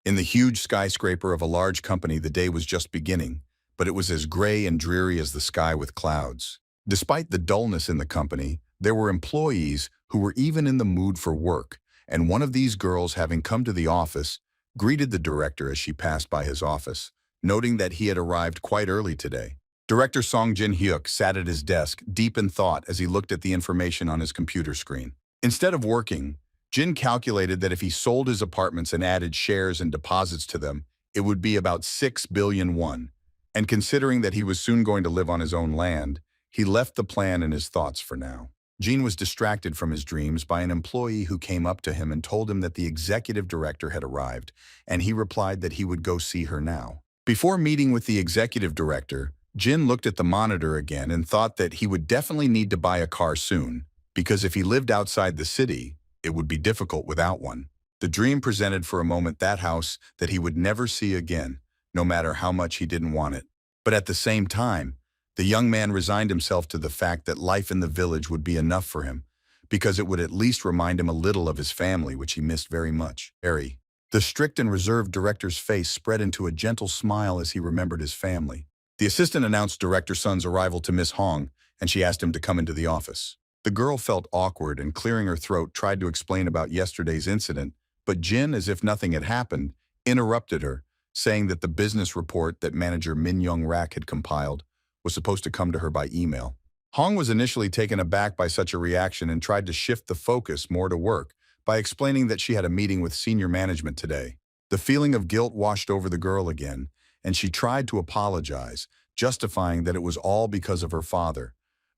In the huge skyscraper of a large company, the day was just beginning, but it was as gray and dreary as the sky with clouds. Despite the dullness in the company, there were employees who were even in the mood for work, and one of these girls, having come to the office, greeted the director as she passed by his office, noting that he had arrived quite early today. Director Song Jin-hyuk sat at his desk, deep in thought as he looked at the information on his computer screen. Instead of working, Jin calculated that if he sold his apartments and added shares and deposits to them, it would be about 6 billion won. And considering that he was soon going to live on his own land, he left the plan in his thoughts for now. Jin was distracted from his dreams by an employee who came up to him and told him that the executive director had arrived, and he replied that he would go see her now. Before meeting with the executive director, Jin looked at the monitor again and thought that he would definitely need to buy a car soon, because if he lived outside the city, it would be difficult without one. The dream presented for a moment that house that he would never see again, no matter how much he didn't want it. But at the same time, the young man resigned himself to the fact that life in the village would be enough for him, because it would at least remind him a little of his family, which he missed very much. The strict and reserved director's face spread into a gentle smile as he remembered his family. The assistant announced Director Sun's arrival to Miss Hong, and she asked him to come into the office. The girl felt awkward and, clearing her throat, tried to explain about yesterday's incident, but Jin, as if nothing had happened, interrupted her, saying that the business report that manager Min Young-rak had compiled was supposed to come to her by email. Hong was initially taken aback by such a reaction and tried to shift the focus more to work by explaining that she had a meeting with senior management today. The feeling of guilt washed over the girl again, and she tried to apologize, justifying that it was all because of her father.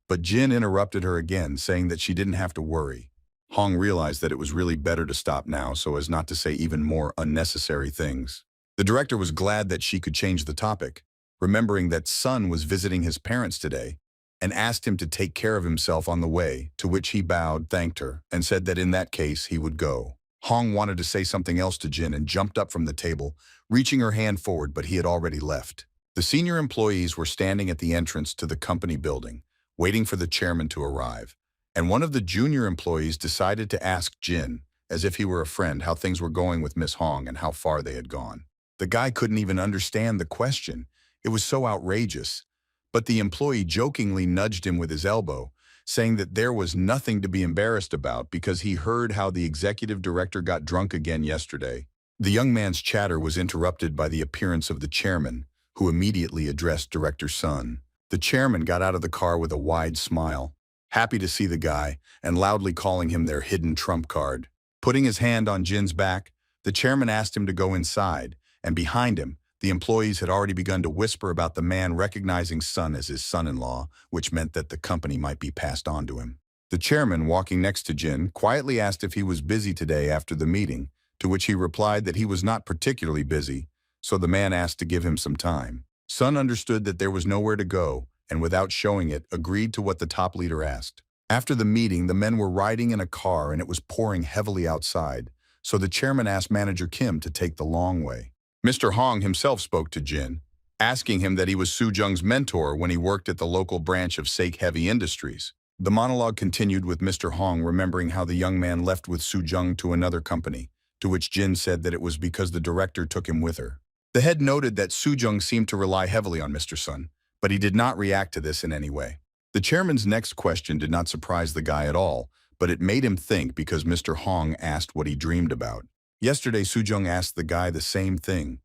But Jin interrupted her again, saying that she didn't have to worry. Hong realized that it was really better to stop now so as not to say even more unnecessary things. The director was glad that she could change the topic, remembering that Sun was visiting his parents today, and asked him to take care of himself on the way, to which he bowed, thanked her, and said that in that case he would go. Hong wanted to say something else to Jin and jumped up from the table, reaching her hand forward, but he had already left. The senior employees were standing at the entrance to the company building, waiting for the chairman to arrive, and one of the junior employees decided to ask Jin, as if he were a friend, how things were going with Miss Hong and how far they had gone. The guy couldn't even understand the question. It was so outrageous. But the employee jokingly nudged him with his elbow, saying that there was nothing to be embarrassed about because he heard how the executive director got drunk again yesterday. The young man's chatter was interrupted by the appearance of the chairman, who immediately addressed Director Sun. The chairman got out of the car with a wide smile, happy to see the guy, and loudly calling him their hidden trump card. Putting his hand on Jin's back, the chairman asked him to go inside, and behind him, the employees had already begun to whisper about the man recognizing Sun as his son-in-law, which meant that the company might be passed on to him. The chairman, walking next to Jin, quietly asked if he was busy today after the meeting, to which he replied that he was not particularly busy, so the man asked to give him some time. Sun understood that there was nowhere to go, and without showing it, agreed to what the top leader asked. After the meeting, the men were riding in a car and it was pouring heavily outside, so the chairman asked manager Kim to take the long way. Mr. Hong himself spoke to Jin, asking him that he was Soo Jung's mentor when he worked at the local branch of Sake Heavy Industries. The monologue continued with Mr. Hong remembering how the young man left with Soo Jung to another company, to which Jin said that it was because the director took him with her. The head noted that Soo Jung seemed to rely heavily on Mr. Sun, but he did not react to this in any way. The chairman's next question did not surprise the guy at all, but it made him think because Mr. Hong asked what he dreamed about. Yesterday, Soo Jung asked the guy the same thing,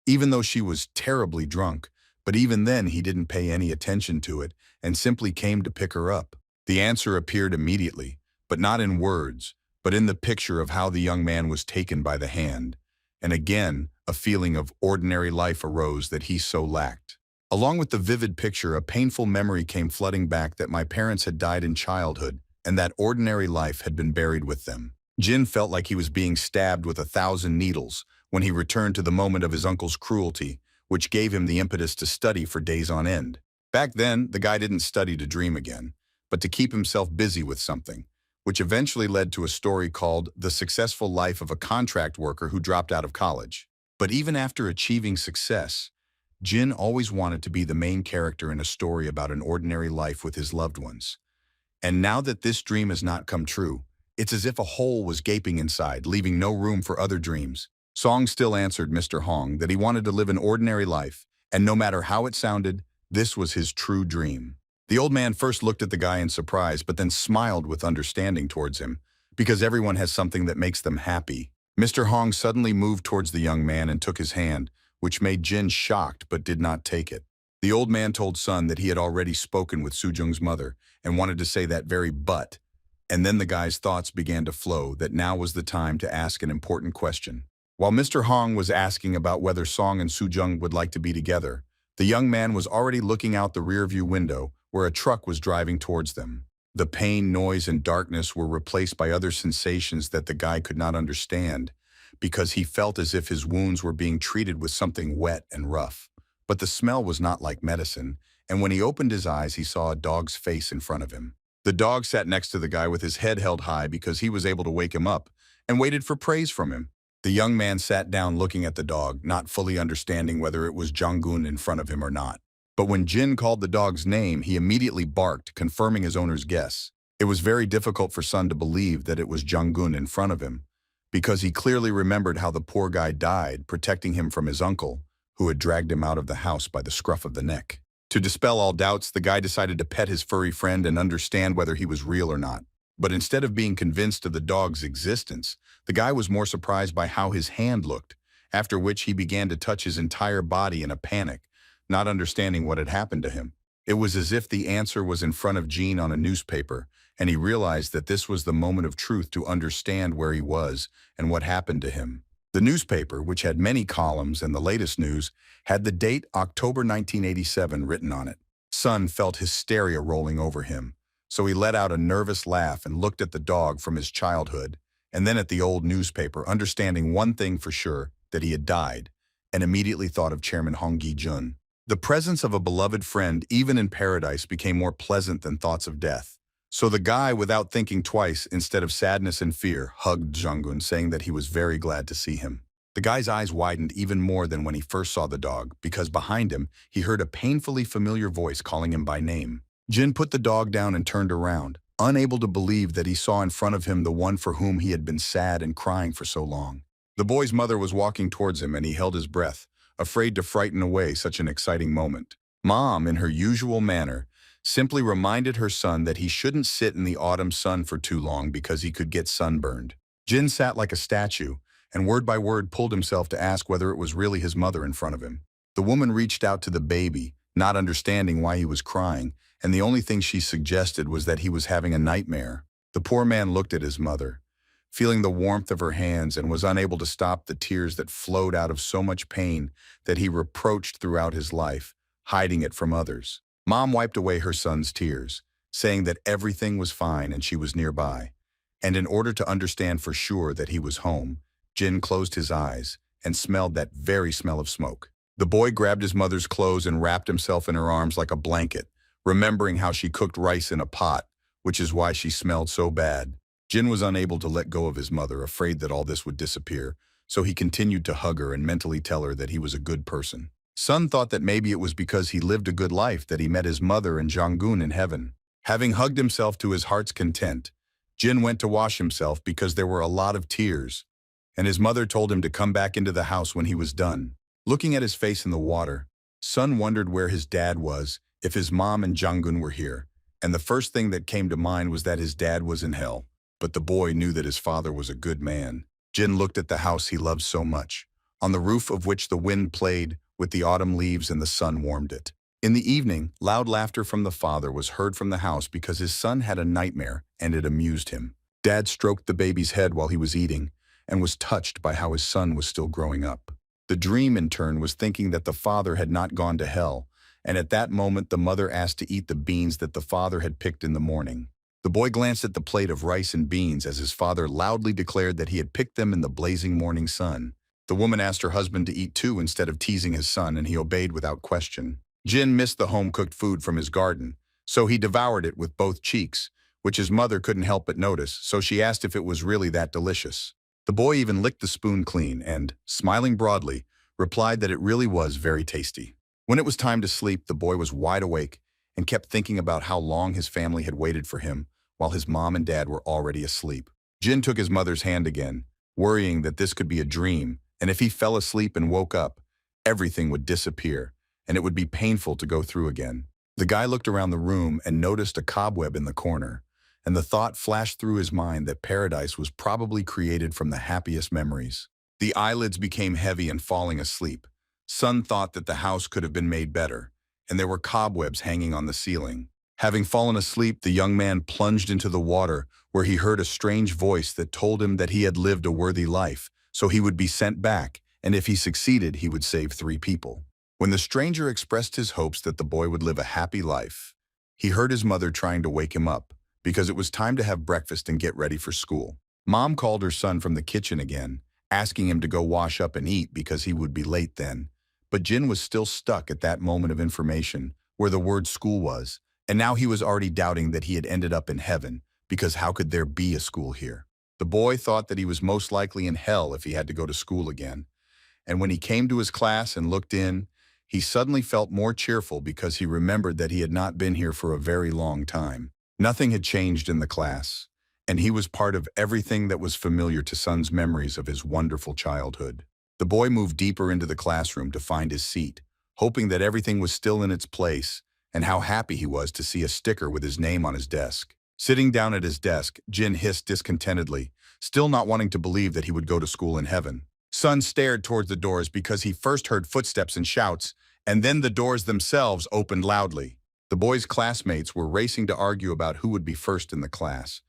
even though she was terribly drunk, but even then he didn't pay any attention to it and simply came to pick her up. The answer appeared immediately, but not in words, but in the picture of how the young man was taken by the hand. And again, a feeling of ordinary life arose that he so lacked. Along with the vivid picture, a painful memory came flooding back that my parents had died in childhood and that ordinary life had been buried with them. Jin felt like he was being stabbed with 1,000 needles when he returned to the moment of his uncle's cruelty, which gave him the impetus to study for days on end. Back then, the guy didn't study to dream again, but to keep himself busy with something, which eventually led to a story called The Successful Life of a Contract Worker Who Dropped Out of College. But even after achieving success, Jin always wanted to be the main character in a story about an ordinary life with his loved ones. And now that this dream has not come true, it's as if a hole was gaping inside, leaving no room for other dreams. Song still answered Mr. Hong that he wanted to live an ordinary life, and no matter how it sounded, this was his true dream. The old man first looked at the guy in surprise, but then smiled with understanding towards him, because everyone has something that makes them happy. Mr. Hong suddenly moved towards the young man and took his hand, which made Jin shocked but did not take it. The old man told Sun that he had already spoken with Sujung's mother and wanted to say that very but, and then the guy's thoughts began to flow that now was the time to ask an important question. While Mr. Hong was asking about whether Song and Sujung would like to be together, the young man was already looking out the rearview window where a truck was driving towards them. The pain, noise, and darkness were replaced by other sensations that the guy could not understand, because he felt as if his wounds were being treated with something wet and rough. But the smell was not like medicine, and when he opened his eyes, he saw a dog's face in front of him. The dog sat next to the guy with his head held high because he was able to wake him up, and waited for praise from him. The young man sat down looking at the dog, not fully understanding whether it was Jong-gun in front of him or not. But when Jin called the dog's name, he immediately barked, confirming his owner's guess. It was very difficult for Sun to believe that it was Jong-gun in front of him, because he clearly remembered how the poor guy died, protecting him from his uncle, who had dragged him out of the house by the scruff of the neck. To dispel all doubts, the guy decided to pet his furry friend and understand whether he was real or not. But instead of being convinced of the dog's existence, the guy was more surprised by how his hand looked, after which he began to touch his entire body in a panic, not understanding what had happened to him. It was as if the answer was in front of Jean on a newspaper, and he realized that this was the moment of truth to understand where he was and what happened to him. The newspaper, which had many columns and the latest news, had the date October 1987 written on it. Sun felt hysteria rolling over him, so he let out a nervous laugh and looked at the dog from his childhood, and then at the old newspaper, understanding one thing for sure, that he had died, and immediately thought of Chairman Hong Gi-jun. The presence of a beloved friend, even in paradise, became more pleasant than thoughts of death. So the guy, without thinking twice, instead of sadness and fear, hugged Jong-gun, saying that he was very glad to see him. The guy's eyes widened even more than when he first saw the dog, because behind him, he heard a painfully familiar voice calling him by name. Jin put the dog down and turned around, unable to believe that he saw in front of him the one for whom he had been sad and crying for so long. The boy's mother was walking towards him, and he held his breath, afraid to frighten away such an exciting moment. Mom, in her usual manner, simply reminded her son that he shouldn't sit in the autumn sun for too long because he could get sunburned. Jin sat like a statue, and word by word pulled himself to ask whether it was really his mother in front of him. The woman reached out to the baby, not understanding why he was crying, and the only thing she suggested was that he was having a nightmare. The poor man looked at his mother, feeling the warmth of her hands, and was unable to stop the tears that flowed out of so much pain that he reproached throughout his life, hiding it from others. Mom wiped away her son's tears, saying that everything was fine and she was nearby. And in order to understand for sure that he was home, Jin closed his eyes and smelled that very smell of smoke. The boy grabbed his mother's clothes and wrapped himself in her arms like a blanket, remembering how she cooked rice in a pot, which is why she smelled so bad. Jin was unable to let go of his mother, afraid that all this would disappear, so he continued to hug her and mentally tell her that he was a good person. Sun thought that maybe it was because he lived a good life that he met his mother and Jong-gun in heaven. Having hugged himself to his heart's content, Jin went to wash himself because there were a lot of tears, and his mother told him to come back into the house when he was done. Looking at his face in the water, Sun wondered where his dad was, if his mom and Jong-gun were here, and the first thing that came to mind was that his dad was in hell. But the boy knew that his father was a good man. Jin looked at the house he loved so much, on the roof of which the wind played with the autumn leaves and the sun warmed it. In the evening, loud laughter from the father was heard from the house because his son had a nightmare and it amused him. Dad stroked the baby's head while he was eating and was touched by how his son was still growing up. The dream, in turn, was thinking that the father had not gone to hell, and at that moment the mother asked to eat the beans that the father had picked in the morning. The boy glanced at the plate of rice and beans as his father loudly declared that he had picked them in the blazing morning sun. The woman asked her husband to eat too instead of teasing his son, and he obeyed without question. Jin missed the home-cooked food from his garden, so he devoured it with both cheeks, which his mother couldn't help but notice, so she asked if it was really that delicious. The boy even licked the spoon clean and, smiling broadly, replied that it really was very tasty. When it was time to sleep, the boy was wide awake and kept thinking about how long his family had waited for him while his mom and dad were already asleep. Jin took his mother's hand again, worrying that this could be a dream, And if he fell asleep and woke up, everything would disappear, and it would be painful to go through again. The guy looked around the room and noticed a cobweb in the corner, and the thought flashed through his mind that paradise was probably created from the happiest memories. The eyelids became heavy and falling asleep. Sun thought that the house could have been made better, and there were cobwebs hanging on the ceiling. Having fallen asleep, the young man plunged into the water, where he heard a strange voice that told him that he had lived a worthy life, so he would be sent back, and if he succeeded, he would save 3 people. When the stranger expressed his hopes that the boy would live a happy life, he heard his mother trying to wake him up, because it was time to have breakfast and get ready for school. Mom called her son from the kitchen again, asking him to go wash up and eat because he would be late then. But Jin was still stuck at that moment of information, where the word school was, and now he was already doubting that he had ended up in heaven, because how could there be a school here? The boy thought that he was most likely in hell if he had to go to school again. And when he came to his class and looked in, he suddenly felt more cheerful because he remembered that he had not been here for a very long time. Nothing had changed in the class, and he was part of everything that was familiar to Sun's memories of his wonderful childhood. The boy moved deeper into the classroom to find his seat, hoping that everything was still in its place, and how happy he was to see a sticker with his name on his desk. Sitting down at his desk, Jin hissed discontentedly, still not wanting to believe that he would go to school in heaven. Sun stared towards the doors because he first heard footsteps and shouts, and then the doors themselves opened loudly. The boy's classmates were racing to argue about who would be first in the class,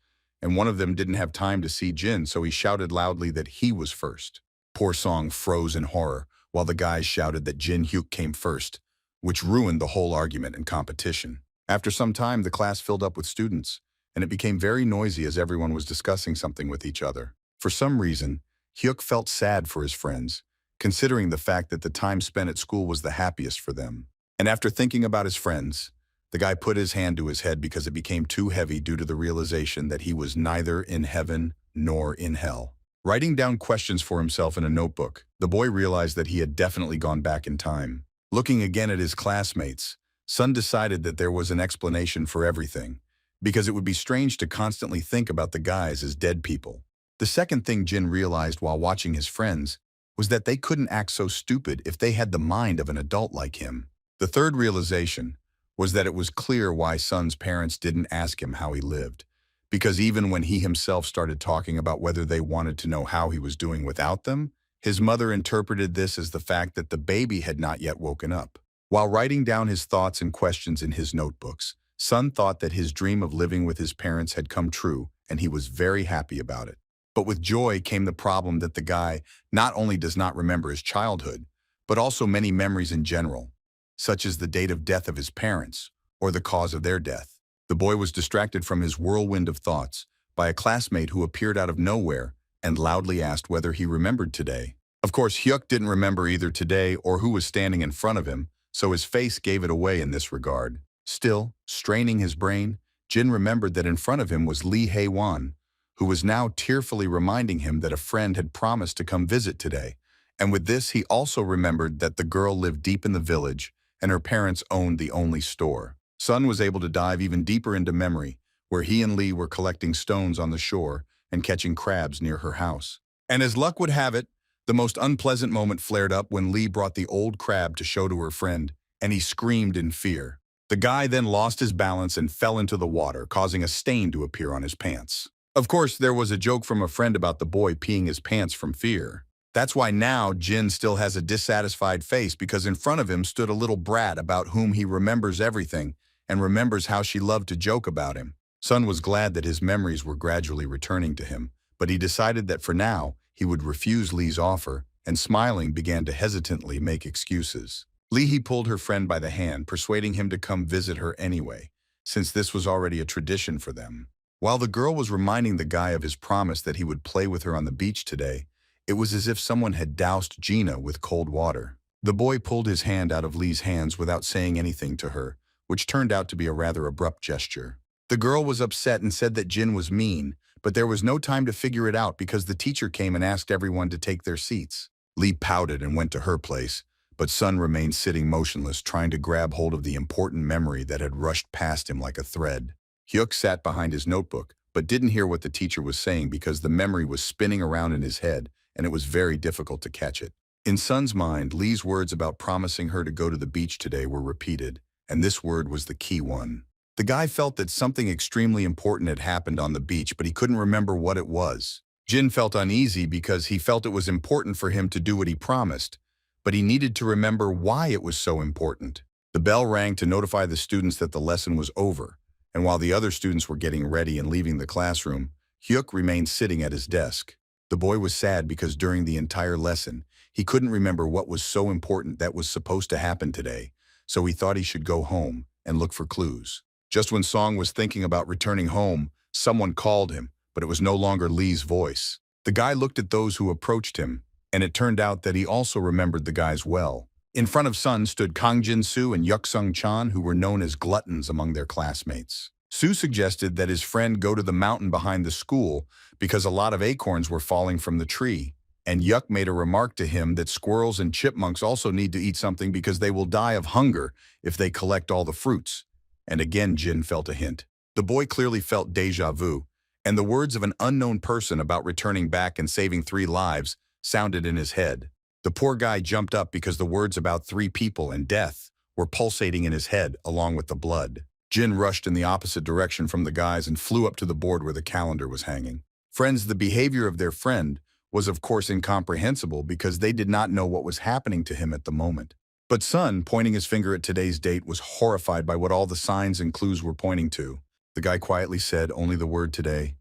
and one of them didn't have time to see Jin, so he shouted loudly that he was first. Poor Song froze in horror, while the guys shouted that Jin Hyuk came first, which ruined the whole argument and competition. After some time, the class filled up with students, and it became very noisy as everyone was discussing something with each other. For some reason, Hyuk felt sad for his friends, considering the fact that the time spent at school was the happiest for them. And after thinking about his friends, the guy put his hand to his head because it became too heavy due to the realization that he was neither in heaven nor in hell. Writing down questions for himself in a notebook, the boy realized that he had definitely gone back in time. Looking again at his classmates, Sun decided that there was an explanation for everything, because it would be strange to constantly think about the guys as dead people. The second thing Jin realized while watching his friends was that they couldn't act so stupid if they had the mind of an adult like him. The third realization was that it was clear why Sun's parents didn't ask him how he lived, because even when he himself started talking about whether they wanted to know how he was doing without them, his mother interpreted this as the fact that the baby had not yet woken up. While writing down his thoughts and questions in his notebooks, Sun thought that his dream of living with his parents had come true, and he was very happy about it. But with joy came the problem that the guy not only does not remember his childhood, but also many memories in general, such as the date of death of his parents, or the cause of their death. The boy was distracted from his whirlwind of thoughts by a classmate who appeared out of nowhere and loudly asked whether he remembered today. Of course, Hyuk didn't remember either today or who was standing in front of him, so his face gave it away in this regard. Still, straining his brain, Jin remembered that in front of him was Lee Hae-won, who was now tearfully reminding him that a friend had promised to come visit today. And with this, he also remembered that the girl lived deep in the village, and her parents owned the only store. Sun was able to dive even deeper into memory, where he and Lee were collecting stones on the shore and catching crabs near her house. And as luck would have it, the most unpleasant moment flared up when Lee brought the old crab to show to her friend, and he screamed in fear. The guy then lost his balance and fell into the water, causing a stain to appear on his pants. Of course, there was a joke from a friend about the boy peeing his pants from fear. That's why now Jin still has a dissatisfied face, because in front of him stood a little brat about whom he remembers everything and remembers how she loved to joke about him. Sun was glad that his memories were gradually returning to him, but he decided that for now he would refuse Lee's offer, and smiling began to hesitantly make excuses. Lee pulled her friend by the hand, persuading him to come visit her anyway, since this was already a tradition for them. While the girl was reminding the guy of his promise that he would play with her on the beach today, it was as if someone had doused Gina with cold water. The boy pulled his hand out of Lee's hands without saying anything to her, which turned out to be a rather abrupt gesture. The girl was upset and said that Jin was mean, but there was no time to figure it out because the teacher came and asked everyone to take their seats. Lee pouted and went to her place, but Sun remained sitting motionless, trying to grab hold of the important memory that had rushed past him like a thread. Hyuk sat behind his notebook, but didn't hear what the teacher was saying because the memory was spinning around in his head, and it was very difficult to catch it. In Sun's mind, Lee's words about promising her to go to the beach today were repeated, and this word was the key one. The guy felt that something extremely important had happened on the beach, but he couldn't remember what it was. Jin felt uneasy because he felt it was important for him to do what he promised, but he needed to remember why it was so important. The bell rang to notify the students that the lesson was over, and while the other students were getting ready and leaving the classroom, Hyuk remained sitting at his desk. The boy was sad because during the entire lesson, he couldn't remember what was so important that was supposed to happen today, so he thought he should go home and look for clues. Just when Song was thinking about returning home, someone called him, but it was no longer Lee's voice. The guy looked at those who approached him, and it turned out that he also remembered the guys well. In front of Sun stood Kang Jin-soo and Yuk Sung-chan, who were known as gluttons among their classmates. Soo suggested that his friend go to the mountain behind the school because a lot of acorns were falling from the tree, and Yuk made a remark to him that squirrels and chipmunks also need to eat something because they will die of hunger if they collect all the fruits. And again Jin felt a hint. The boy clearly felt déjà vu, and the words of an unknown person about returning back and saving 3 lives sounded in his head. The poor guy jumped up because the words about 3 people and death were pulsating in his head along with the blood. Jin rushed in the opposite direction from the guys and flew up to the board where the calendar was hanging. Friends, the behavior of their friend was of course incomprehensible because they did not know what was happening to him at the moment. But Sun, pointing his finger at today's date, was horrified by what all the signs and clues were pointing to. The guy quietly said only the word today,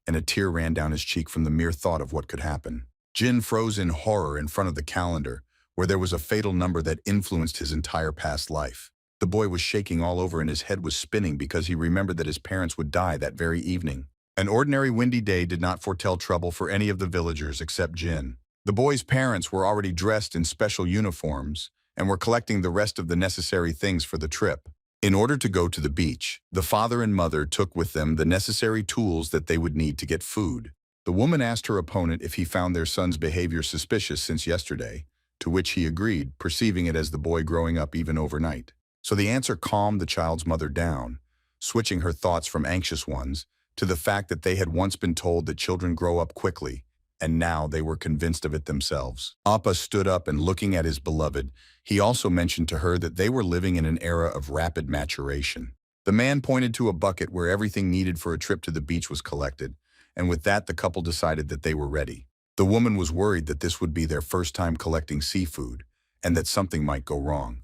and a tear ran down his cheek from the mere thought of what could happen. Jin froze in horror in front of the calendar, where there was a fatal number that influenced his entire past life. The boy was shaking all over and his head was spinning because he remembered that his parents would die that very evening. An ordinary windy day did not foretell trouble for any of the villagers except Jin. The boy's parents were already dressed in special uniforms and were collecting the rest of the necessary things for the trip. In order to go to the beach, the father and mother took with them the necessary tools that they would need to get food. The woman asked her opponent if he found their son's behavior suspicious since yesterday, to which he agreed, perceiving it as the boy growing up even overnight. So the answer calmed the child's mother down, switching her thoughts from anxious ones to the fact that they had once been told that children grow up quickly, and now they were convinced of it themselves. Appa stood up and looking at his beloved, he also mentioned to her that they were living in an era of rapid maturation. The man pointed to a bucket where everything needed for a trip to the beach was collected, and with that the couple decided that they were ready. The woman was worried that this would be their first time collecting seafood, and that something might go wrong.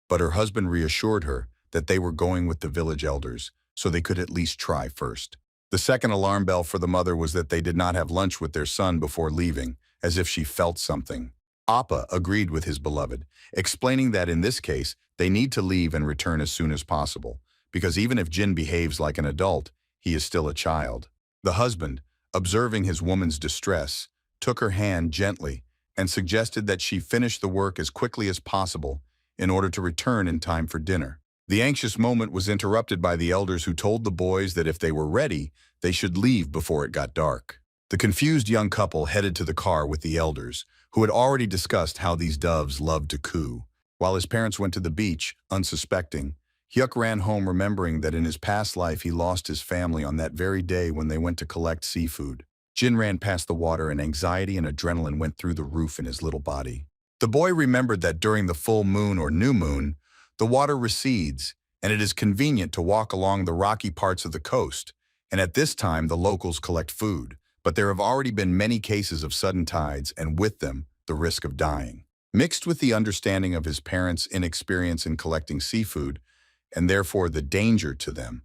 But her husband reassured her that they were going with the village elders, so they could at least try first. The second alarm bell for the mother was that they did not have lunch with their son before leaving, as if she felt something. Appa agreed with his beloved, explaining that in this case, they need to leave and return as soon as possible, because even if Jin behaves like an adult, he is still a child. The husband, observing his woman's distress, took her hand gently and suggested that she finish the work as quickly as possible in order to return in time for dinner. The anxious moment was interrupted by the elders who told the boys that if they were ready, they should leave before it got dark. The confused young couple headed to the car with the elders, who had already discussed how these doves loved to coo. While his parents went to the beach, unsuspecting, Hyuk ran home remembering that in his past life he lost his family on that very day when they went to collect seafood. Jin ran past the water and anxiety and adrenaline went through the roof in his little body. The boy remembered that during the full moon or new moon, the water recedes, and it is convenient to walk along the rocky parts of the coast, and at this time the locals collect food. But there have already been many cases of sudden tides, and with them, the risk of dying. Mixed with the understanding of his parents' inexperience in collecting seafood, and therefore the danger to them,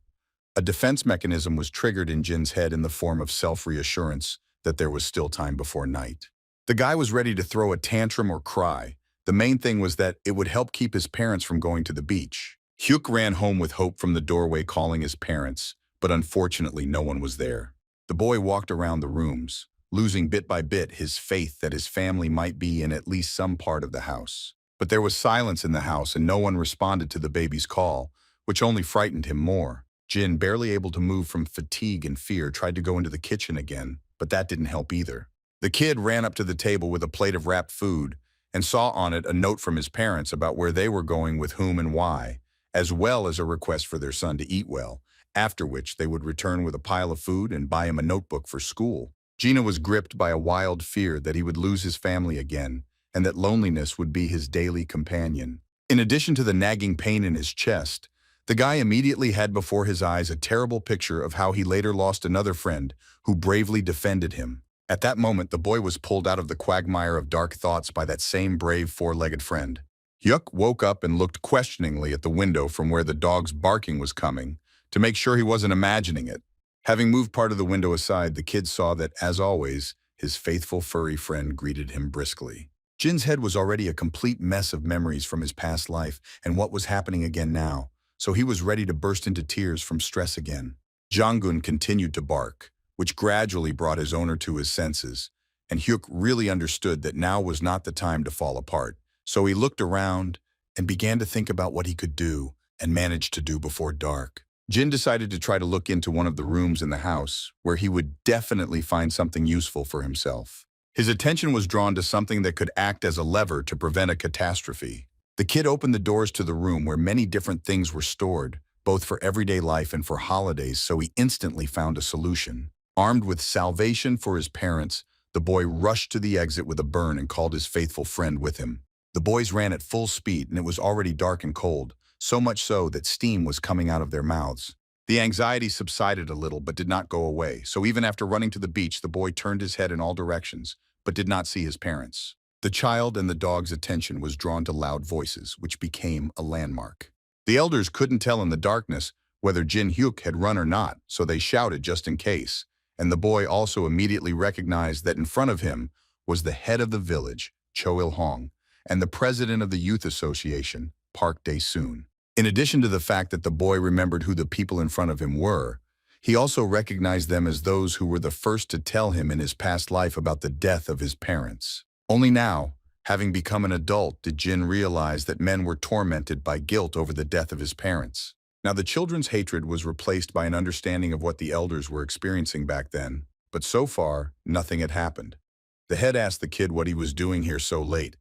a defense mechanism was triggered in Jin's head in the form of self-reassurance that there was still time before night. The guy was ready to throw a tantrum or cry. The main thing was that it would help keep his parents from going to the beach. Hyuk ran home with hope from the doorway calling his parents, but unfortunately no one was there. The boy walked around the rooms, losing bit by bit his faith that his family might be in at least some part of the house. But there was silence in the house and no one responded to the baby's call, which only frightened him more. Jin, barely able to move from fatigue and fear, tried to go into the kitchen again, but that didn't help either. The kid ran up to the table with a plate of wrapped food and saw on it a note from his parents about where they were going with whom and why, as well as a request for their son to eat well, after which they would return with a pile of food and buy him a notebook for school. Gina was gripped by a wild fear that he would lose his family again, and that loneliness would be his daily companion. In addition to the nagging pain in his chest, the guy immediately had before his eyes a terrible picture of how he later lost another friend who bravely defended him. At that moment, the boy was pulled out of the quagmire of dark thoughts by that same brave four-legged friend. Hyuk woke up and looked questioningly at the window from where the dog's barking was coming, to make sure he wasn't imagining it. Having moved part of the window aside, the kid saw that, as always, his faithful furry friend greeted him briskly. Jin's head was already a complete mess of memories from his past life and what was happening again now, so he was ready to burst into tears from stress again. Jong-gun continued to bark, which gradually brought his owner to his senses, and Hyuk really understood that now was not the time to fall apart. So he looked around and began to think about what he could do and managed to do before dark. Jin decided to try to look into one of the rooms in the house where he would definitely find something useful for himself. His attention was drawn to something that could act as a lever to prevent a catastrophe. The kid opened the doors to the room where many different things were stored, both for everyday life and for holidays, so he instantly found a solution. Armed with salvation for his parents, the boy rushed to the exit with a burn and called his faithful friend with him. The boys ran at full speed, and it was already dark and cold, so much so that steam was coming out of their mouths. The anxiety subsided a little but did not go away, so even after running to the beach, the boy turned his head in all directions, but did not see his parents. The child and the dog's attention was drawn to loud voices, which became a landmark. The elders couldn't tell in the darkness whether Jin Hyuk had run or not, so they shouted just in case, and the boy also immediately recognized that in front of him was the head of the village, Cho Il-hong, and the president of the youth association, Park Dae-soon. In addition to the fact that the boy remembered who the people in front of him were, he also recognized them as those who were the first to tell him in his past life about the death of his parents. Only now, having become an adult, did Jin realize that men were tormented by guilt over the death of his parents. Now the children's hatred was replaced by an understanding of what the elders were experiencing back then, but so far, nothing had happened. The head asked the kid what he was doing here so late,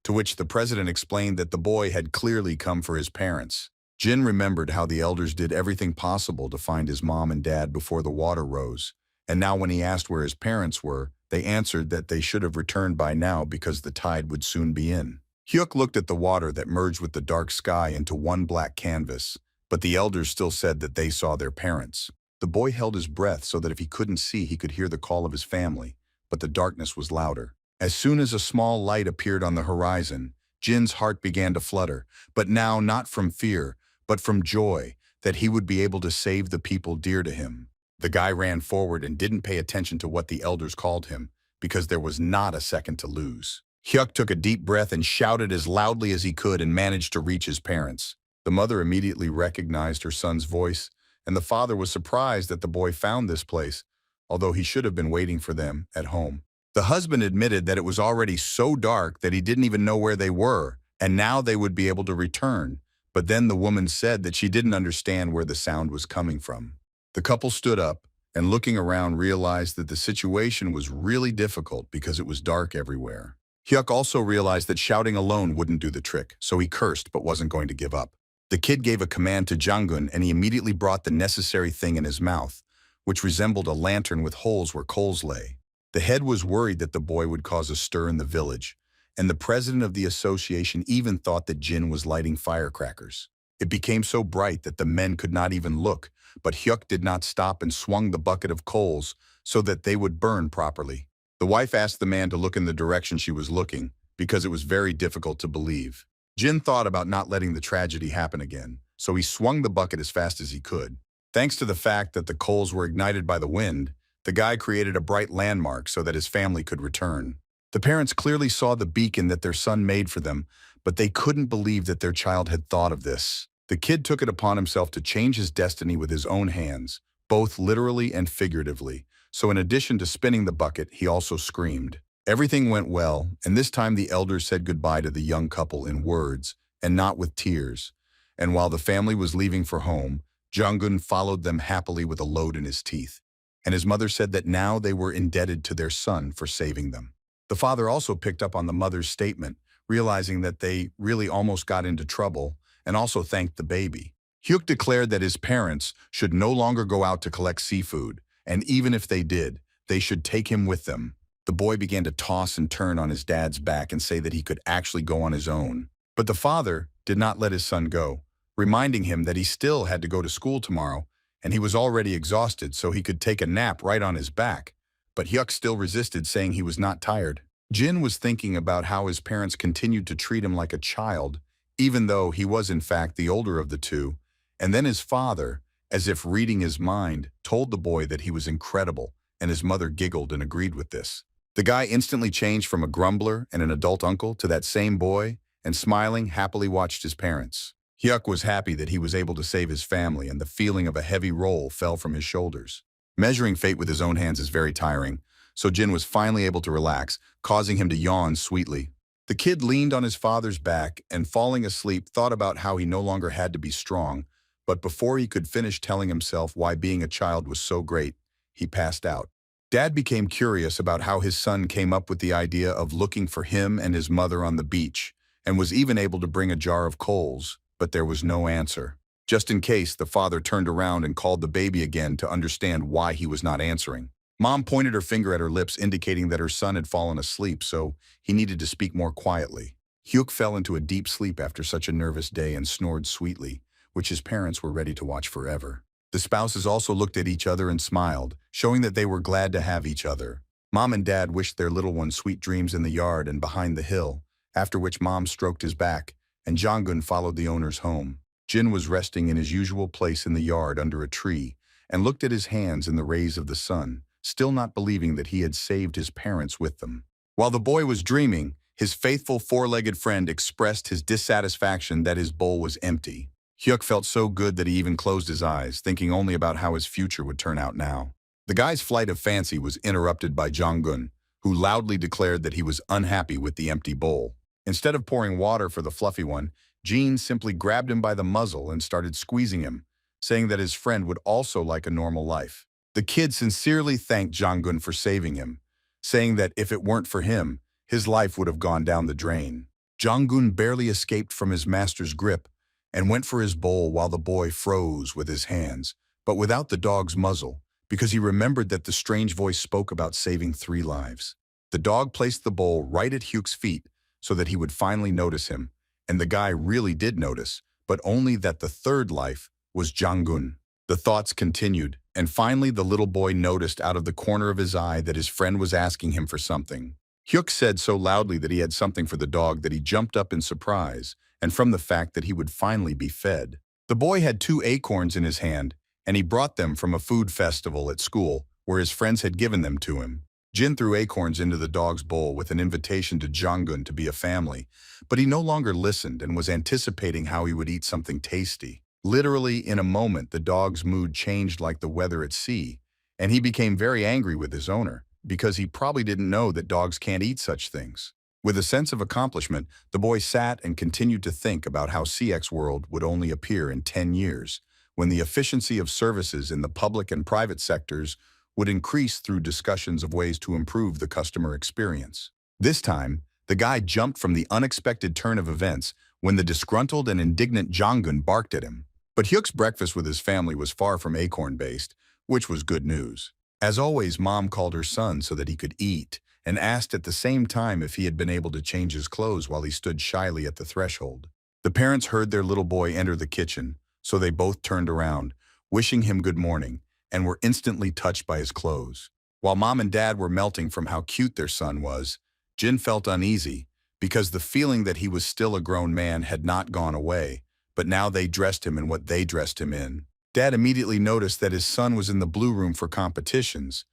to which the president explained that the boy had clearly come for his parents. Jin remembered how the elders did everything possible to find his mom and dad before the water rose, and now when he asked where his parents were, they answered that they should have returned by now because the tide would soon be in. Hyuk looked at the water that merged with the dark sky into one black canvas, but the elders still said that they saw their parents. The boy held his breath so that if he couldn't see, he could hear the call of his family, but the darkness was louder. As soon as a small light appeared on the horizon, Jin's heart began to flutter, but now not from fear, but from joy that he would be able to save the people dear to him. The guy ran forward and didn't pay attention to what the elders called him, because there was not a second to lose. Hyuk took a deep breath and shouted as loudly as he could and managed to reach his parents. The mother immediately recognized her son's voice, and the father was surprised that the boy found this place, although he should have been waiting for them at home. The husband admitted that it was already so dark that he didn't even know where they were, and now they would be able to return. But then the woman said that she didn't understand where the sound was coming from. The couple stood up and, looking around, realized that the situation was really difficult because it was dark everywhere. Hyuk also realized that shouting alone wouldn't do the trick, so he cursed but wasn't going to give up. The kid gave a command to Jong-gun and he immediately brought the necessary thing in his mouth, which resembled a lantern with holes where coals lay. The head was worried that the boy would cause a stir in the village, and the president of the association even thought that Jin was lighting firecrackers. It became so bright that the men could not even look, but Hyuk did not stop and swung the bucket of coals so that they would burn properly. The wife asked the man to look in the direction she was looking, because it was very difficult to believe. Jin thought about not letting the tragedy happen again, so he swung the bucket as fast as he could. Thanks to the fact that the coals were ignited by the wind, the guy created a bright landmark so that his family could return. The parents clearly saw the beacon that their son made for them, but they couldn't believe that their child had thought of this. The kid took it upon himself to change his destiny with his own hands, both literally and figuratively, so in addition to spinning the bucket, he also screamed. Everything went well, and this time the elders said goodbye to the young couple in words, and not with tears. And while the family was leaving for home, Jong-gun followed them happily with a load in his teeth. And his mother said that now they were indebted to their son for saving them. The father also picked up on the mother's statement, realizing that they really almost got into trouble, and also thanked the baby. Hyuk declared that his parents should no longer go out to collect seafood, and even if they did, They should take him with them. The boy began to toss and turn on his dad's back and say that he could actually go on his own. But the father did not let his son go, reminding him that he still had to go to school tomorrow, and he was already exhausted so he could take a nap right on his back. But Hyuk still resisted, saying he was not tired. Jin was thinking about how his parents continued to treat him like a child, even though he was in fact the older of the two, and then his father, as if reading his mind, told the boy that he was incredible, and his mother giggled and agreed with this. The guy instantly changed from a grumbler and an adult uncle to that same boy, and smiling, happily watched his parents. Hyuk was happy that he was able to save his family, and the feeling of a heavy role fell from his shoulders. Measuring fate with his own hands is very tiring, so Jin was finally able to relax, causing him to yawn sweetly. The kid leaned on his father's back and, falling asleep, thought about how he no longer had to be strong, but before he could finish telling himself why being a child was so great, he passed out. Dad became curious about how his son came up with the idea of looking for him and his mother on the beach, and was even able to bring a jar of coals, but there was no answer. Just in case, the father turned around and called the baby again to understand why he was not answering. Mom pointed her finger at her lips, indicating that her son had fallen asleep, so he needed to speak more quietly. Hyuk fell into a deep sleep after such a nervous day and snored sweetly, which his parents were ready to watch forever. The spouses also looked at each other and smiled, showing that they were glad to have each other. Mom and Dad wished their little one sweet dreams in the yard and behind the hill, after which Mom stroked his back, and Jong-gun followed the owners home. Jin was resting in his usual place in the yard under a tree and looked at his hands in the rays of the sun, still not believing that he had saved his parents with them. While the boy was dreaming, his faithful four-legged friend expressed his dissatisfaction that his bowl was empty. Hyuk felt so good that he even closed his eyes, thinking only about how his future would turn out now. The guy's flight of fancy was interrupted by Jong-gun, who loudly declared that he was unhappy with the empty bowl. Instead of pouring water for the fluffy one, Jean simply grabbed him by the muzzle and started squeezing him, saying that his friend would also like a normal life. The kid sincerely thanked Jong-gun for saving him, saying that if it weren't for him, his life would have gone down the drain. Jong-gun barely escaped from his master's grip and went for his bowl while the boy froze with his hands, but without the dog's muzzle, because he remembered that the strange voice spoke about saving 3 lives. The dog placed the bowl right at Hyuk's feet so that he would finally notice him, and the guy really did notice, but only that the 3rd life was Jong-gun. The thoughts continued, and finally the little boy noticed out of the corner of his eye that his friend was asking him for something. Hyuk said so loudly that he had something for the dog that he jumped up in surprise, and from the fact that he would finally be fed. The boy had 2 acorns in his hand, and he brought them from a food festival at school where his friends had given them to him. Jin threw acorns into the dog's bowl with an invitation to Jong-gun to be a family, but he no longer listened and was anticipating how he would eat something tasty. Literally, in a moment, the dog's mood changed like the weather at sea, and he became very angry with his owner, because he probably didn't know that dogs can't eat such things. With a sense of accomplishment, the boy sat and continued to think about how CX World would only appear in 10 years, when the efficiency of services in the public and private sectors would increase through discussions of ways to improve the customer experience. This time, the guy jumped from the unexpected turn of events when the disgruntled and indignant Jong-gun barked at him. But Hyuk's breakfast with his family was far from acorn-based, which was good news. As always, Mom called her son so that he could eat, and asked at the same time if he had been able to change his clothes while he stood shyly at the threshold. The parents heard their little boy enter the kitchen, so they both turned around, wishing him good morning, and were instantly touched by his clothes. While Mom and Dad were melting from how cute their son was, Jin felt uneasy, because the feeling that he was still a grown man had not gone away, but now they dressed him in what they dressed him in. Dad immediately noticed that his son was in the blue room for competitions,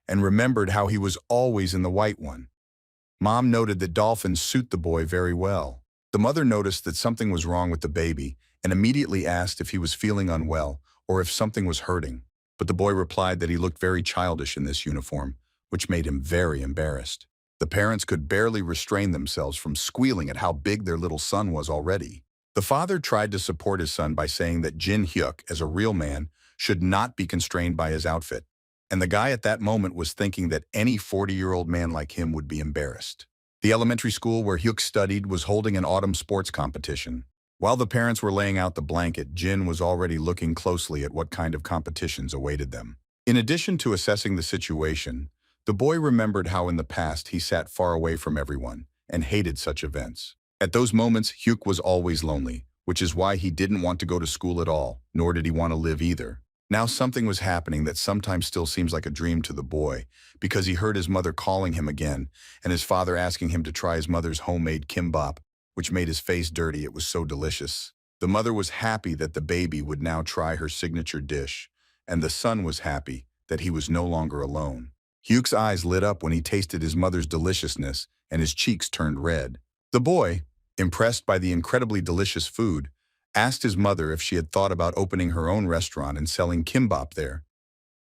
and remembered how he was always in the white one. Mom noted that dolphins suit the boy very well. The mother noticed that something was wrong with the baby and immediately asked if he was feeling unwell or if something was hurting. But the boy replied that he looked very childish in this uniform, which made him very embarrassed. The parents could barely restrain themselves from squealing at how big their little son was already. The father tried to support his son by saying that Jin Hyuk, as a real man, should not be constrained by his outfit. And the guy at that moment was thinking that any 40-year-old man like him would be embarrassed. The elementary school where Hyuk studied was holding an autumn sports competition. While the parents were laying out the blanket, Jin was already looking closely at what kind of competitions awaited them. In addition to assessing the situation, The boy remembered how in the past he sat far away from everyone and hated such events. At those moments, Hyuk was always lonely, which is why he didn't want to go to school at all, nor did he want to live either. Now something was happening that sometimes still seems like a dream to the boy, because he heard his mother calling him again, and his father asking him to try his mother's homemade kimbap, which made his face dirty. It was so delicious. The mother was happy that the baby would now try her signature dish, and the son was happy that he was no longer alone. Hyuk's eyes lit up when he tasted his mother's deliciousness, and his cheeks turned red. The boy, impressed by the incredibly delicious food, asked his mother if she had thought about opening her own restaurant and selling kimbap there,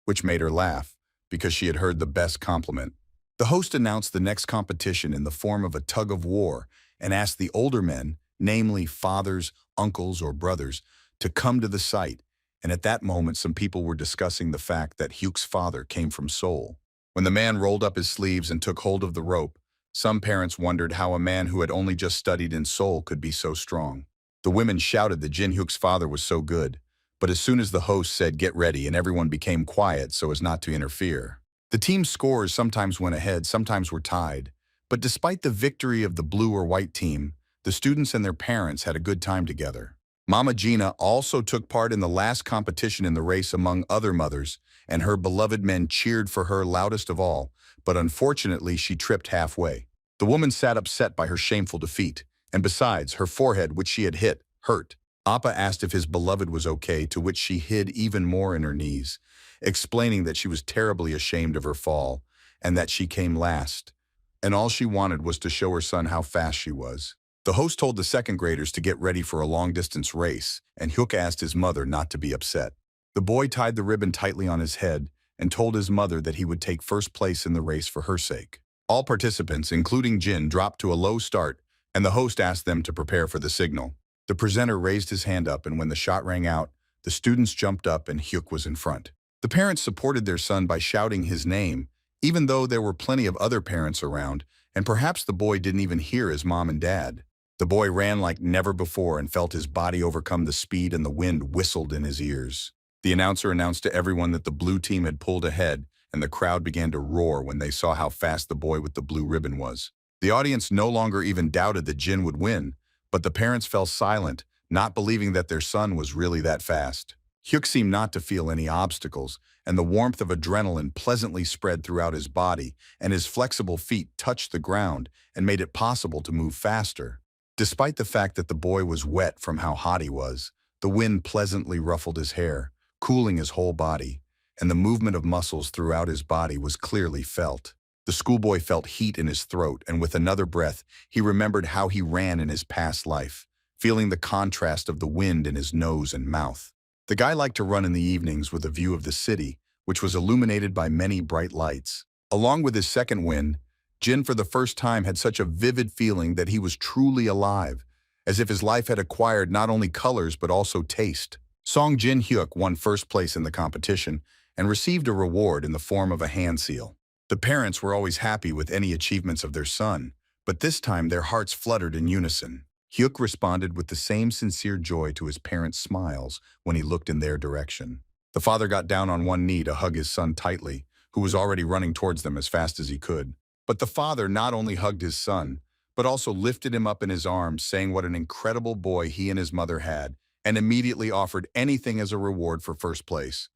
which made her laugh, because she had heard the best compliment. The host announced the next competition in the form of a tug-of-war and asked the older men, namely fathers, uncles, or brothers, to come to the site, and at that moment some people were discussing the fact that Hyuk's father came from Seoul. When the man rolled up his sleeves and took hold of the rope, some parents wondered how a man who had only just studied in Seoul could be so strong. The women shouted that Jin Hyuk's father was so good, but as soon as the host said get ready and everyone became quiet so as not to interfere. The team's scores sometimes went ahead, sometimes were tied, but despite the victory of the blue or white team, the students and their parents had a good time together. Mama Gina also took part in the last competition in the race among other mothers, and her beloved men cheered for her loudest of all, but unfortunately she tripped halfway. The woman sat upset by her shameful defeat, and besides, her forehead, which she had hit, hurt. Appa asked if his beloved was okay, to which she hid even more in her knees, explaining that she was terribly ashamed of her fall, and that she came last, and all she wanted was to show her son how fast she was. The host told the second graders to get ready for a long-distance race, and Hyuk asked his mother not to be upset. The boy tied the ribbon tightly on his head and told his mother that he would take first place in the race for her sake. All participants, including Jin, dropped to a low start, and the host asked them to prepare for the signal. The presenter raised his hand up, and when the shot rang out, the students jumped up and Hyuk was in front. The parents supported their son by shouting his name, even though there were plenty of other parents around, and perhaps the boy didn't even hear his mom and dad. The boy ran like never before and felt his body overcome the speed, and the wind whistled in his ears. The announcer announced to everyone that the blue team had pulled ahead, and the crowd began to roar when they saw how fast the boy with the blue ribbon was. The audience no longer even doubted that Jin would win, but the parents fell silent, not believing that their son was really that fast. Hyuk seemed not to feel any obstacles, and the warmth of adrenaline pleasantly spread throughout his body, and his flexible feet touched the ground and made it possible to move faster. Despite the fact that the boy was wet from how hot he was, the wind pleasantly ruffled his hair, cooling his whole body, and the movement of muscles throughout his body was clearly felt. The schoolboy felt heat in his throat, and with another breath, he remembered how he ran in his past life, feeling the contrast of the wind in his nose and mouth. The guy liked to run in the evenings with a view of the city, which was illuminated by many bright lights. Along with his second win, Jin for the first time had such a vivid feeling that he was truly alive, as if his life had acquired not only colors but also taste. Song Jin Hyuk won first place in the competition and received a reward in the form of a hand seal. The parents were always happy with any achievements of their son, but this time their hearts fluttered in unison. Hyuk responded with the same sincere joy to his parents' smiles when he looked in their direction. The father got down on one knee to hug his son tightly, who was already running towards them as fast as he could. But the father not only hugged his son, but also lifted him up in his arms, saying what an incredible boy he and his mother had, and immediately offered anything as a reward for first place.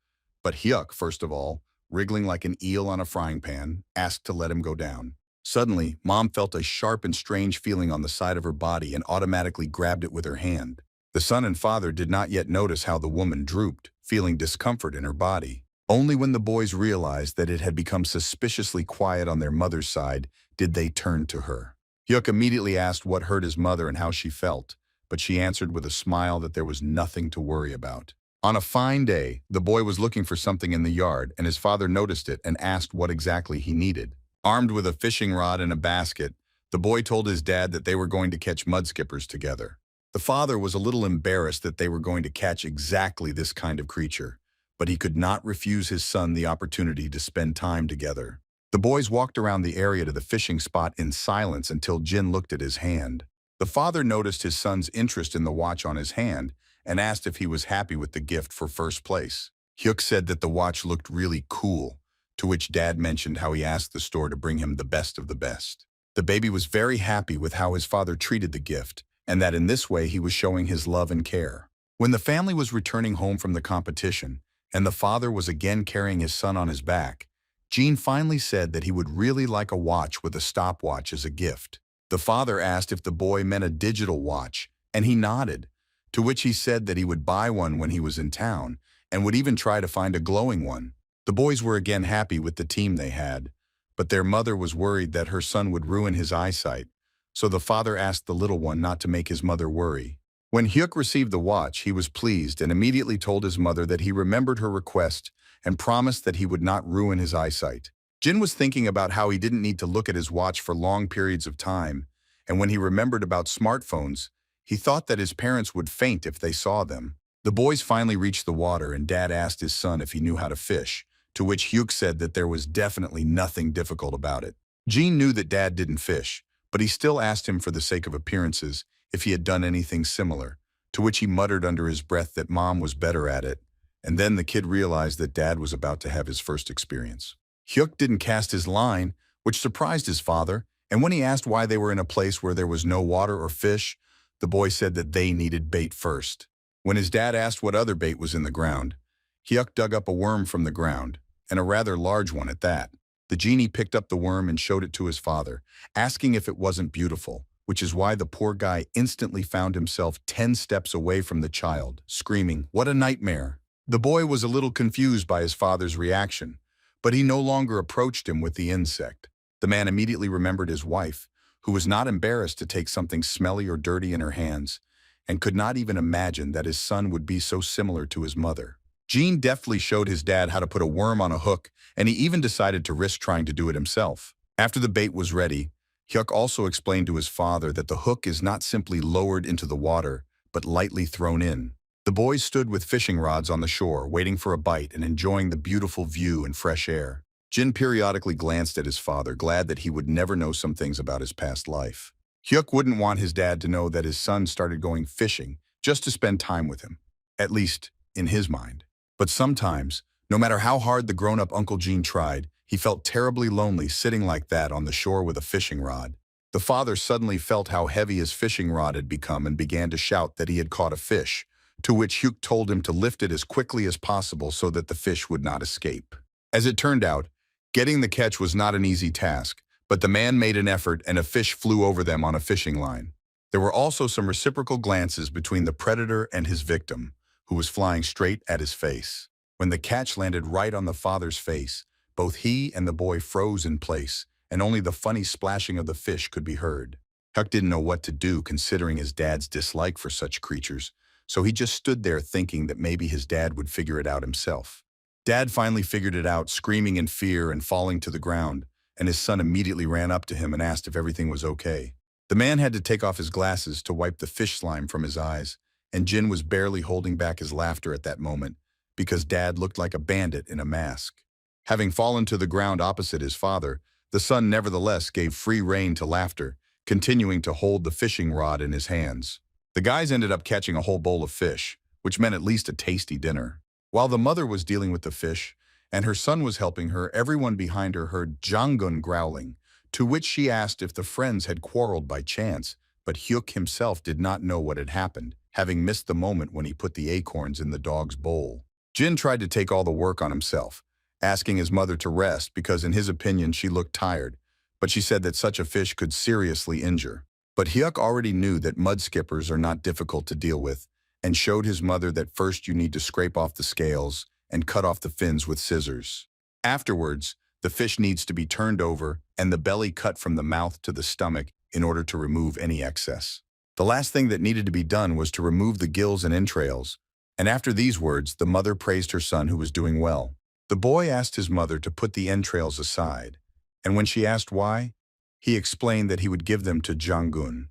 But Hyuk, first of all, wriggling like an eel on a frying pan, asked to let him go down. Suddenly, Mom felt a sharp and strange feeling on the side of her body and automatically grabbed it with her hand. The son and father did not yet notice how the woman drooped, feeling discomfort in her body. Only when the boys realized that it had become suspiciously quiet on their mother's side did they turn to her. Hyuk immediately asked what hurt his mother and how she felt, but she answered with a smile that there was nothing to worry about. On a fine day, the boy was looking for something in the yard, and his father noticed it and asked what exactly he needed. Armed with a fishing rod and a basket, the boy told his dad that they were going to catch mudskippers together. The father was a little embarrassed that they were going to catch exactly this kind of creature, but he could not refuse his son the opportunity to spend time together. The boys walked around the area to the fishing spot in silence until Jin looked at his hand. The father noticed his son's interest in the watch on his hand and asked if he was happy with the gift for first place. Hyuk said that the watch looked really cool, to which Dad mentioned how he asked the store to bring him the best of the best. The baby was very happy with how his father treated the gift, and that in this way he was showing his love and care. When the family was returning home from the competition, and the father was again carrying his son on his back, Gene finally said that he would really like a watch with a stopwatch as a gift. The father asked if the boy meant a digital watch, and he nodded, to which he said that he would buy one when he was in town, and would even try to find a glowing one. The boys were again happy with the team they had, but their mother was worried that her son would ruin his eyesight, so the father asked the little one not to make his mother worry. When Hyuk received the watch, he was pleased and immediately told his mother that he remembered her request and promised that he would not ruin his eyesight. Jin was thinking about how he didn't need to look at his watch for long periods of time, and when he remembered about smartphones, he thought that his parents would faint if they saw them. The boys finally reached the water, and Dad asked his son if he knew how to fish, to which Hyuk said that there was definitely nothing difficult about it. Jin knew that Dad didn't fish, but he still asked him for the sake of appearances if he had done anything similar, to which he muttered under his breath that Mom was better at it, and then the kid realized that Dad was about to have his first experience. Hyuk didn't cast his line, which surprised his father, and when he asked why they were in a place where there was no water or fish, the boy said that they needed bait first. When his dad asked what other bait was in the ground, Hyuk dug up a worm from the ground, and a rather large one at that. The genie picked up the worm and showed it to his father, asking if it wasn't beautiful, which is why the poor guy instantly found himself 10 steps away from the child, screaming, "What a nightmare!" The boy was a little confused by his father's reaction, but he no longer approached him with the insect. The man immediately remembered his wife, who was not embarrassed to take something smelly or dirty in her hands, and could not even imagine that his son would be so similar to his mother. Gene deftly showed his dad how to put a worm on a hook, and he even decided to risk trying to do it himself. After the bait was ready, Hyuk also explained to his father that the hook is not simply lowered into the water, but lightly thrown in. The boys stood with fishing rods on the shore, waiting for a bite and enjoying the beautiful view and fresh air. Jin periodically glanced at his father, glad that he would never know some things about his past life. Hyuk wouldn't want his dad to know that his son started going fishing just to spend time with him, at least in his mind. But sometimes, no matter how hard the grown-up Uncle Gene tried, he felt terribly lonely sitting like that on the shore with a fishing rod. The father suddenly felt how heavy his fishing rod had become and began to shout that he had caught a fish, to which Hyuk told him to lift it as quickly as possible so that the fish would not escape. As it turned out, getting the catch was not an easy task, but the man made an effort and a fish flew over them on a fishing line. There were also some reciprocal glances between the predator and his victim, who was flying straight at his face. When the catch landed right on the father's face, both he and the boy froze in place, and only the funny splashing of the fish could be heard. Hyuk didn't know what to do considering his dad's dislike for such creatures, so he just stood there thinking that maybe his dad would figure it out himself. Dad finally figured it out, screaming in fear and falling to the ground, and his son immediately ran up to him and asked if everything was okay. The man had to take off his glasses to wipe the fish slime from his eyes, and Jin was barely holding back his laughter at that moment because Dad looked like a bandit in a mask. Having fallen to the ground opposite his father, the son nevertheless gave free rein to laughter, continuing to hold the fishing rod in his hands. The guys ended up catching a whole bowl of fish, which meant at least a tasty dinner. While the mother was dealing with the fish, and her son was helping her, everyone behind her heard Janggun growling, to which she asked if the friends had quarreled by chance, but Hyuk himself did not know what had happened, having missed the moment when he put the acorns in the dog's bowl. Jin tried to take all the work on himself, asking his mother to rest because in his opinion she looked tired, but she said that such a fish could seriously injure. But Hyuk already knew that mud skippers are not difficult to deal with, and showed his mother that first you need to scrape off the scales and cut off the fins with scissors. Afterwards, the fish needs to be turned over and the belly cut from the mouth to the stomach in order to remove any excess. The last thing that needed to be done was to remove the gills and entrails, and after these words, the mother praised her son who was doing well. The boy asked his mother to put the entrails aside, and when she asked why, he explained that he would give them to Janggun,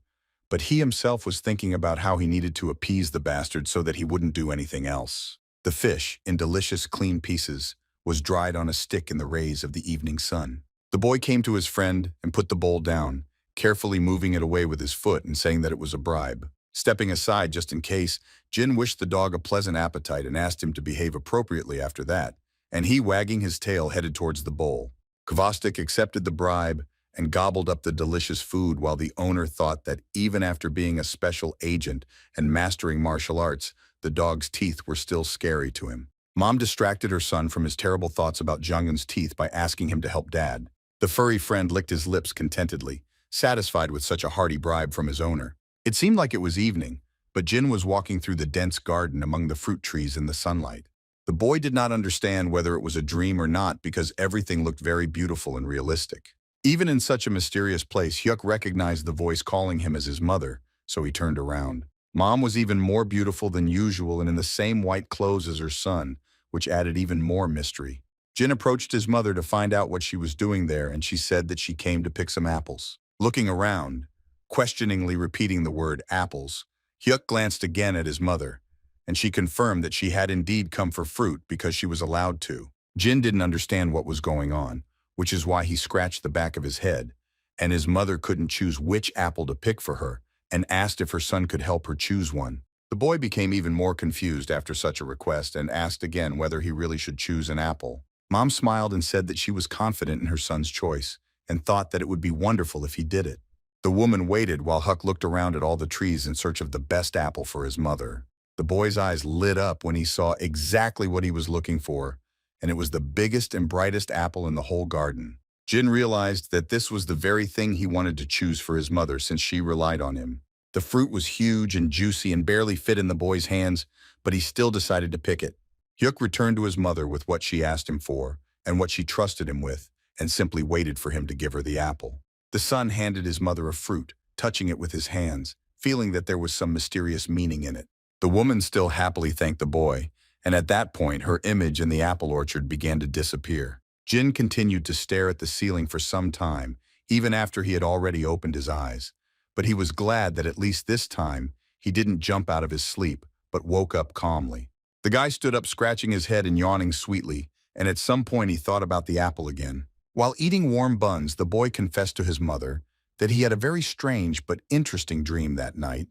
but he himself was thinking about how he needed to appease the bastard so that he wouldn't do anything else. The fish, in delicious clean pieces, was dried on a stick in the rays of the evening sun. The boy came to his friend and put the bowl down, carefully moving it away with his foot and saying that it was a bribe. Stepping aside just in case, Jin wished the dog a pleasant appetite and asked him to behave appropriately after that, and he, wagging his tail, headed towards the bowl. Kvostik accepted the bribe and gobbled up the delicious food while the owner thought that even after being a special agent and mastering martial arts, the dog's teeth were still scary to him. Mom distracted her son from his terrible thoughts about Junggeun's teeth by asking him to help Dad. The furry friend licked his lips contentedly, satisfied with such a hearty bribe from his owner. It seemed like it was evening, but Jin was walking through the dense garden among the fruit trees in the sunlight. The boy did not understand whether it was a dream or not because everything looked very beautiful and realistic. Even in such a mysterious place, Hyuk recognized the voice calling him as his mother, so he turned around. Mom was even more beautiful than usual and in the same white clothes as her son, which added even more mystery. Jin approached his mother to find out what she was doing there, and she said that she came to pick some apples. Looking around, questioningly repeating the word apples, Hyuk glanced again at his mother, and she confirmed that she had indeed come for fruit because she was allowed to. Jin didn't understand what was going on, which is why he scratched the back of his head, and his mother couldn't choose which apple to pick for her, and asked if her son could help her choose one. The boy became even more confused after such a request and asked again whether he really should choose an apple. Mom smiled and said that she was confident in her son's choice and thought that it would be wonderful if he did it. The woman waited while Huck looked around at all the trees in search of the best apple for his mother. The boy's eyes lit up when he saw exactly what he was looking for, and it was the biggest and brightest apple in the whole garden. Jin realized that this was the very thing he wanted to choose for his mother since she relied on him. The fruit was huge and juicy and barely fit in the boy's hands, but he still decided to pick it. Hyuk returned to his mother with what she asked him for and what she trusted him with, and simply waited for him to give her the apple. The son handed his mother a fruit, touching it with his hands, feeling that there was some mysterious meaning in it. The woman still happily thanked the boy, and at that point her image in the apple orchard began to disappear. Jin continued to stare at the ceiling for some time, even after he had already opened his eyes. But he was glad that at least this time he didn't jump out of his sleep, but woke up calmly. The guy stood up scratching his head and yawning sweetly, and at some point he thought about the apple again. While eating warm buns, the boy confessed to his mother that he had a very strange but interesting dream that night,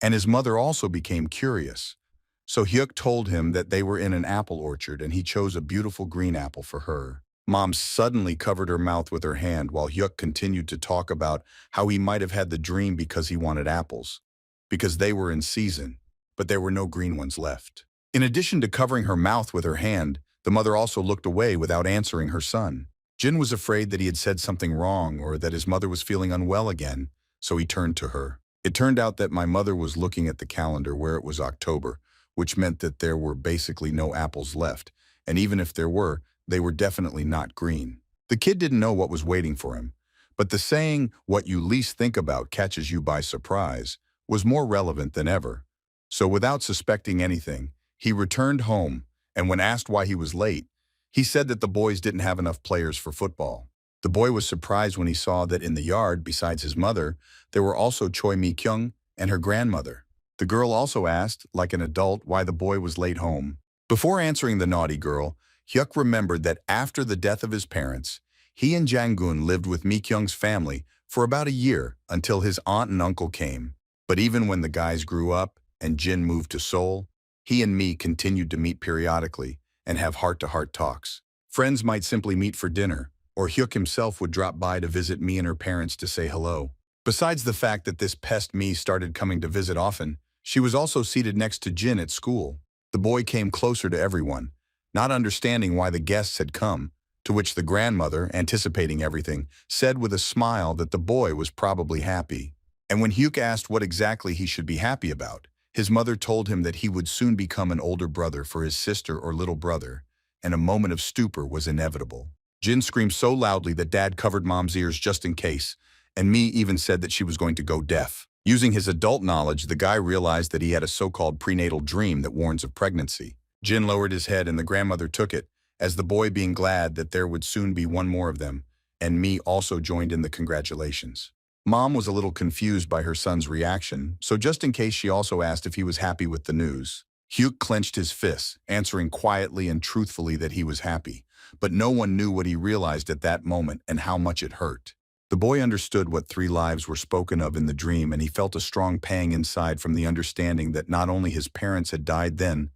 and his mother also became curious. So Hyuk told him that they were in an apple orchard and he chose a beautiful green apple for her. Mom suddenly covered her mouth with her hand while Hyuk continued to talk about how he might have had the dream because he wanted apples, because they were in season, but there were no green ones left. In addition to covering her mouth with her hand, the mother also looked away without answering her son. Jin was afraid that he had said something wrong or that his mother was feeling unwell again, so he turned to her. It turned out that my mother was looking at the calendar where it was October, which meant that there were basically no apples left, and even if there were, they were definitely not green. The kid didn't know what was waiting for him, but the saying, "what you least think about catches you by surprise," was more relevant than ever. So without suspecting anything, he returned home, and when asked why he was late, he said that the boys didn't have enough players for football. The boy was surprised when he saw that in the yard, besides his mother, there were also Choi Mi-kyung and her grandmother. The girl also asked, like an adult, why the boy was late home. Before answering the naughty girl, Hyuk remembered that after the death of his parents, he and Jang-gun lived with Mi-kyung's family for about a year until his aunt and uncle came. But even when the guys grew up and Jin moved to Seoul, he and Mi continued to meet periodically and have heart-to-heart talks. Friends might simply meet for dinner, or Hyuk himself would drop by to visit Mi and her parents to say hello. Besides the fact that this pest Mi started coming to visit often, she was also seated next to Jin at school. The boy came closer to everyone, not understanding why the guests had come, to which the grandmother, anticipating everything, said with a smile that the boy was probably happy. And when Hyuk asked what exactly he should be happy about, his mother told him that he would soon become an older brother for his sister or little brother, and a moment of stupor was inevitable. Jin screamed so loudly that Dad covered Mom's ears just in case, and Mi even said that she was going to go deaf. Using his adult knowledge, the guy realized that he had a so-called prenatal dream that warns of pregnancy. Jin lowered his head and the grandmother took it, as the boy being glad that there would soon be one more of them, and Mi also joined in the congratulations. Mom was a little confused by her son's reaction, so just in case she also asked if he was happy with the news. Hyuk clenched his fists, answering quietly and truthfully that he was happy, but no one knew what he realized at that moment and how much it hurt. The boy understood what 3 lives were spoken of in the dream, and he felt a strong pang inside from the understanding that not only his parents had died then,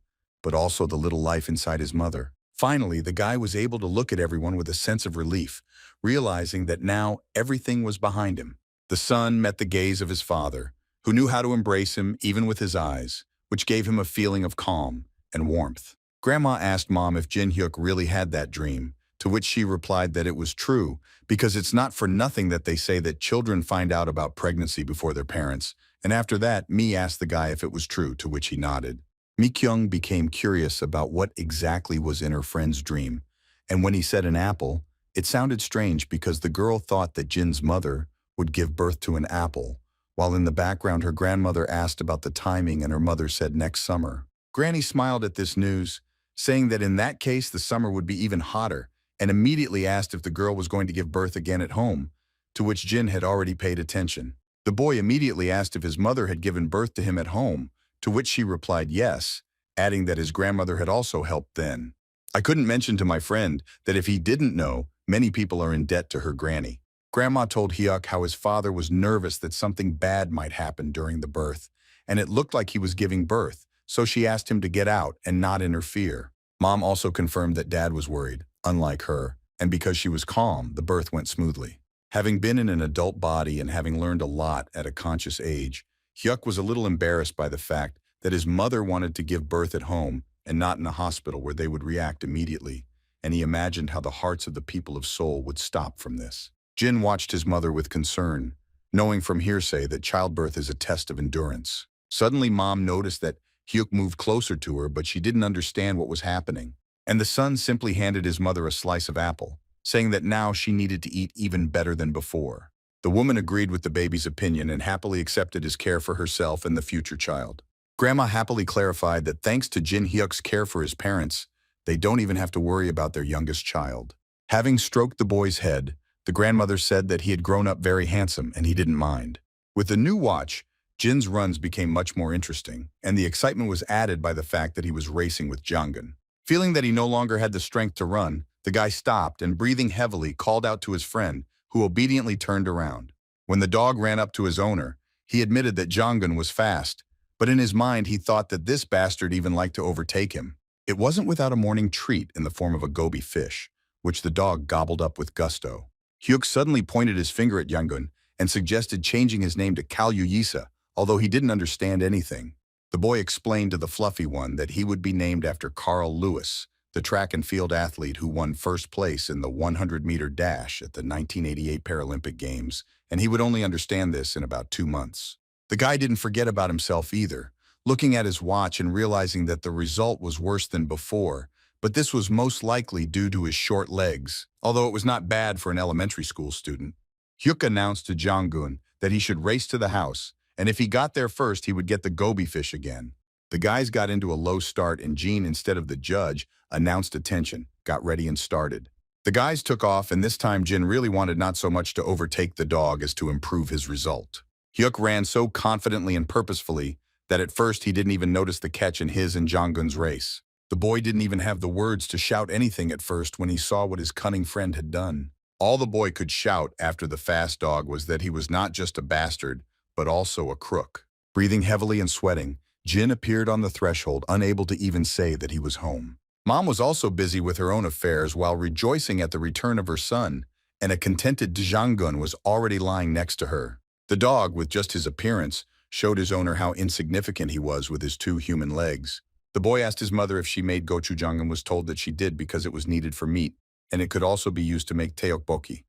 but also the little life inside his mother. Finally, the guy was able to look at everyone with a sense of relief, realizing that now everything was behind him. The son met the gaze of his father, who knew how to embrace him even with his eyes, which gave him a feeling of calm and warmth. Grandma asked Mom if Jin Hyuk really had that dream, to which she replied that it was true, because it's not for nothing that they say that children find out about pregnancy before their parents, and after that, Mi asked the guy if it was true, to which he nodded. Mi Kyung became curious about what exactly was in her friend's dream, and when he said an apple, it sounded strange because the girl thought that Jin's mother would give birth to an apple, while in the background her grandmother asked about the timing and her mother said next summer. Granny smiled at this news, saying that in that case the summer would be even hotter, and immediately asked if the girl was going to give birth again at home, to which Jin had already paid attention. The boy immediately asked if his mother had given birth to him at home, to which she replied yes, adding that his grandmother had also helped then. I couldn't mention to my friend that if he didn't know, many people are in debt to her granny. Grandma told Hyuk how his father was nervous that something bad might happen during the birth, and it looked like he was giving birth, so she asked him to get out and not interfere. Mom also confirmed that Dad was worried, unlike her, and because she was calm, the birth went smoothly. Having been in an adult body and having learned a lot at a conscious age, Hyuk was a little embarrassed by the fact that his mother wanted to give birth at home and not in a hospital where they would react immediately, and he imagined how the hearts of the people of Seoul would stop from this. Jin watched his mother with concern, knowing from hearsay that childbirth is a test of endurance. Suddenly, Mom noticed that Hyuk moved closer to her, but she didn't understand what was happening, and the son simply handed his mother a slice of apple, saying that now she needed to eat even better than before. The woman agreed with the baby's opinion and happily accepted his care for herself and the future child. Grandma happily clarified that thanks to Jin Hyuk's care for his parents, they don't even have to worry about their youngest child. Having stroked the boy's head, the grandmother said that he had grown up very handsome and he didn't mind. With the new watch, Jin's runs became much more interesting, and the excitement was added by the fact that he was racing with Jonggun. Feeling that he no longer had the strength to run, the guy stopped and, breathing heavily, called out to his friend, who obediently turned around. When the dog ran up to his owner, he admitted that Jonggun was fast, but in his mind he thought that this bastard even liked to overtake him. It wasn't without a morning treat in the form of a goby fish, which the dog gobbled up with gusto. Hyuk suddenly pointed his finger at Jonggun and suggested changing his name to Kalyuyisa, although he didn't understand anything. The boy explained to the fluffy one that he would be named after Carl Lewis, the track and field athlete who won first place in the 100-meter dash at the 1988 Paralympic Games, and he would only understand this in about 2 months. The guy didn't forget about himself either, looking at his watch and realizing that the result was worse than before, but this was most likely due to his short legs, although it was not bad for an elementary school student. Hyuk announced to Jonggun that he should race to the house, and if he got there first, he would get the goby fish again. The guys got into a low start, and Jean, instead of the judge, announced attention, got ready and started. The guys took off, and this time Jin really wanted not so much to overtake the dog as to improve his result. Hyuk ran so confidently and purposefully that at first he didn't even notice the catch in his and Jonggun's race. The boy didn't even have the words to shout anything at first when he saw what his cunning friend had done. All the boy could shout after the fast dog was that he was not just a bastard, but also a crook. Breathing heavily and sweating, Jin appeared on the threshold, unable to even say that he was home. Mom was also busy with her own affairs while rejoicing at the return of her son, and a contented Jonggun was already lying next to her. The dog, with just his appearance, showed his owner how insignificant he was with his 2 human legs. The boy asked his mother if she made gochujang and was told that she did because it was needed for meat, and it could also be used to make tteokbokki.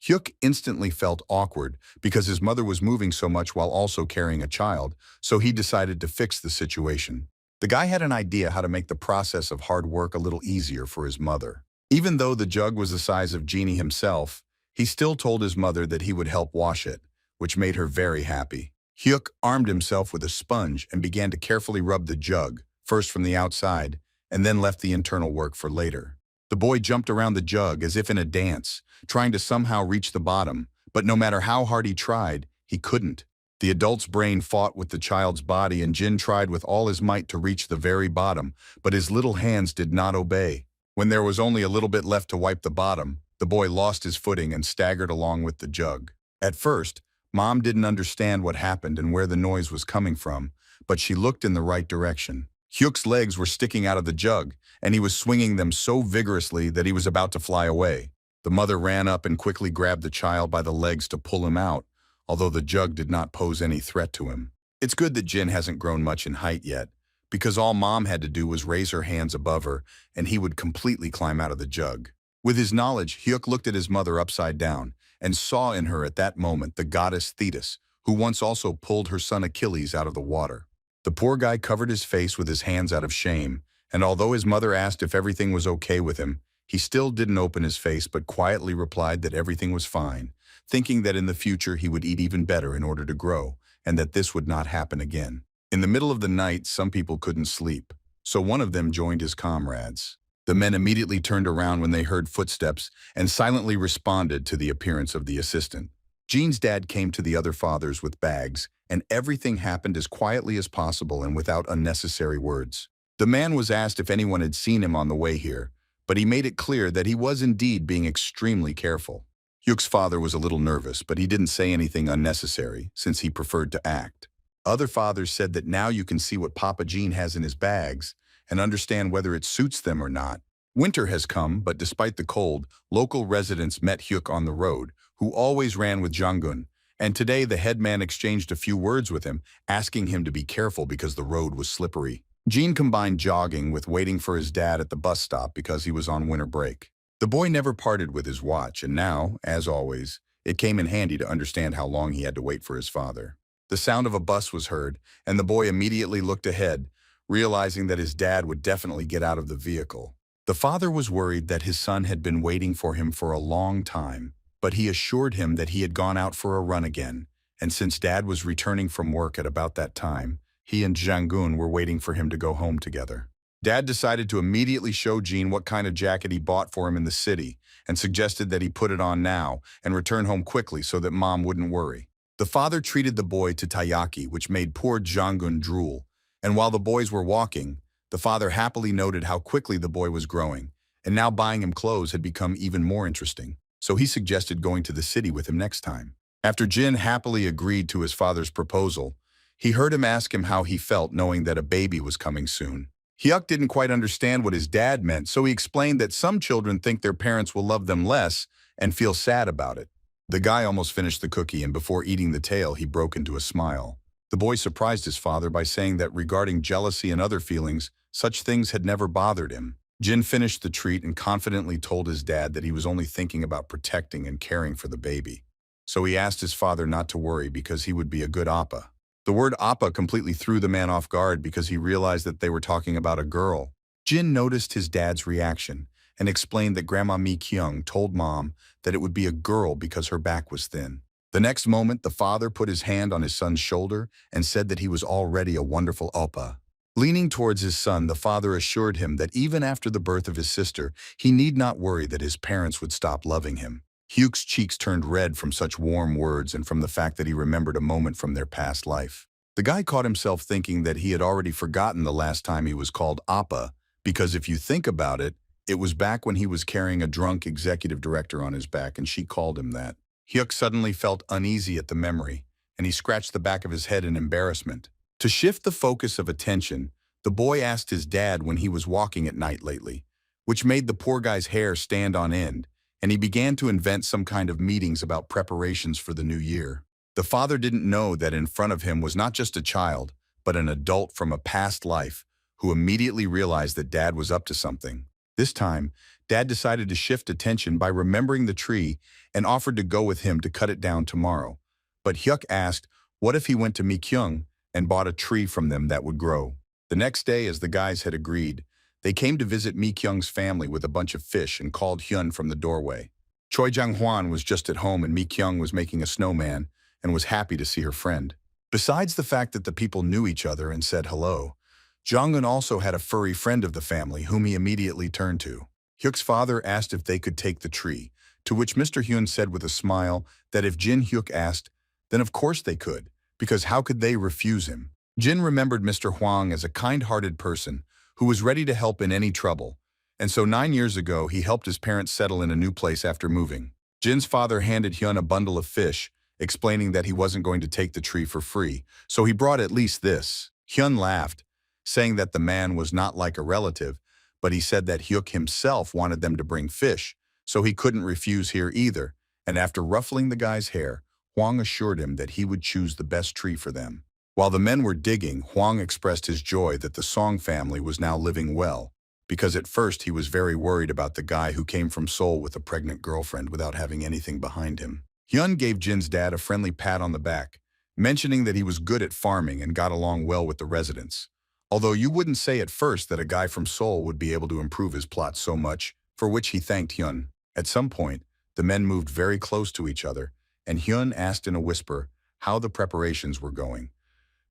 Hyuk instantly felt awkward because his mother was moving so much while also carrying a child, so he decided to fix the situation. The guy had an idea how to make the process of hard work a little easier for his mother. Even though the jug was the size of Genie himself, he still told his mother that he would help wash it, which made her very happy. Hyuk armed himself with a sponge and began to carefully rub the jug, first from the outside, and then left the internal work for later. The boy jumped around the jug as if in a dance, trying to somehow reach the bottom, but no matter how hard he tried, he couldn't. The adult's brain fought with the child's body, and Jin tried with all his might to reach the very bottom, but his little hands did not obey. When there was only a little bit left to wipe the bottom, the boy lost his footing and staggered along with the jug. At first, Mom didn't understand what happened and where the noise was coming from, but she looked in the right direction. Hyuk's legs were sticking out of the jug, and he was swinging them so vigorously that he was about to fly away. The mother ran up and quickly grabbed the child by the legs to pull him out, although the jug did not pose any threat to him. It's good that Jin hasn't grown much in height yet, because all Mom had to do was raise her hands above her, and he would completely climb out of the jug. With his knowledge, Hyuk looked at his mother upside down, and saw in her at that moment the goddess Thetis, who once also pulled her son Achilles out of the water. The poor guy covered his face with his hands out of shame, and although his mother asked if everything was okay with him, he still didn't open his face but quietly replied that everything was fine, thinking that in the future he would eat even better in order to grow, and that this would not happen again. In the middle of the night, some people couldn't sleep, so one of them joined his comrades. The men immediately turned around when they heard footsteps and silently responded to the appearance of the assistant. Jean's dad came to the other fathers with bags, and everything happened as quietly as possible and without unnecessary words. The man was asked if anyone had seen him on the way here, but he made it clear that he was indeed being extremely careful. Hyuk's father was a little nervous, but he didn't say anything unnecessary, since he preferred to act. Other fathers said that now you can see what Papa Jean has in his bags, and understand whether it suits them or not. Winter has come, but despite the cold, local residents met Hyuk on the road, who always ran with Jang-gun, and today the headman exchanged a few words with him, asking him to be careful because the road was slippery. Jean combined jogging with waiting for his dad at the bus stop because he was on winter break. The boy never parted with his watch, and now, as always, it came in handy to understand how long he had to wait for his father. The sound of a bus was heard, and the boy immediately looked ahead, realizing that his dad would definitely get out of the vehicle. The father was worried that his son had been waiting for him for a long time, but he assured him that he had gone out for a run again, and since Dad was returning from work at about that time, he and Jang-gun were waiting for him to go home together. Dad decided to immediately show Jean what kind of jacket he bought for him in the city, and suggested that he put it on now and return home quickly so that Mom wouldn't worry. The father treated the boy to taiyaki, which made poor Jang-gun drool, and while the boys were walking, the father happily noted how quickly the boy was growing, and now buying him clothes had become even more interesting, so he suggested going to the city with him next time. After Jin happily agreed to his father's proposal, he heard him ask him how he felt knowing that a baby was coming soon. Hyuk didn't quite understand what his dad meant, so he explained that some children think their parents will love them less and feel sad about it. The guy almost finished the cookie, and before eating the tail, he broke into a smile. The boy surprised his father by saying that regarding jealousy and other feelings, such things had never bothered him. Jin finished the treat and confidently told his dad that he was only thinking about protecting and caring for the baby. So he asked his father not to worry because he would be a good appa. The word appa completely threw the man off guard because he realized that they were talking about a girl. Jin noticed his dad's reaction and explained that Grandma Mi Kyung told Mom that it would be a girl because her back was thin. The next moment, the father put his hand on his son's shoulder and said that he was already a wonderful appa. Leaning towards his son, the father assured him that even after the birth of his sister, he need not worry that his parents would stop loving him. Hyuk's cheeks turned red from such warm words and from the fact that he remembered a moment from their past life. The guy caught himself thinking that he had already forgotten the last time he was called Appa, because if you think about it, it was back when he was carrying a drunk executive director on his back and she called him that. Hyuk suddenly felt uneasy at the memory, and he scratched the back of his head in embarrassment. To shift the focus of attention, the boy asked his dad when he was walking at night lately, which made the poor guy's hair stand on end, and he began to invent some kind of meetings about preparations for the new year. The father didn't know that in front of him was not just a child, but an adult from a past life, who immediately realized that Dad was up to something. This time, Dad decided to shift attention by remembering the tree and offered to go with him to cut it down tomorrow. But Hyuk asked, what if he went to Mi Kyung and bought a tree from them that would grow? The next day, as the guys had agreed, they came to visit Mi Kyung's family with a bunch of fish and called Hyun from the doorway. Choi Jang-hwan was just at home and Mi Kyung was making a snowman and was happy to see her friend. Besides the fact that the people knew each other and said hello, Jong-un also had a furry friend of the family whom he immediately turned to. Hyuk's father asked if they could take the tree, to which Mr. Hyun said with a smile that if Jin Hyuk asked, then of course they could, because how could they refuse him? Jin remembered Mr. Hwang as a kind-hearted person who was ready to help in any trouble, and so 9 years ago he helped his parents settle in a new place after moving. Jin's father handed Hyun a bundle of fish, explaining that he wasn't going to take the tree for free, so he brought at least this. Hyun laughed, saying that the man was not like a relative, but he said that Hyuk himself wanted them to bring fish, so he couldn't refuse here either, and after ruffling the guy's hair, Hwang assured him that he would choose the best tree for them. While the men were digging, Hwang expressed his joy that the Song family was now living well, because at first he was very worried about the guy who came from Seoul with a pregnant girlfriend without having anything behind him. Hyun gave Jin's dad a friendly pat on the back, mentioning that he was good at farming and got along well with the residents. Although you wouldn't say at first that a guy from Seoul would be able to improve his plot so much, for which he thanked Hyun. At some point, the men moved very close to each other, and Hyun asked in a whisper how the preparations were going,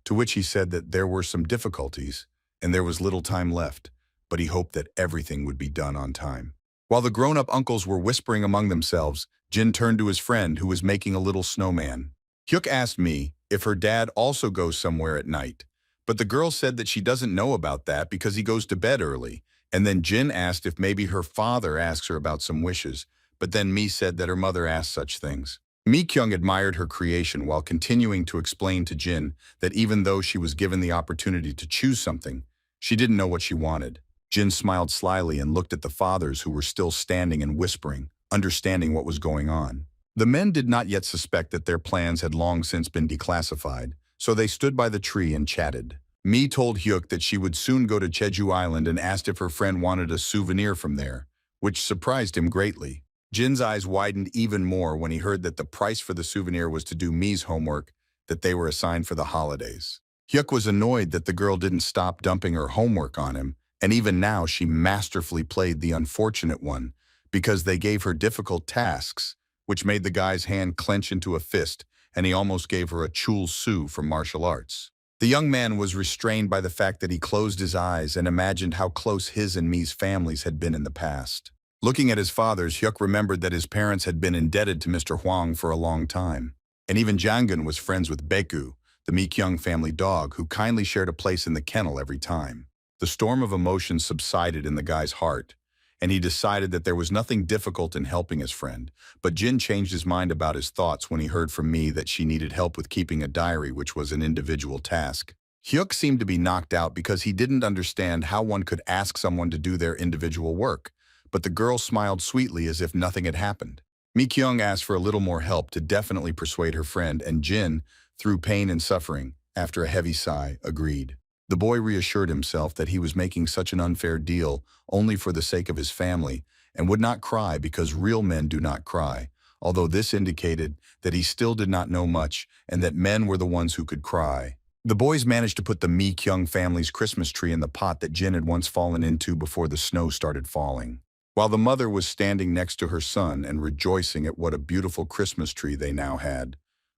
to which he said that there were some difficulties, and there was little time left, but he hoped that everything would be done on time. While the grown-up uncles were whispering among themselves, Jin turned to his friend who was making a little snowman. Hyuk asked me if her dad also goes somewhere at night, but the girl said that she doesn't know about that because he goes to bed early, and then Jin asked if maybe her father asks her about some wishes, but then Mi said that her mother asked such things. Mi Kyung admired her creation while continuing to explain to Jin that even though she was given the opportunity to choose something, she didn't know what she wanted. Jin smiled slyly and looked at the fathers who were still standing and whispering, understanding what was going on. The men did not yet suspect that their plans had long since been declassified, so they stood by the tree and chatted. Mi told Hyuk that she would soon go to Jeju Island and asked if her friend wanted a souvenir from there, which surprised him greatly. Jin's eyes widened even more when he heard that the price for the souvenir was to do Mi's homework that they were assigned for the holidays. Hyuk was annoyed that the girl didn't stop dumping her homework on him, and even now she masterfully played the unfortunate one because they gave her difficult tasks, which made the guy's hand clench into a fist, and he almost gave her a chul su from martial arts. The young man was restrained by the fact that he closed his eyes and imagined how close his and Mi's families had been in the past. Looking at his fathers, Hyuk remembered that his parents had been indebted to Mr. Hwang for a long time. And even Jangun was friends with Baekgu, the Mi Kyung family dog, who kindly shared a place in the kennel every time. The storm of emotions subsided in the guy's heart, and he decided that there was nothing difficult in helping his friend. But Jin changed his mind about his thoughts when he heard from Mi that she needed help with keeping a diary, which was an individual task. Hyuk seemed to be knocked out because he didn't understand how one could ask someone to do their individual work. But the girl smiled sweetly as if nothing had happened. Mi Kyung asked for a little more help to definitely persuade her friend, and Jin, through pain and suffering, after a heavy sigh, agreed. The boy reassured himself that he was making such an unfair deal only for the sake of his family, and would not cry because real men do not cry, although this indicated that he still did not know much and that men were the ones who could cry. The boys managed to put the Mi Kyung family's Christmas tree in the pot that Jin had once fallen into before the snow started falling. While the mother was standing next to her son and rejoicing at what a beautiful Christmas tree they now had,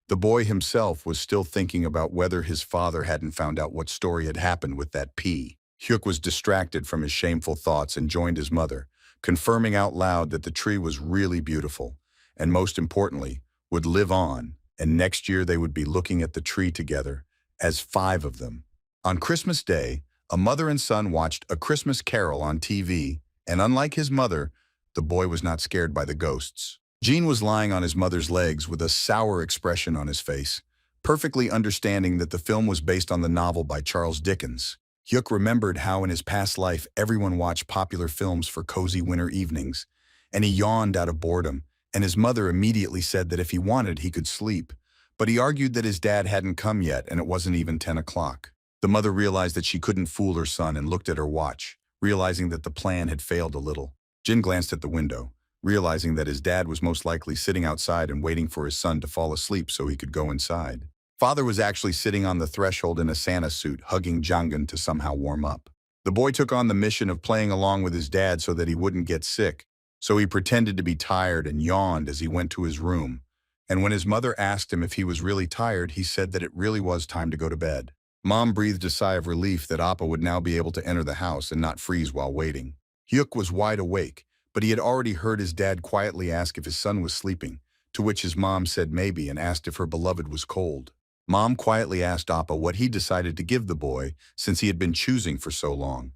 the boy himself was still thinking about whether his father hadn't found out what story had happened with that pea. Hyuk was distracted from his shameful thoughts and joined his mother, confirming out loud that the tree was really beautiful, and most importantly, would live on, and next year they would be looking at the tree together, as 5 of them. On Christmas Day, a mother and son watched A Christmas Carol on TV, and unlike his mother, the boy was not scared by the ghosts. Jean was lying on his mother's legs with a sour expression on his face, perfectly understanding that the film was based on the novel by Charles Dickens. Hyuk remembered how in his past life everyone watched popular films for cozy winter evenings, and he yawned out of boredom, and his mother immediately said that if he wanted, he could sleep. But he argued that his dad hadn't come yet, and it wasn't even 10 o'clock. The mother realized that she couldn't fool her son and looked at her watch, realizing that the plan had failed a little. Jin glanced at the window, realizing that his dad was most likely sitting outside and waiting for his son to fall asleep so he could go inside. Father was actually sitting on the threshold in a Santa suit, hugging Jangun to somehow warm up. The boy took on the mission of playing along with his dad so that he wouldn't get sick, so he pretended to be tired and yawned as he went to his room. And when his mother asked him if he was really tired, he said that it really was time to go to bed. Mom breathed a sigh of relief that Appa would now be able to enter the house and not freeze while waiting. Hyuk was wide awake, but he had already heard his dad quietly ask if his son was sleeping, to which his mom said maybe and asked if her beloved was cold. Mom quietly asked Appa what he decided to give the boy since he had been choosing for so long,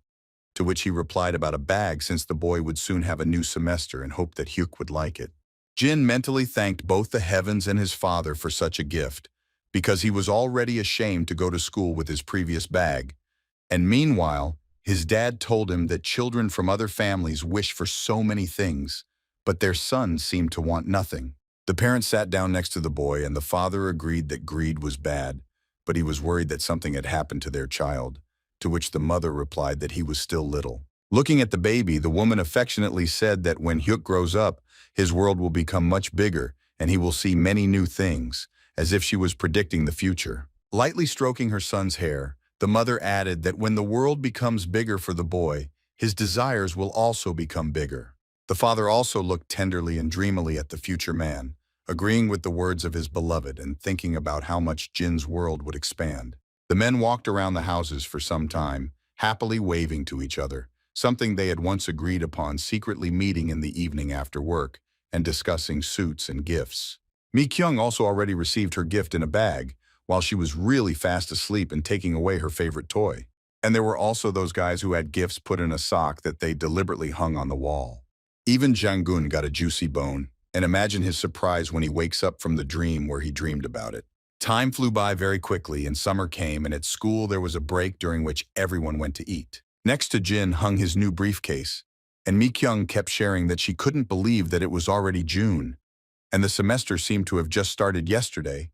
to which he replied about a bag since the boy would soon have a new semester and hoped that Hyuk would like it. Jin mentally thanked both the heavens and his father for such a gift, because he was already ashamed to go to school with his previous bag, And meanwhile, his dad told him that children from other families wish for so many things, but their sons seemed to want nothing. The parents sat down next to the boy, and the father agreed that greed was bad, but he was worried that something had happened to their child, to which the mother replied that he was still little. Looking at the baby, the woman affectionately said that when Hyuk grows up, his world will become much bigger, and he will see many new things, as if she was predicting the future. Lightly stroking her son's hair, the mother added that when the world becomes bigger for the boy, his desires will also become bigger. The father also looked tenderly and dreamily at the future man, agreeing with the words of his beloved and thinking about how much Jin's world would expand. The men walked around the houses for some time, happily waving to each other, something they had once agreed upon, secretly meeting in the evening after work and discussing suits and gifts. Mi-kyung also already received her gift in a bag, while she was really fast asleep and taking away her favorite toy. And there were also those guys who had gifts put in a sock that they deliberately hung on the wall. Even Jang-gun got a juicy bone, and imagine his surprise when he wakes up from the dream where he dreamed about it. Time flew by very quickly, and summer came, and at school there was a break during which everyone went to eat. Next to Jin hung his new briefcase, and Mi-kyung kept sharing that she couldn't believe that it was already June, and the semester seemed to have just started yesterday,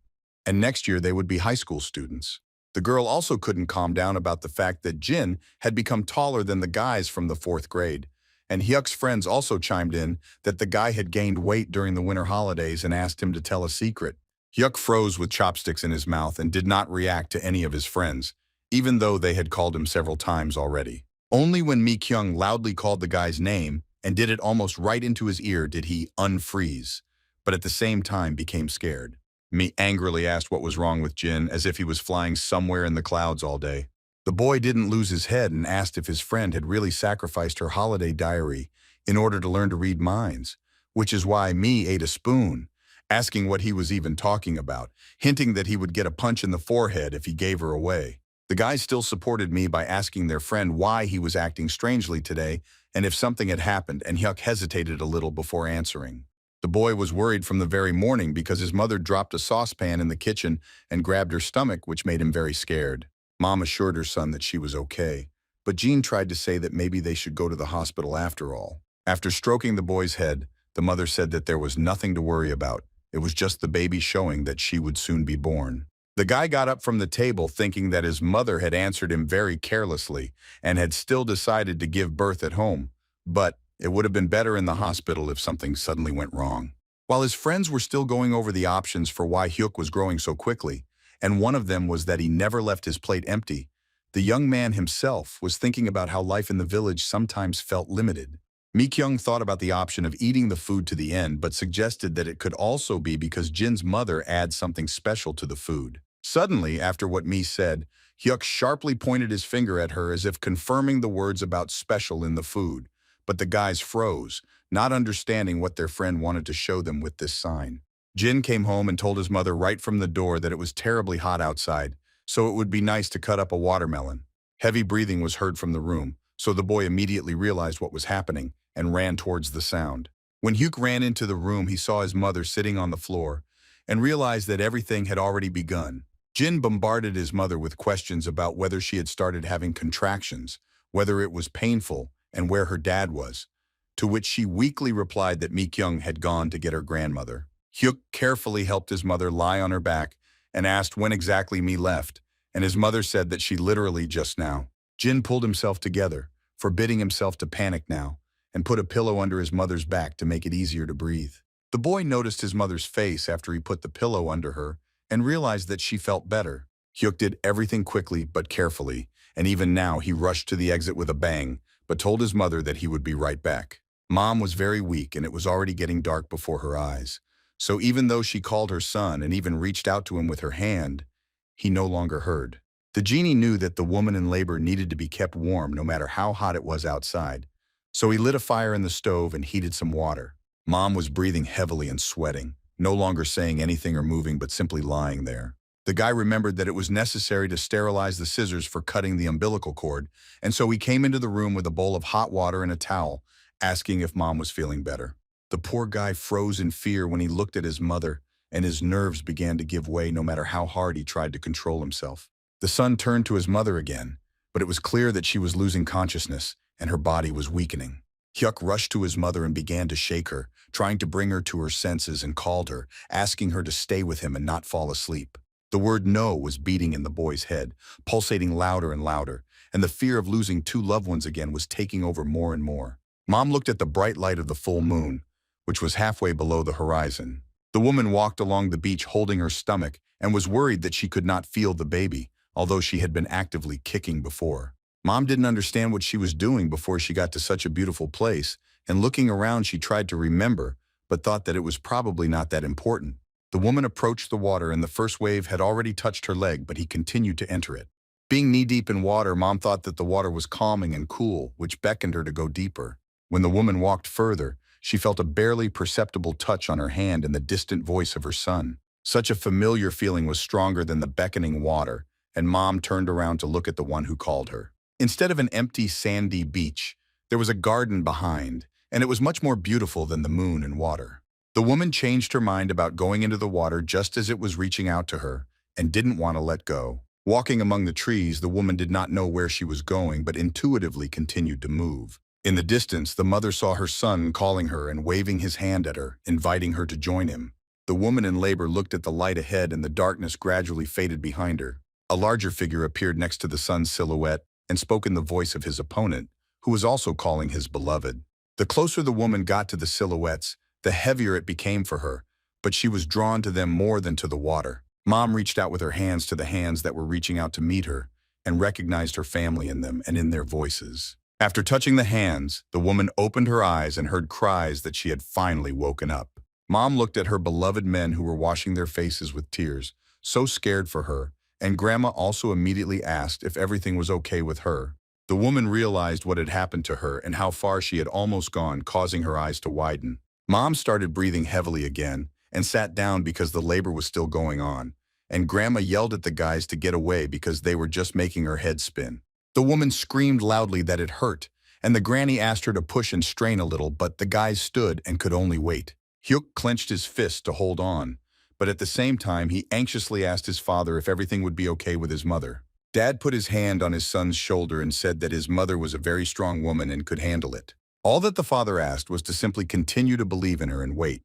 and next year they would be high school students. The girl also couldn't calm down about the fact that Jin had become taller than the guys from the 4th grade, and Hyuk's friends also chimed in that the guy had gained weight during the winter holidays and asked him to tell a secret. Hyuk froze with chopsticks in his mouth and did not react to any of his friends, even though they had called him several times already. Only when Mi-kyung loudly called the guy's name and did it almost right into his ear did he unfreeze, but at the same time became scared. Mi angrily asked what was wrong with Jin, as if he was flying somewhere in the clouds all day. The boy didn't lose his head and asked if his friend had really sacrificed her holiday diary in order to learn to read minds, which is why Mi ate a spoon, asking what he was even talking about, hinting that he would get a punch in the forehead if he gave her away. The guys still supported me by asking their friend why he was acting strangely today and if something had happened, and Hyuk hesitated a little before answering. The boy was worried from the very morning because his mother dropped a saucepan in the kitchen and grabbed her stomach, which made him very scared. Mom assured her son that she was okay, but Jean tried to say that maybe they should go to the hospital after all. After stroking the boy's head, the mother said that there was nothing to worry about. It was just the baby showing that she would soon be born. The guy got up from the table thinking that his mother had answered him very carelessly and had still decided to give birth at home, but it would have been better in the hospital if something suddenly went wrong. While his friends were still going over the options for why Hyuk was growing so quickly, and one of them was that he never left his plate empty, the young man himself was thinking about how life in the village sometimes felt limited. Mi-kyung thought about the option of eating the food to the end, but suggested that it could also be because Jin's mother adds something special to the food. Suddenly, after what Mi said, Hyuk sharply pointed his finger at her as if confirming the words about special in the food. But the guys froze, not understanding what their friend wanted to show them with this sign. Jin came home and told his mother right from the door that it was terribly hot outside, so it would be nice to cut up a watermelon. Heavy breathing was heard from the room, so the boy immediately realized what was happening and ran towards the sound. When Hyuk ran into the room, he saw his mother sitting on the floor and realized that everything had already begun. Jin bombarded his mother with questions about whether she had started having contractions, whether it was painful, and where her dad was, to which she weakly replied that Mi-kyung had gone to get her grandmother. Hyuk carefully helped his mother lie on her back and asked when exactly Mi left, and his mother said that she literally just now. Jin pulled himself together, forbidding himself to panic now, and put a pillow under his mother's back to make it easier to breathe. The boy noticed his mother's face after he put the pillow under her and realized that she felt better. Hyuk did everything quickly but carefully, and even now he rushed to the exit with a bang, but told his mother that he would be right back. Mom was very weak, and it was already getting dark before her eyes. So even though she called her son and even reached out to him with her hand, he no longer heard. The genie knew that the woman in labor needed to be kept warm no matter how hot it was outside. So he lit a fire in the stove and heated some water. Mom was breathing heavily and sweating, no longer saying anything or moving but simply lying there. The guy remembered that it was necessary to sterilize the scissors for cutting the umbilical cord, and so he came into the room with a bowl of hot water and a towel, asking if Mom was feeling better. The poor guy froze in fear when he looked at his mother, and his nerves began to give way no matter how hard he tried to control himself. The son turned to his mother again, but it was clear that she was losing consciousness and her body was weakening. Hyuk rushed to his mother and began to shake her, trying to bring her to her senses, and called her, asking her to stay with him and not fall asleep. The word no was beating in the boy's head, pulsating louder and louder, and the fear of losing two loved ones again was taking over more and more. Mom looked at the bright light of the full moon, which was halfway below the horizon. The woman walked along the beach holding her stomach and was worried that she could not feel the baby, although she had been actively kicking before. Mom didn't understand what she was doing before she got to such a beautiful place, and looking around she tried to remember, but thought that it was probably not that important. The woman approached the water and the first wave had already touched her leg, but he continued to enter it. Being knee-deep in water, Mom thought that the water was calming and cool, which beckoned her to go deeper. When the woman walked further, she felt a barely perceptible touch on her hand and the distant voice of her son. Such a familiar feeling was stronger than the beckoning water, and Mom turned around to look at the one who called her. Instead of an empty, sandy beach, there was a garden behind, and it was much more beautiful than the moon and water. The woman changed her mind about going into the water just as it was reaching out to her, and didn't want to let go. Walking among the trees, the woman did not know where she was going, but intuitively continued to move. In the distance, the mother saw her son calling her and waving his hand at her, inviting her to join him. The woman in labor looked at the light ahead and the darkness gradually faded behind her. A larger figure appeared next to the son's silhouette and spoke in the voice of his opponent, who was also calling his beloved. The closer the woman got to the silhouettes, the heavier it became for her, but she was drawn to them more than to the water. Mom reached out with her hands to the hands that were reaching out to meet her, and recognized her family in them and in their voices. After touching the hands, the woman opened her eyes and heard cries that she had finally woken up. Mom looked at her beloved men who were washing their faces with tears, so scared for her, and Grandma also immediately asked if everything was okay with her. The woman realized what had happened to her and how far she had almost gone, causing her eyes to widen. Mom started breathing heavily again and sat down because the labor was still going on, and Grandma yelled at the guys to get away because they were just making her head spin. The woman screamed loudly that it hurt, and the granny asked her to push and strain a little, but the guys stood and could only wait. Hyuk clenched his fist to hold on, but at the same time he anxiously asked his father if everything would be okay with his mother. Dad put his hand on his son's shoulder and said that his mother was a very strong woman and could handle it. All that the father asked was to simply continue to believe in her and wait,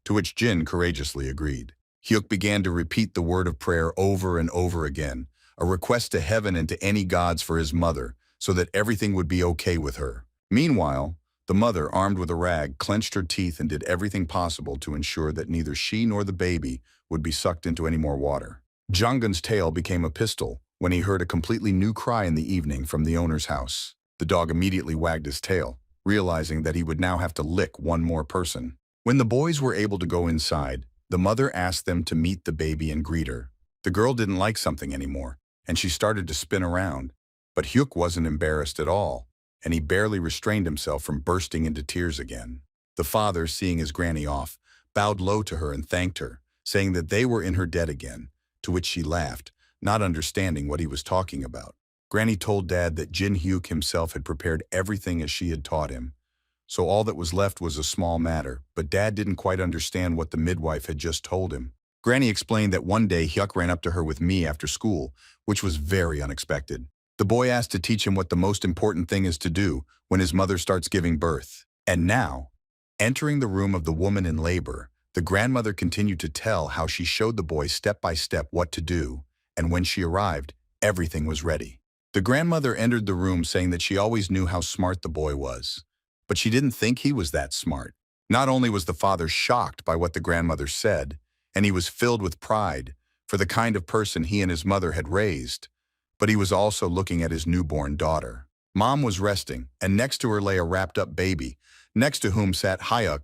to which Jin courageously agreed. Hyuk began to repeat the word of prayer over and over again, a request to heaven and to any gods for his mother, so that everything would be okay with her. Meanwhile, the mother, armed with a rag, clenched her teeth and did everything possible to ensure that neither she nor the baby would be sucked into any more water. Junggun's tail became a pistol when he heard a completely new cry in the evening from the owner's house. The dog immediately wagged his tail, realizing that he would now have to lick one more person. When the boys were able to go inside, the mother asked them to meet the baby and greet her. The girl didn't like something anymore, and she started to spin around. But Hyuk wasn't embarrassed at all, and he barely restrained himself from bursting into tears again. The father, seeing his granny off, bowed low to her and thanked her, saying that they were in her debt again, to which she laughed, not understanding what he was talking about. Granny told Dad that Jin Hyuk himself had prepared everything as she had taught him, so all that was left was a small matter, but Dad didn't quite understand what the midwife had just told him. Granny explained that one day Hyuk ran up to her with me after school, which was very unexpected. The boy asked to teach him what the most important thing is to do when his mother starts giving birth. And now, entering the room of the woman in labor, the grandmother continued to tell how she showed the boy step by step what to do, and when she arrived, everything was ready. The grandmother entered the room saying that she always knew how smart the boy was, but she didn't think he was that smart. Not only was the father shocked by what the grandmother said, and he was filled with pride for the kind of person he and his mother had raised, but he was also looking at his newborn daughter. Mom was resting, and next to her lay a wrapped-up baby, next to whom sat Hyuk,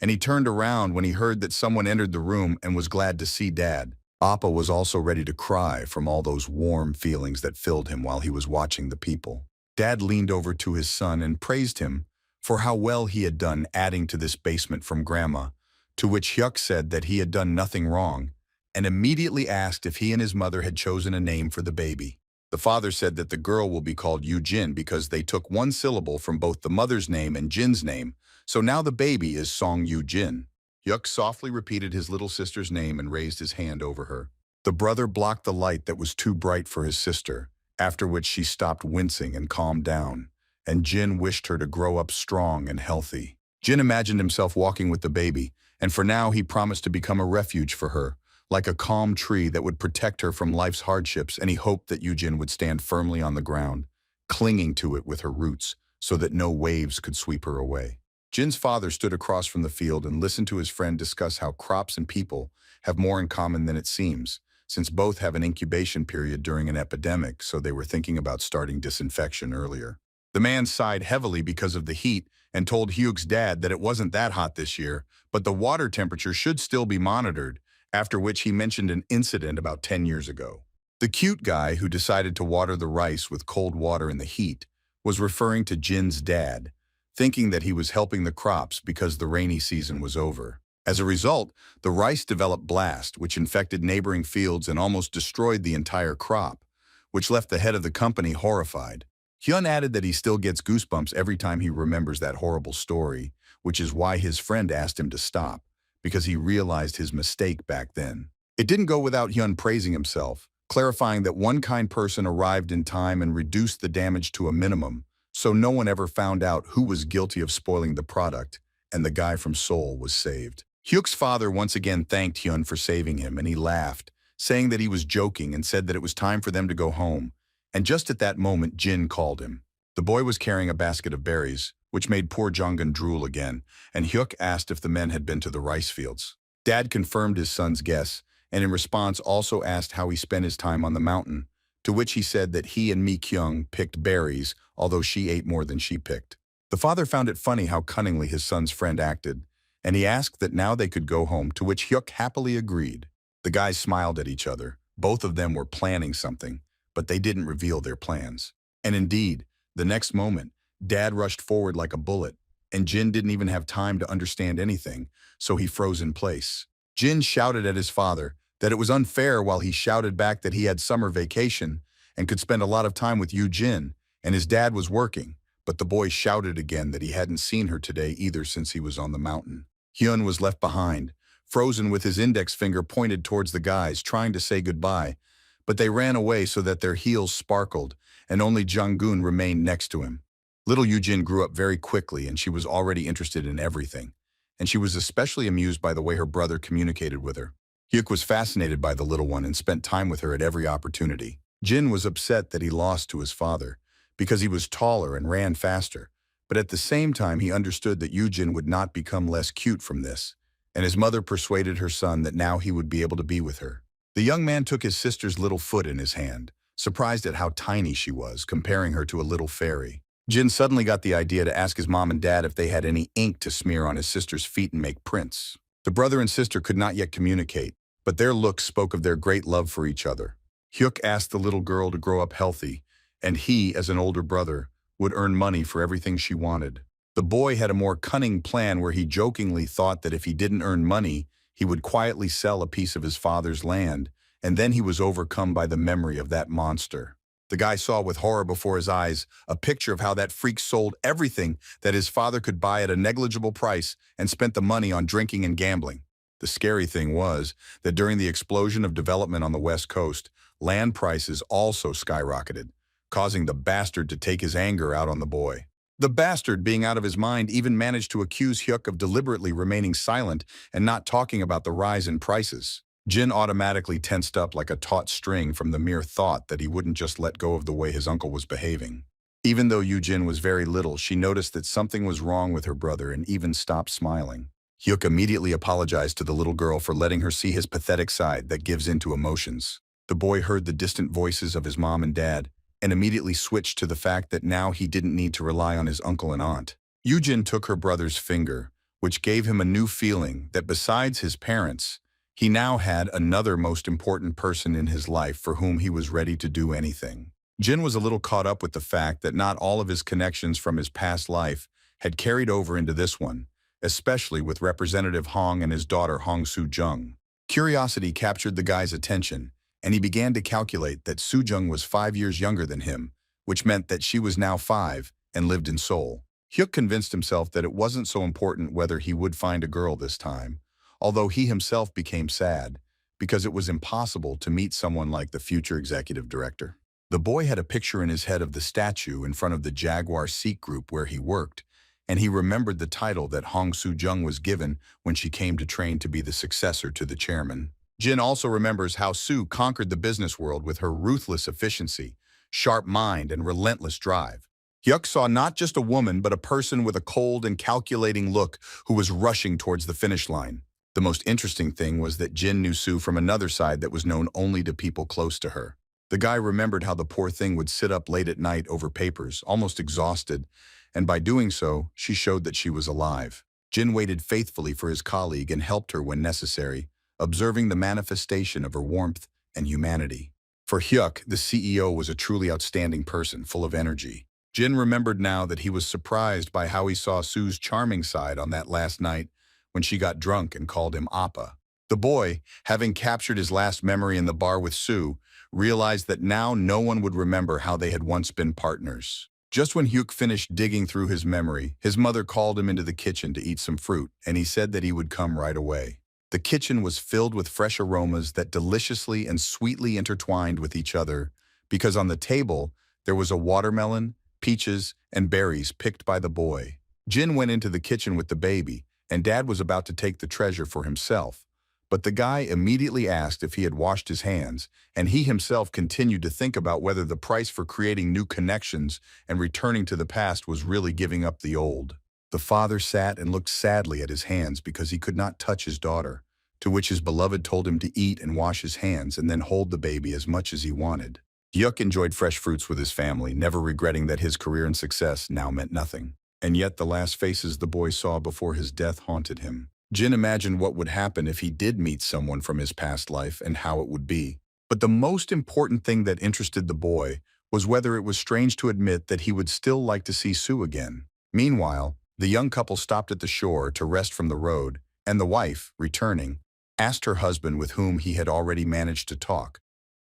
and he turned around when he heard that someone entered the room and was glad to see Dad. Appa was also ready to cry from all those warm feelings that filled him while he was watching the people. Dad leaned over to his son and praised him for how well he had done adding to this basement from Grandma, to which Hyuk said that he had done nothing wrong, and immediately asked if he and his mother had chosen a name for the baby. The father said that the girl will be called Yoo-jin because they took one syllable from both the mother's name and Jin's name, so now the baby is Song Yoo-jin. Hyuk softly repeated his little sister's name and raised his hand over her. The brother blocked the light that was too bright for his sister, after which she stopped wincing and calmed down, and Jin wished her to grow up strong and healthy. Jin imagined himself walking with the baby, and for now he promised to become a refuge for her, like a calm tree that would protect her from life's hardships, and he hoped that Yujin would stand firmly on the ground, clinging to it with her roots so that no waves could sweep her away. Jin's father stood across from the field and listened to his friend discuss how crops and people have more in common than it seems, since both have an incubation period during an epidemic, so they were thinking about starting disinfection earlier. The man sighed heavily because of the heat and told Hyuk's dad that it wasn't that hot this year, but the water temperature should still be monitored, after which he mentioned an incident about 10 years ago. The cute guy who decided to water the rice with cold water in the heat was referring to Jin's dad, thinking that he was helping the crops because the rainy season was over. As a result, the rice developed blast, which infected neighboring fields and almost destroyed the entire crop, which left the head of the company horrified. Hyun added that he still gets goosebumps every time he remembers that horrible story, which is why his friend asked him to stop, because he realized his mistake back then. It didn't go without Hyun praising himself, clarifying that one kind person arrived in time and reduced the damage to a minimum, so no one ever found out who was guilty of spoiling the product, and the guy from Seoul was saved. Hyuk's father once again thanked Hyun for saving him, and he laughed, saying that he was joking and said that it was time for them to go home. And just at that moment, Jin called him. The boy was carrying a basket of berries, which made poor Jonggun drool again, and Hyuk asked if the men had been to the rice fields. Dad confirmed his son's guess, and in response also asked how he spent his time on the mountain, to which he said that he and Mi Kyung picked berries, although she ate more than she picked. The father found it funny how cunningly his son's friend acted, and he asked that now they could go home, to which Hyuk happily agreed. The guys smiled at each other. Both of them were planning something, but they didn't reveal their plans. And indeed, the next moment, Dad rushed forward like a bullet, and Jin didn't even have time to understand anything, so he froze in place. Jin shouted at his father that it was unfair, while he shouted back that he had summer vacation and could spend a lot of time with Jin, and his dad was working, but the boy shouted again that he hadn't seen her today either since he was on the mountain. Hyun was left behind, frozen with his index finger pointed towards the guys, trying to say goodbye, but they ran away so that their heels sparkled, and only Jonggun remained next to him. Little Yujin grew up very quickly, and she was already interested in everything, and she was especially amused by the way her brother communicated with her. Hyuk was fascinated by the little one and spent time with her at every opportunity. Jin was upset that he lost to his father, because he was taller and ran faster, but at the same time he understood that Yujin would not become less cute from this, and his mother persuaded her son that now he would be able to be with her. The young man took his sister's little foot in his hand, surprised at how tiny she was, comparing her to a little fairy. Jin suddenly got the idea to ask his mom and dad if they had any ink to smear on his sister's feet and make prints. The brother and sister could not yet communicate, but their looks spoke of their great love for each other. Hyuk asked the little girl to grow up healthy, and he, as an older brother, would earn money for everything she wanted. The boy had a more cunning plan where he jokingly thought that if he didn't earn money, he would quietly sell a piece of his father's land, and then he was overcome by the memory of that monster. The guy saw with horror before his eyes a picture of how that freak sold everything that his father could buy at a negligible price and spent the money on drinking and gambling. The scary thing was that during the explosion of development on the West Coast, land prices also skyrocketed, causing the bastard to take his anger out on the boy. The bastard, being out of his mind, even managed to accuse Hyuk of deliberately remaining silent and not talking about the rise in prices. Jin automatically tensed up like a taut string from the mere thought that he wouldn't just let go of the way his uncle was behaving. Even though Yujin was very little, she noticed that something was wrong with her brother and even stopped smiling. Hyuk immediately apologized to the little girl for letting her see his pathetic side that gives in to emotions. The boy heard the distant voices of his mom and dad, and immediately switched to the fact that now he didn't need to rely on his uncle and aunt. Yujin took her brother's finger, which gave him a new feeling that besides his parents, he now had another most important person in his life for whom he was ready to do anything. Jin was a little caught up with the fact that not all of his connections from his past life had carried over into this one, especially with Representative Hong and his daughter Hong Soo-jung. Curiosity captured the guy's attention, and he began to calculate that Soo-jung was 5 years younger than him, which meant that she was now 5 and lived in Seoul. Hyuk convinced himself that it wasn't so important whether he would find a girl this time, although he himself became sad, because it was impossible to meet someone like the future executive director. The boy had a picture in his head of the statue in front of the Jaguar Sikh group where he worked, and he remembered the title that Hong Soo-jung was given when she came to train to be the successor to the chairman. Jin also remembers how Sue conquered the business world with her ruthless efficiency, sharp mind, and relentless drive. Hyuk saw not just a woman but a person with a cold and calculating look who was rushing towards the finish line. The most interesting thing was that Jin knew Sue from another side that was known only to people close to her. The guy remembered how the poor thing would sit up late at night over papers, almost exhausted, and by doing so, she showed that she was alive. Jin waited faithfully for his colleague and helped her when necessary, observing the manifestation of her warmth and humanity. For Hyuk, the CEO was a truly outstanding person, full of energy. Jin remembered now that he was surprised by how he saw Sue's charming side on that last night when she got drunk and called him Appa. The boy, having captured his last memory in the bar with Sue, realized that now no one would remember how they had once been partners. Just when Hyuk finished digging through his memory, his mother called him into the kitchen to eat some fruit, and he said that he would come right away. The kitchen was filled with fresh aromas that deliciously and sweetly intertwined with each other, because on the table there was a watermelon, peaches, and berries picked by the boy. Jin went into the kitchen with the baby, and Dad was about to take the treasure for himself. But the guy immediately asked if he had washed his hands, and he himself continued to think about whether the price for creating new connections and returning to the past was really giving up the old. The father sat and looked sadly at his hands because he could not touch his daughter, to which his beloved told him to eat and wash his hands and then hold the baby as much as he wanted. Hyuk enjoyed fresh fruits with his family, never regretting that his career and success now meant nothing. And yet the last faces the boy saw before his death haunted him. Jin imagined what would happen if he did meet someone from his past life and how it would be. But the most important thing that interested the boy was whether it was strange to admit that he would still like to see Sue again. Meanwhile, the young couple stopped at the shore to rest from the road, and the wife, returning, asked her husband with whom he had already managed to talk,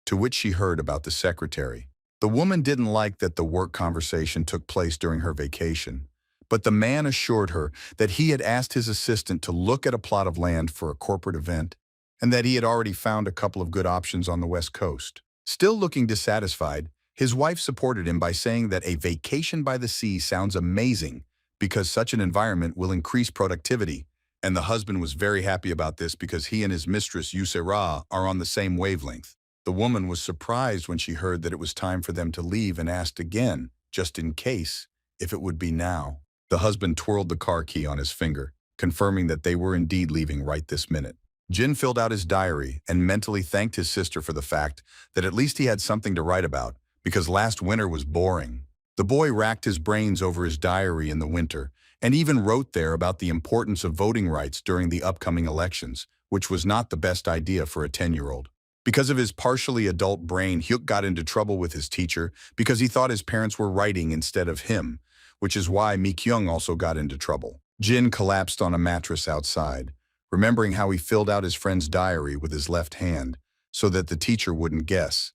to which she heard about the secretary. The woman didn't like that the work conversation took place during her vacation, but the man assured her that he had asked his assistant to look at a plot of land for a corporate event, and that he had already found a couple of good options on the West Coast. Still looking dissatisfied, his wife supported him by saying that a vacation by the sea sounds amazing because such an environment will increase productivity, and the husband was very happy about this because he and his mistress Yusera are on the same wavelength. The woman was surprised when she heard that it was time for them to leave and asked again, just in case, if it would be now. The husband twirled the car key on his finger, confirming that they were indeed leaving right this minute. Jin filled out his diary and mentally thanked his sister for the fact that at least he had something to write about, because last winter was boring. The boy racked his brains over his diary in the winter, and even wrote there about the importance of voting rights during the upcoming elections, which was not the best idea for a 10-year-old. Because of his partially adult brain, Hyuk got into trouble with his teacher because he thought his parents were writing instead of him, which is why Mi-kyung also got into trouble. Jin collapsed on a mattress outside, remembering how he filled out his friend's diary with his left hand so that the teacher wouldn't guess,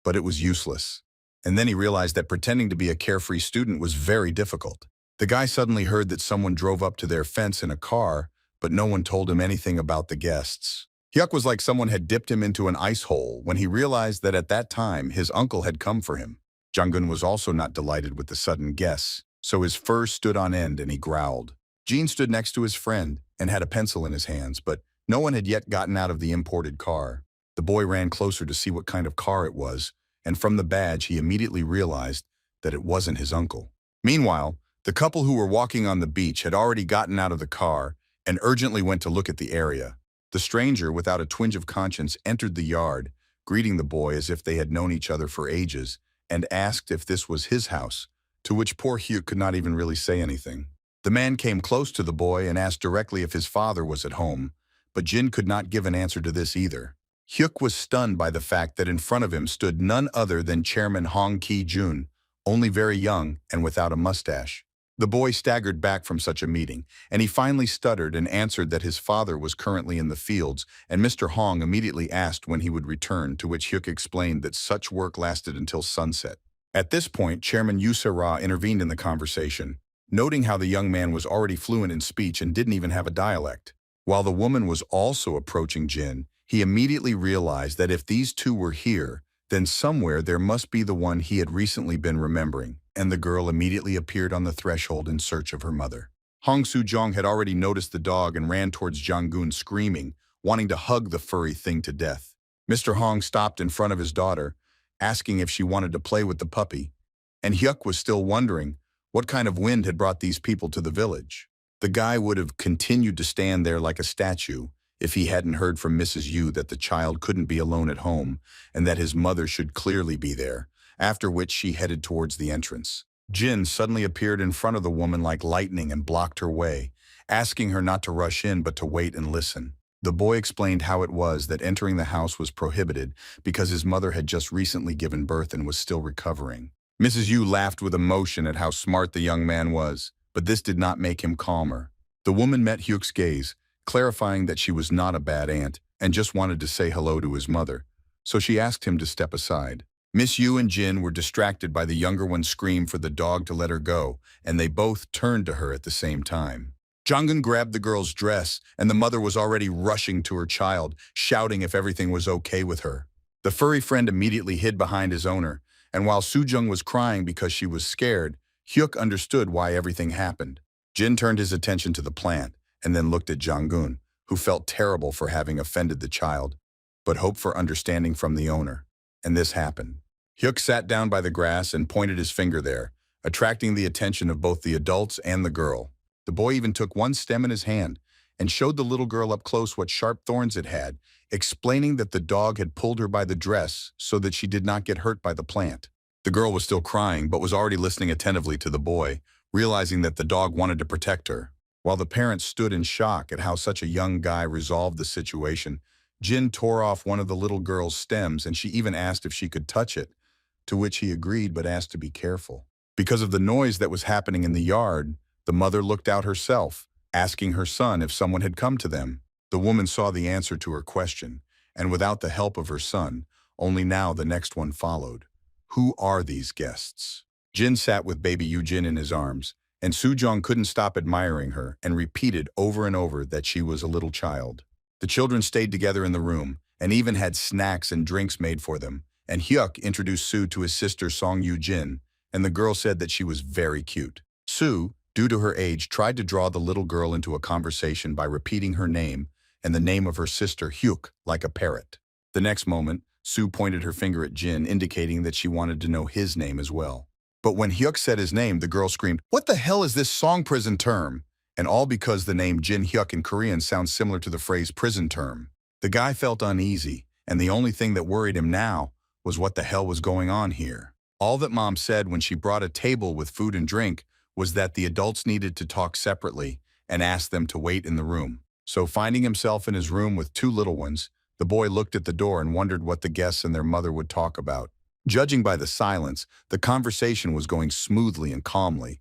but it was useless. And then he realized that pretending to be a carefree student was very difficult. The guy suddenly heard that someone drove up to their fence in a car, but no one told him anything about the guests. Hyuk was like someone had dipped him into an ice hole when he realized that at that time his uncle had come for him. Junggun was also not delighted with the sudden guess, so his fur stood on end and he growled. Jean stood next to his friend and had a pencil in his hands, but no one had yet gotten out of the imported car. The boy ran closer to see what kind of car it was, and from the badge he immediately realized that it wasn't his uncle. Meanwhile, the couple who were walking on the beach had already gotten out of the car and urgently went to look at the area. The stranger, without a twinge of conscience, entered the yard, greeting the boy as if they had known each other for ages, and asked if this was his house, to which poor Hyuk could not even really say anything. The man came close to the boy and asked directly if his father was at home, but Jin could not give an answer to this either. Hyuk was stunned by the fact that in front of him stood none other than Chairman Hong Ki-jun, only very young and without a mustache. The boy staggered back from such a meeting, and he finally stuttered and answered that his father was currently in the fields, and Mr. Hong immediately asked when he would return, to which Hyuk explained that such work lasted until sunset. At this point, Chairman Yusera intervened in the conversation, noting how the young man was already fluent in speech and didn't even have a dialect. While the woman was also approaching Jin, he immediately realized that if these two were here, Then somewhere there must be the one he had recently been remembering, and the girl immediately appeared on the threshold in search of her mother. Hong Soo-jong had already noticed the dog and ran towards Jang-gun screaming, wanting to hug the furry thing to death. Mr. Hong stopped in front of his daughter, asking if she wanted to play with the puppy, and Hyuk was still wondering what kind of wind had brought these people to the village. The guy would have continued to stand there like a statue if he hadn't heard from Mrs. Yu that the child couldn't be alone at home and that his mother should clearly be there, after which she headed towards the entrance. Jin suddenly appeared in front of the woman like lightning and blocked her way, asking her not to rush in but to wait and listen. The boy explained how it was that entering the house was prohibited because his mother had just recently given birth and was still recovering. Mrs. Yu laughed with emotion at how smart the young man was, but this did not make him calmer. The woman met Hyuk's gaze, clarifying that she was not a bad aunt and just wanted to say hello to his mother, so she asked him to step aside. Miss Yu and Jin were distracted by the younger one's scream for the dog to let her go, and they both turned to her at the same time. Jang-gun grabbed the girl's dress, and the mother was already rushing to her child, shouting if everything was okay with her. The furry friend immediately hid behind his owner, and while Soo-jung was crying because she was scared, Hyuk understood why everything happened. Jin turned his attention to the plant, and then looked at Jang-gun, who felt terrible for having offended the child, but hoped for understanding from the owner. And this happened. Hyuk sat down by the grass and pointed his finger there, attracting the attention of both the adults and the girl. The boy even took one stem in his hand and showed the little girl up close what sharp thorns it had, explaining that the dog had pulled her by the dress so that she did not get hurt by the plant. The girl was still crying but was already listening attentively to the boy, realizing that the dog wanted to protect her. While the parents stood in shock at how such a young guy resolved the situation, Jin tore off one of the little girl's stems and she even asked if she could touch it, to which he agreed but asked to be careful. Because of the noise that was happening in the yard, the mother looked out herself, asking her son if someone had come to them. The woman saw the answer to her question, and without the help of her son, only now the next one followed. Who are these guests? Jin sat with baby Yujin in his arms, and Soo-jong couldn't stop admiring her and repeated over and over that she was a little child. The children stayed together in the room and even had snacks and drinks made for them, and Hyuk introduced Soo to his sister Song Yoo-jin, and the girl said that she was very cute. Soo, due to her age, tried to draw the little girl into a conversation by repeating her name and the name of her sister Hyuk like a parrot. The next moment, Soo pointed her finger at Jin, indicating that she wanted to know his name as well. But when Hyuk said his name, the girl screamed, "What the hell is this song prison term?" And all because the name Jin Hyuk in Korean sounds similar to the phrase prison term. The guy felt uneasy, and the only thing that worried him now was what the hell was going on here. All that Mom said when she brought a table with food and drink was that the adults needed to talk separately and asked them to wait in the room. So finding himself in his room with two little ones, the boy looked at the door and wondered what the guests and their mother would talk about. Judging by the silence, the conversation was going smoothly and calmly,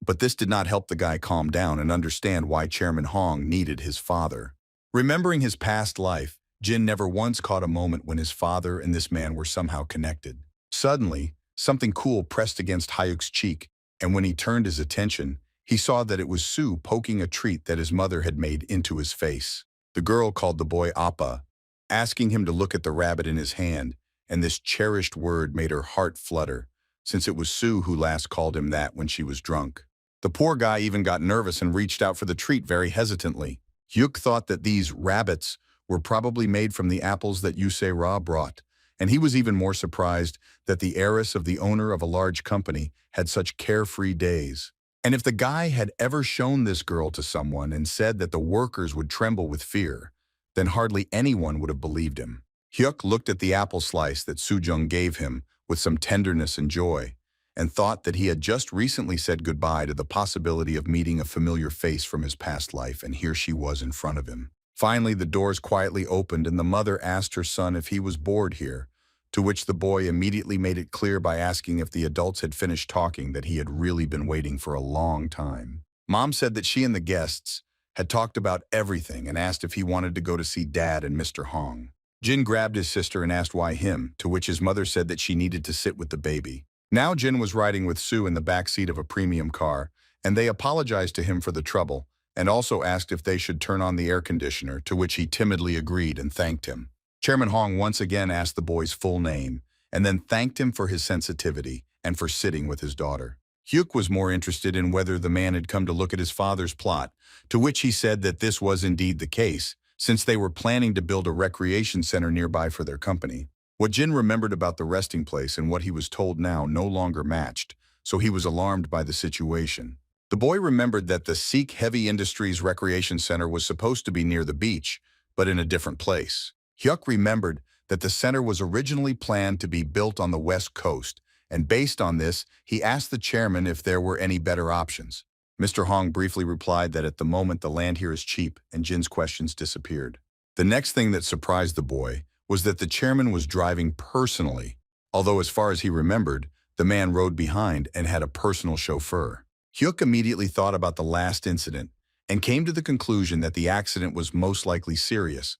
but this did not help the guy calm down and understand why Chairman Hong needed his father. Remembering his past life, Jin never once caught a moment when his father and this man were somehow connected. Suddenly, something cool pressed against Hyuk's cheek, and when he turned his attention, he saw that it was Soo poking a treat that his mother had made into his face. The girl called the boy Appa, asking him to look at the rabbit in his hand, and this cherished word made her heart flutter, since it was Soo who last called him that when she was drunk. The poor guy even got nervous and reached out for the treat very hesitantly. Hyuk thought that these rabbits were probably made from the apples that Yusei-ra brought, and he was even more surprised that the heiress of the owner of a large company had such carefree days. And if the guy had ever shown this girl to someone and said that the workers would tremble with fear, then hardly anyone would have believed him. Hyuk looked at the apple slice that Soo-jung gave him with some tenderness and joy, and thought that he had just recently said goodbye to the possibility of meeting a familiar face from his past life, and here she was in front of him. Finally, the doors quietly opened, and the mother asked her son if he was bored here, to which the boy immediately made it clear by asking if the adults had finished talking that he had really been waiting for a long time. Mom said that she and the guests had talked about everything and asked if he wanted to go to see Dad and Mr. Hong. Jin grabbed his sister and asked why him, to which his mother said that she needed to sit with the baby. Now Jin was riding with Soo in the back seat of a premium car, and they apologized to him for the trouble, and also asked if they should turn on the air conditioner, to which he timidly agreed and thanked him. Chairman Hong once again asked the boy's full name, and then thanked him for his sensitivity and for sitting with his daughter. Hyuk was more interested in whether the man had come to look at his father's plot, to which he said that this was indeed the case, since they were planning to build a recreation center nearby for their company. What Jin remembered about the resting place and what he was told now no longer matched, so he was alarmed by the situation. The boy remembered that the Sikh Heavy Industries Recreation Center was supposed to be near the beach, but in a different place. Hyuk remembered that the center was originally planned to be built on the west coast, and based on this, he asked the chairman if there were any better options. Mr. Hong briefly replied that at the moment the land here is cheap, and Jin's questions disappeared. The next thing that surprised the boy was that the chairman was driving personally, although as far as he remembered, the man rode behind and had a personal chauffeur. Hyuk immediately thought about the last incident and came to the conclusion that the accident was most likely serious,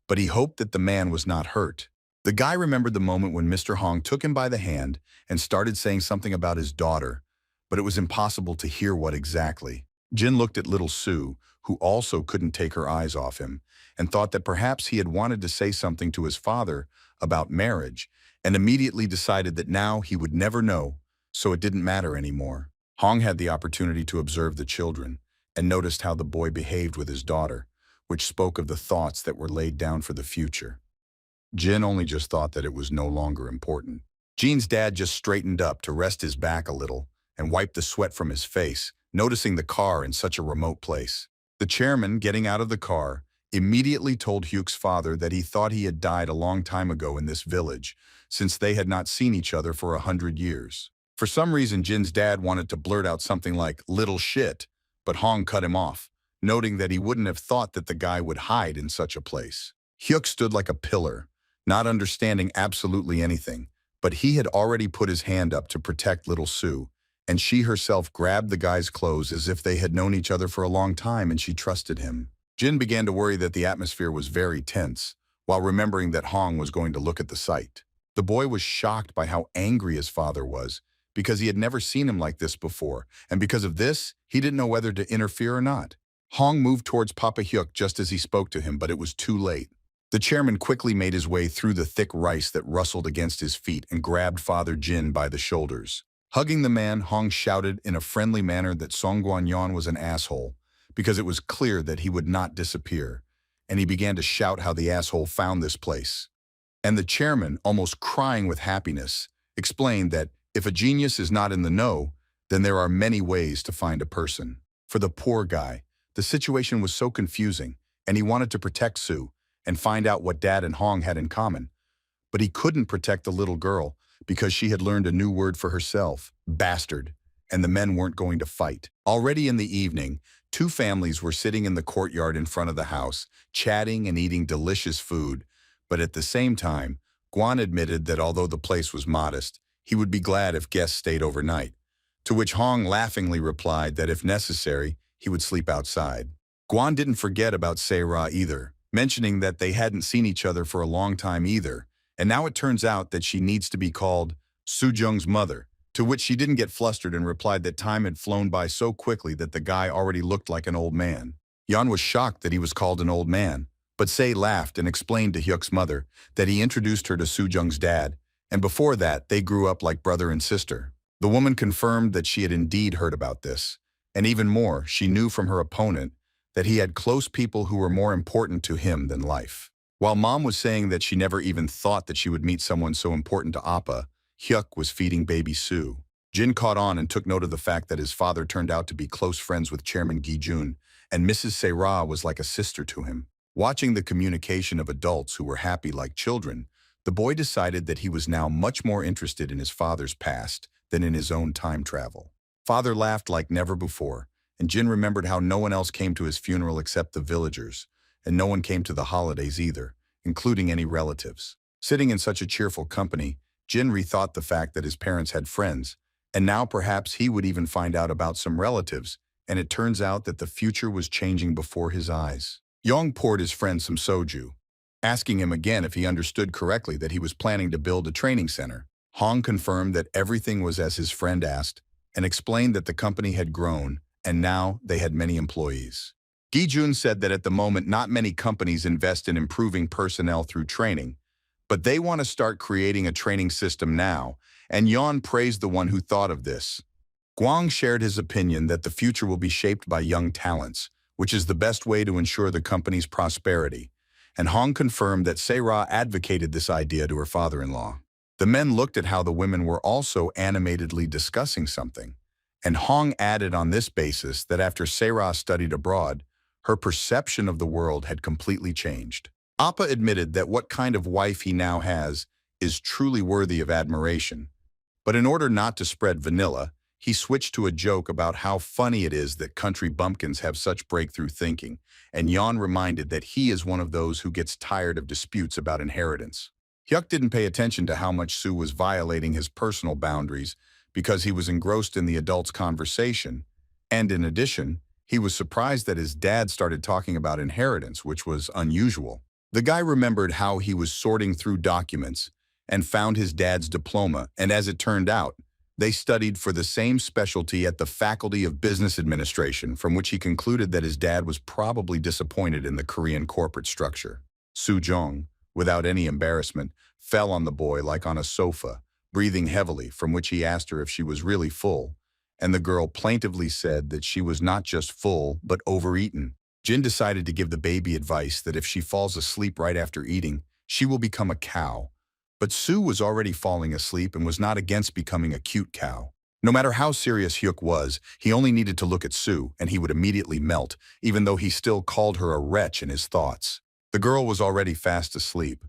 but he hoped that the man was not hurt. The guy remembered the moment when Mr. Hong took him by the hand and started saying something about his daughter, but it was impossible to hear what exactly. Jin looked at little Sue, who also couldn't take her eyes off him, and thought that perhaps he had wanted to say something to his father about marriage, and immediately decided that now he would never know, so it didn't matter anymore. Hong had the opportunity to observe the children, and noticed how the boy behaved with his daughter, which spoke of the thoughts that were laid down for the future. Jin only just thought that it was no longer important. Jin's dad just straightened up to rest his back a little and wiped the sweat from his face, noticing the car in such a remote place. The chairman, getting out of the car, immediately told Hyuk's father that he thought he had died a long time ago in this village, since they had not seen each other for 100 years. For some reason, Jin's dad wanted to blurt out something like, "little shit," but Hong cut him off, noting that he wouldn't have thought that the guy would hide in such a place. Hyuk stood like a pillar, not understanding absolutely anything, but he had already put his hand up to protect little Sue, and she herself grabbed the guy's clothes as if they had known each other for a long time and she trusted him. Jin began to worry that the atmosphere was very tense, while remembering that Hong was going to look at the site. The boy was shocked by how angry his father was, because he had never seen him like this before, and because of this, he didn't know whether to interfere or not. Hong moved towards Papa Hyuk just as he spoke to him, but it was too late. The chairman quickly made his way through the thick rice that rustled against his feet and grabbed Father Jin by the shoulders. Hugging the man, Hong shouted in a friendly manner that Song Guanyan was an asshole, because it was clear that he would not disappear, and he began to shout how the asshole found this place. And the chairman, almost crying with happiness, explained that if a genius is not in the know, then there are many ways to find a person. For the poor guy, the situation was so confusing, and he wanted to protect Sue and find out what Dad and Hong had in common. But he couldn't protect the little girl because she had learned a new word for herself, bastard, and the men weren't going to fight. Already in the evening, two families were sitting in the courtyard in front of the house, chatting and eating delicious food, but at the same time, Guan admitted that although the place was modest, he would be glad if guests stayed overnight, to which Hong laughingly replied that if necessary, he would sleep outside. Guan didn't forget about Se-ra either, mentioning that they hadn't seen each other for a long time either, and now it turns out that she needs to be called Soo-jung's mother, to which she didn't get flustered and replied that time had flown by so quickly that the guy already looked like an old man. Yan was shocked that he was called an old man, but Se laughed and explained to Hyuk's mother that he introduced her to Soo-jung's dad, and before that, they grew up like brother and sister. The woman confirmed that she had indeed heard about this, and even more, she knew from her opponent that he had close people who were more important to him than life. While Mom was saying that she never even thought that she would meet someone so important to Appa, Hyuk was feeding baby Sue. Jin caught on and took note of the fact that his father turned out to be close friends with Chairman Gi-jun, and Mrs. Se-ra was like a sister to him. Watching the communication of adults who were happy like children, the boy decided that he was now much more interested in his father's past than in his own time travel. Father laughed like never before, and Jin remembered how no one else came to his funeral except the villagers, and no one came to the holidays either, including any relatives. Sitting in such a cheerful company, Jin rethought the fact that his parents had friends, and now perhaps he would even find out about some relatives, and it turns out that the future was changing before his eyes. Yong poured his friend some soju, asking him again if he understood correctly that he was planning to build a training center. Hong confirmed that everything was as his friend asked, and explained that the company had grown, and now they had many employees. Gi-jun said that at the moment not many companies invest in improving personnel through training, But they want to start creating a training system now, and Yon praised the one who thought of this. Guang shared his opinion that the future will be shaped by young talents, which is the best way to ensure the company's prosperity, and Hong confirmed that Seira advocated this idea to her father-in-law. The men looked at how the women were also animatedly discussing something, and Hong added on this basis that after Seira studied abroad, her perception of the world had completely changed. Appa admitted that what kind of wife he now has is truly worthy of admiration, but in order not to spread vanilla, he switched to a joke about how funny it is that country bumpkins have such breakthrough thinking, and Yon reminded that he is one of those who gets tired of disputes about inheritance. Hyuk didn't pay attention to how much Soo was violating his personal boundaries because he was engrossed in the adults' conversation, and in addition, he was surprised that his dad started talking about inheritance, which was unusual. The guy remembered how he was sorting through documents and found his dad's diploma, and as it turned out, they studied for the same specialty at the Faculty of Business Administration, from which he concluded that his dad was probably disappointed in the Korean corporate structure. Soo Jong, without any embarrassment, fell on the boy like on a sofa, breathing heavily, from which he asked her if she was really full, and the girl plaintively said that she was not just full, but overeaten. Jin decided to give the baby advice that if she falls asleep right after eating, she will become a cow. But Soo was already falling asleep and was not against becoming a cute cow. No matter how serious Hyuk was, he only needed to look at Soo and he would immediately melt, even though he still called her a wretch in his thoughts. The girl was already fast asleep,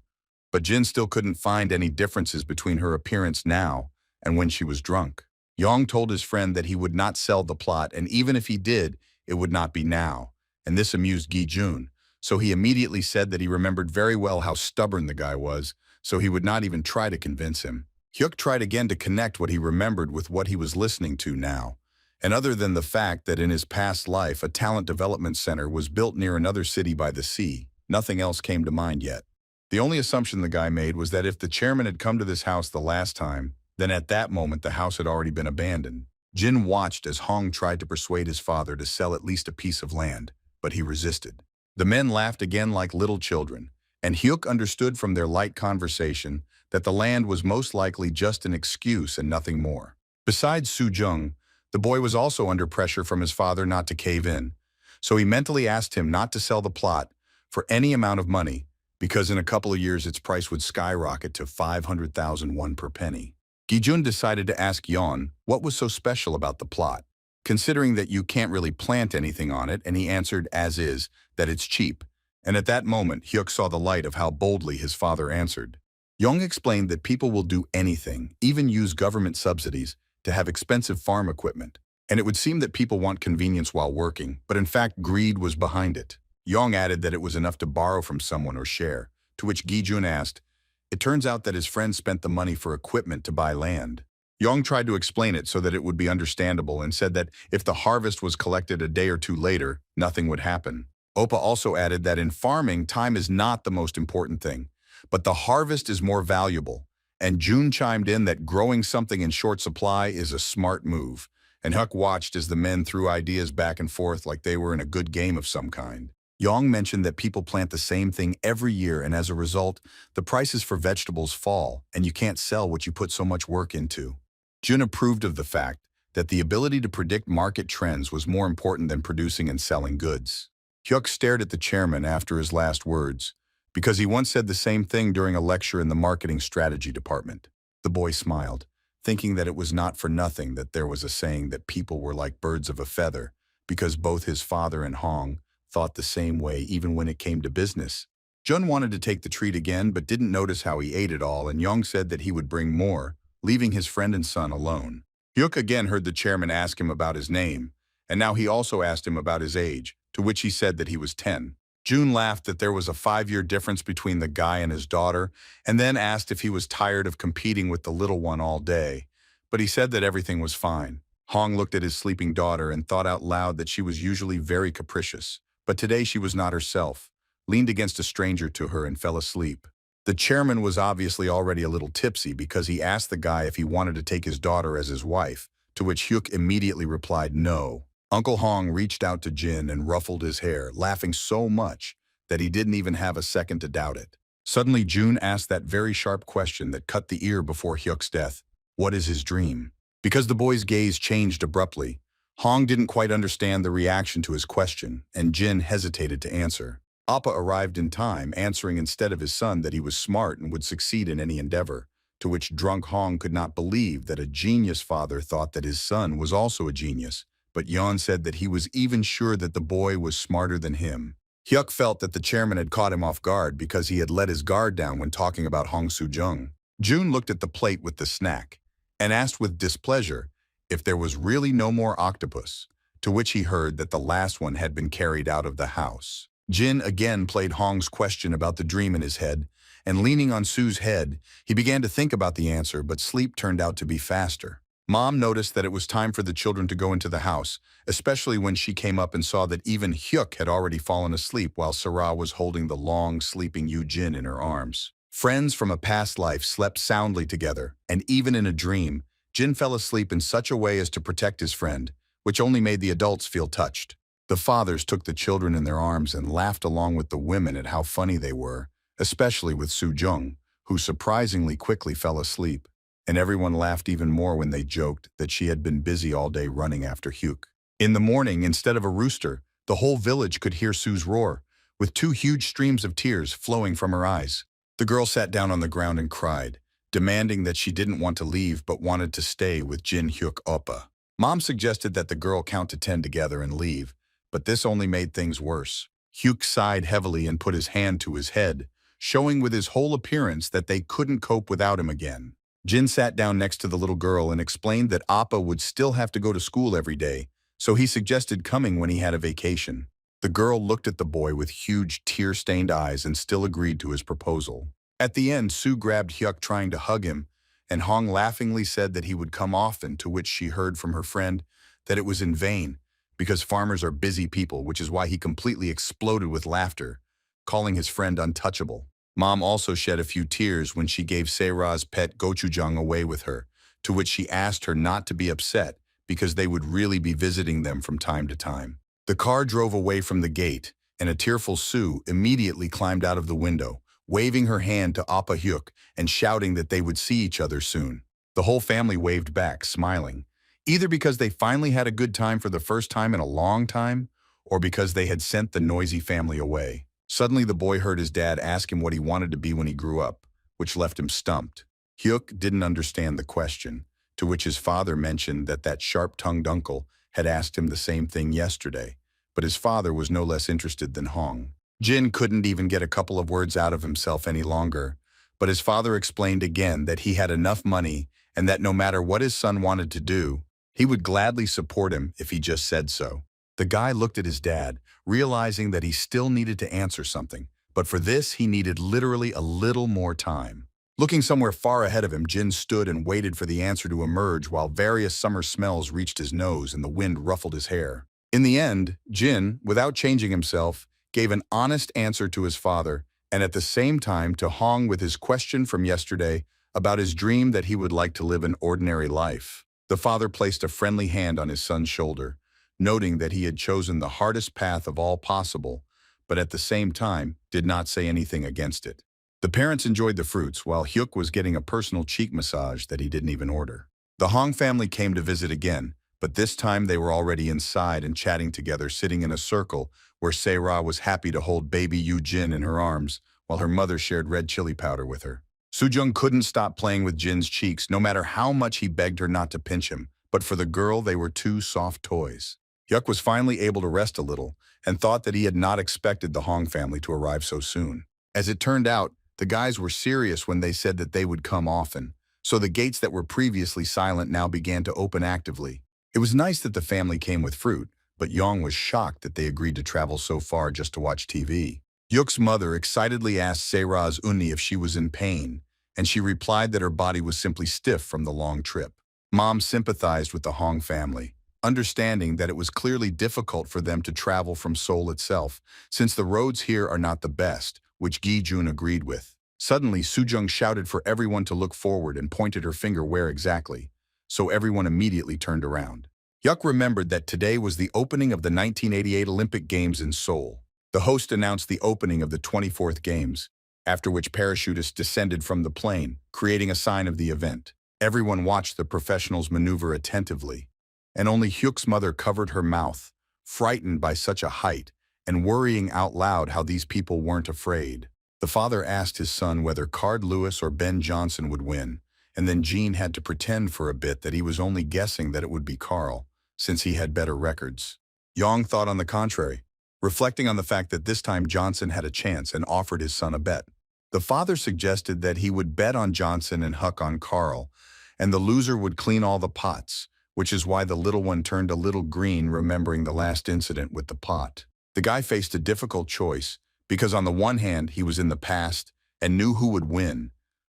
but Jin still couldn't find any differences between her appearance now and when she was drunk. Yong told his friend that he would not sell the plot, and even if he did, it would not be now, and this amused Gi-jun, so he immediately said that he remembered very well how stubborn the guy was, so he would not even try to convince him. Hyuk tried again to connect what he remembered with what he was listening to now, and other than the fact that in his past life a talent development center was built near another city by the sea, nothing else came to mind yet. The only assumption the guy made was that if the chairman had come to this house the last time, then at that moment the house had already been abandoned. Jin watched as Hong tried to persuade his father to sell at least a piece of land, but he resisted. The men laughed again like little children, and Hyuk understood from their light conversation that the land was most likely just an excuse and nothing more. Besides Soo Jung, the boy was also under pressure from his father not to cave in, so he mentally asked him not to sell the plot for any amount of money, because in a couple of years its price would skyrocket to 500,000 won per penny. Gi-jun decided to ask Yeon what was so special about the plot, considering that you can't really plant anything on it, and he answered, as is, that it's cheap. And at that moment, Hyuk saw the light of how boldly his father answered. Yong explained that people will do anything, even use government subsidies, to have expensive farm equipment. And it would seem that people want convenience while working, but in fact greed was behind it. Yong added that it was enough to borrow from someone or share, to which Gi-jun asked, it turns out that his friend spent the money for equipment to buy land. Yong tried to explain it so that it would be understandable and said that if the harvest was collected a day or two later, nothing would happen. Oppa also added that in farming, time is not the most important thing, but the harvest is more valuable, and June chimed in that growing something in short supply is a smart move, and Huck watched as the men threw ideas back and forth like they were in a good game of some kind. Yong mentioned that people plant the same thing every year, and as a result, the prices for vegetables fall, and you can't sell what you put so much work into. Jun approved of the fact that the ability to predict market trends was more important than producing and selling goods. Hyuk stared at the chairman after his last words, because he once said the same thing during a lecture in the marketing strategy department. The boy smiled, thinking that it was not for nothing that there was a saying that people were like birds of a feather, because both his father and Hong thought the same way even when it came to business. Jun wanted to take the treat again but didn't notice how he ate it all, and Yong said that he would bring more, leaving his friend and son alone. Hyuk again heard the chairman ask him about his name, and now he also asked him about his age, to which he said that he was 10. June laughed that there was a 5-year difference between the guy and his daughter, and then asked if he was tired of competing with the little one all day, but he said that everything was fine. Hong looked at his sleeping daughter and thought out loud that she was usually very capricious, but today she was not herself, leaned against a stranger to her and fell asleep. The chairman was obviously already a little tipsy because he asked the guy if he wanted to take his daughter as his wife, to which Hyuk immediately replied no. Uncle Hong reached out to Jin and ruffled his hair, laughing so much that he didn't even have a second to doubt it. Suddenly, June asked that very sharp question that cut the ear before Hyuk's death. What is his dream? Because the boy's gaze changed abruptly, Hong didn't quite understand the reaction to his question, and Jin hesitated to answer. Appa arrived in time, answering instead of his son that he was smart and would succeed in any endeavor, to which drunk Hong could not believe that a genius father thought that his son was also a genius, but Yon said that he was even sure that the boy was smarter than him. Hyuk felt that the chairman had caught him off guard because he had let his guard down when talking about Hong Soo-jung. June looked at the plate with the snack and asked with displeasure if there was really no more octopus, to which he heard that the last one had been carried out of the house. Jin again played Hong's question about the dream in his head, and leaning on Sue's head, he began to think about the answer, but sleep turned out to be faster. Mom noticed that it was time for the children to go into the house, especially when she came up and saw that even Hyuk had already fallen asleep while Sarah was holding the long, sleeping Yoo-jin in her arms. Friends from a past life slept soundly together, and even in a dream, Jin fell asleep in such a way as to protect his friend, which only made the adults feel touched. The fathers took the children in their arms and laughed along with the women at how funny they were, especially with Soo-jung, who surprisingly quickly fell asleep. And everyone laughed even more when they joked that she had been busy all day running after Hyuk. In the morning, instead of a rooster, the whole village could hear Sue's roar, with two huge streams of tears flowing from her eyes. The girl sat down on the ground and cried, demanding that she didn't want to leave but wanted to stay with Jin Hyuk Oppa. Mom suggested that the girl count to 10 together and leave, but this only made things worse. Hyuk sighed heavily and put his hand to his head, showing with his whole appearance that they couldn't cope without him again. Jin sat down next to the little girl and explained that Appa would still have to go to school every day, so he suggested coming when he had a vacation. The girl looked at the boy with huge tear-stained eyes and still agreed to his proposal. At the end, Sue grabbed Hyuk trying to hug him, and Hong laughingly said that he would come often, to which she heard from her friend that it was in vain, because farmers are busy people, which is why he completely exploded with laughter, calling his friend untouchable. Mom also shed a few tears when she gave Seira's pet gochujang away with her, to which she asked her not to be upset because they would really be visiting them from time to time. The car drove away from the gate, and a tearful Sue immediately climbed out of the window, waving her hand to Appa Hyuk and shouting that they would see each other soon. The whole family waved back, smiling, either because they finally had a good time for the first time in a long time, or because they had sent the noisy family away. Suddenly, the boy heard his dad ask him what he wanted to be when he grew up, which left him stumped. Hyuk didn't understand the question, to which his father mentioned that sharp-tongued uncle had asked him the same thing yesterday, but his father was no less interested than Hong. Jin couldn't even get a couple of words out of himself any longer, but his father explained again that he had enough money and that no matter what his son wanted to do, he would gladly support him if he just said so. The guy looked at his dad, realizing that he still needed to answer something, but for this he needed literally a little more time. Looking somewhere far ahead of him, Jin stood and waited for the answer to emerge while various summer smells reached his nose and the wind ruffled his hair. In the end, Jin, without changing himself, gave an honest answer to his father and at the same time to Hong with his question from yesterday about his dream that he would like to live an ordinary life. The father placed a friendly hand on his son's shoulder, noting that he had chosen the hardest path of all possible, but at the same time did not say anything against it. The parents enjoyed the fruits while Hyuk was getting a personal cheek massage that he didn't even order. The Hong family came to visit again, but this time they were already inside and chatting together, sitting in a circle where Seira was happy to hold baby Yoo-jin in her arms while her mother shared red chili powder with her. Soo-jung couldn't stop playing with Jin's cheeks no matter how much he begged her not to pinch him, but for the girl they were two soft toys. Hyuk was finally able to rest a little and thought that he had not expected the Hong family to arrive so soon. As it turned out, the guys were serious when they said that they would come often, so the gates that were previously silent now began to open actively. It was nice that the family came with fruit, but Yong was shocked that they agreed to travel so far just to watch TV. Hyuk's mother excitedly asked Seira's Unni if she was in pain, and she replied that her body was simply stiff from the long trip. Mom sympathized with the Hong family, understanding that it was clearly difficult for them to travel from Seoul itself, since the roads here are not the best, which Gi-jun agreed with. Suddenly, Soo-jung shouted for everyone to look forward and pointed her finger where exactly, so everyone immediately turned around. Hyuk remembered that today was the opening of the 1988 Olympic Games in Seoul. The host announced the opening of the 24th Games, after which parachutists descended from the plane, creating a sign of the event. Everyone watched the professionals maneuver attentively, and only Hyuk's mother covered her mouth, frightened by such a height, and worrying out loud how these people weren't afraid. The father asked his son whether Card Lewis or Ben Johnson would win, and then Gene had to pretend for a bit that he was only guessing that it would be Carl, since he had better records. Yong thought on the contrary, reflecting on the fact that this time Johnson had a chance and offered his son a bet. The father suggested that he would bet on Johnson and Huck on Carl, and the loser would clean all the pots, which is why the little one turned a little green remembering the last incident with the pot. The guy faced a difficult choice, because on the one hand he was in the past and knew who would win,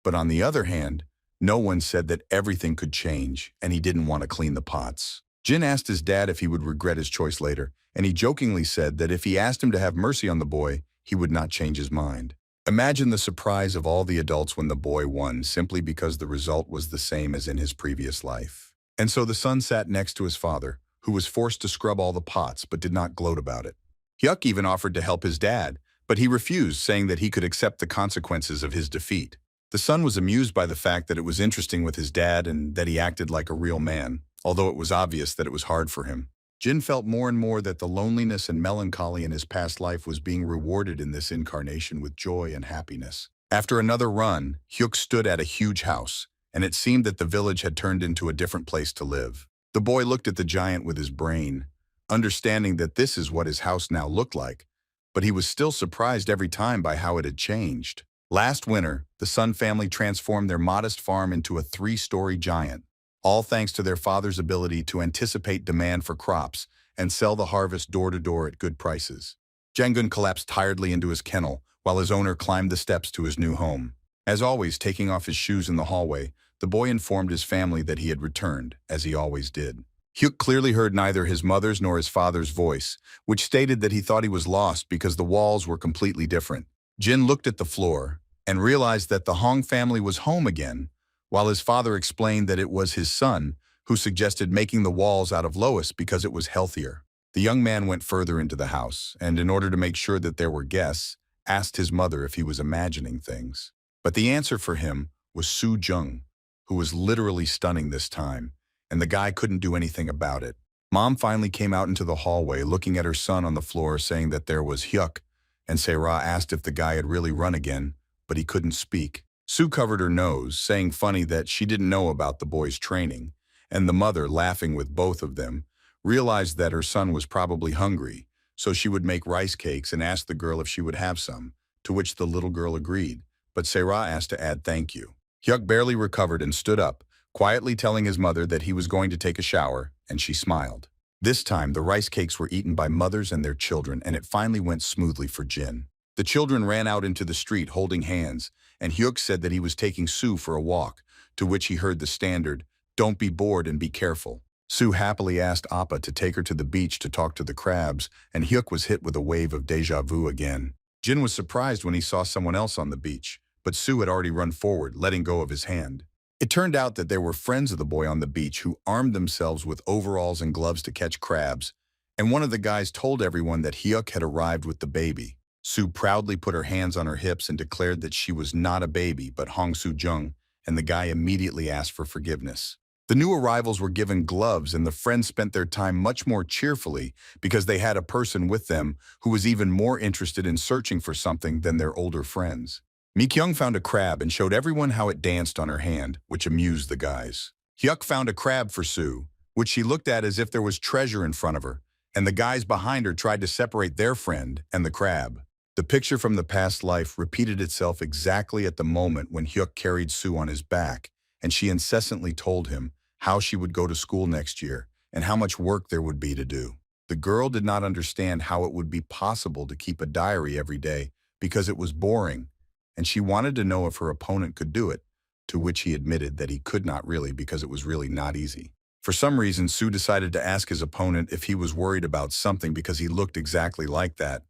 but on the other hand, no one said that everything could change and he didn't want to clean the pots. Jin asked his dad if he would regret his choice later, and he jokingly said that if he asked him to have mercy on the boy, he would not change his mind. Imagine the surprise of all the adults when the boy won simply because the result was the same as in his previous life. And so the son sat next to his father, who was forced to scrub all the pots but did not gloat about it. Hyuk even offered to help his dad, but he refused, saying that he could accept the consequences of his defeat. The son was amused by the fact that it was interesting with his dad and that he acted like a real man, although it was obvious that it was hard for him. Jin felt more and more that the loneliness and melancholy in his past life was being rewarded in this incarnation with joy and happiness. After another run, Hyuk stood at a huge house, and it seemed that the village had turned into a different place to live. The boy looked at the giant with his brain, understanding that this is what his house now looked like, but he was still surprised every time by how it had changed. Last winter, the Sun family transformed their modest farm into a 3-story giant, all thanks to their father's ability to anticipate demand for crops and sell the harvest door to door at good prices. Jangun collapsed tiredly into his kennel while his owner climbed the steps to his new home. As always, taking off his shoes in the hallway, the boy informed his family that he had returned, as he always did. Hyuk clearly heard neither his mother's nor his father's voice, which stated that he thought he was lost because the walls were completely different. Jin looked at the floor and realized that the Hong family was home again, while his father explained that it was his son who suggested making the walls out of Lois because it was healthier. The young man went further into the house, and in order to make sure that there were guests, asked his mother if he was imagining things. But the answer for him was Soo Jung, who was literally stunning this time, and the guy couldn't do anything about it. Mom finally came out into the hallway looking at her son on the floor saying that there was Hyuk, and Se-ra asked if the guy had really run again, but he couldn't speak. Sue covered her nose, saying funny that she didn't know about the boy's training, and the mother, laughing with both of them, realized that her son was probably hungry, so she would make rice cakes and ask the girl if she would have some, to which the little girl agreed, but Se-ra asked to add thank you. Hyuk barely recovered and stood up, quietly telling his mother that he was going to take a shower, and she smiled. This time, the rice cakes were eaten by mothers and their children, and it finally went smoothly for Jin. The children ran out into the street holding hands, and Hyuk said that he was taking Sue for a walk, to which he heard the standard, "Don't be bored and be careful." Sue happily asked Appa to take her to the beach to talk to the crabs, and Hyuk was hit with a wave of déjà vu again. Jin was surprised when he saw someone else on the beach, but Sue had already run forward, letting go of his hand. It turned out that there were friends of the boy on the beach who armed themselves with overalls and gloves to catch crabs, and one of the guys told everyone that Hyuk had arrived with the baby. Sue proudly put her hands on her hips and declared that she was not a baby but Hong Soo-jung, and the guy immediately asked for forgiveness. The new arrivals were given gloves, and the friends spent their time much more cheerfully because they had a person with them who was even more interested in searching for something than their older friends. Mi-kyung found a crab and showed everyone how it danced on her hand, which amused the guys. Hyuk found a crab for Sue, which she looked at as if there was treasure in front of her, and the guys behind her tried to separate their friend and the crab. The picture from the past life repeated itself exactly at the moment when Hyuk carried Sue on his back, and she incessantly told him how she would go to school next year and how much work there would be to do. The girl did not understand how it would be possible to keep a diary every day because it was boring, and she wanted to know if her opponent could do it, to which he admitted that he could not really because it was really not easy. For some reason, Sue decided to ask his opponent if he was worried about something because he looked exactly like that.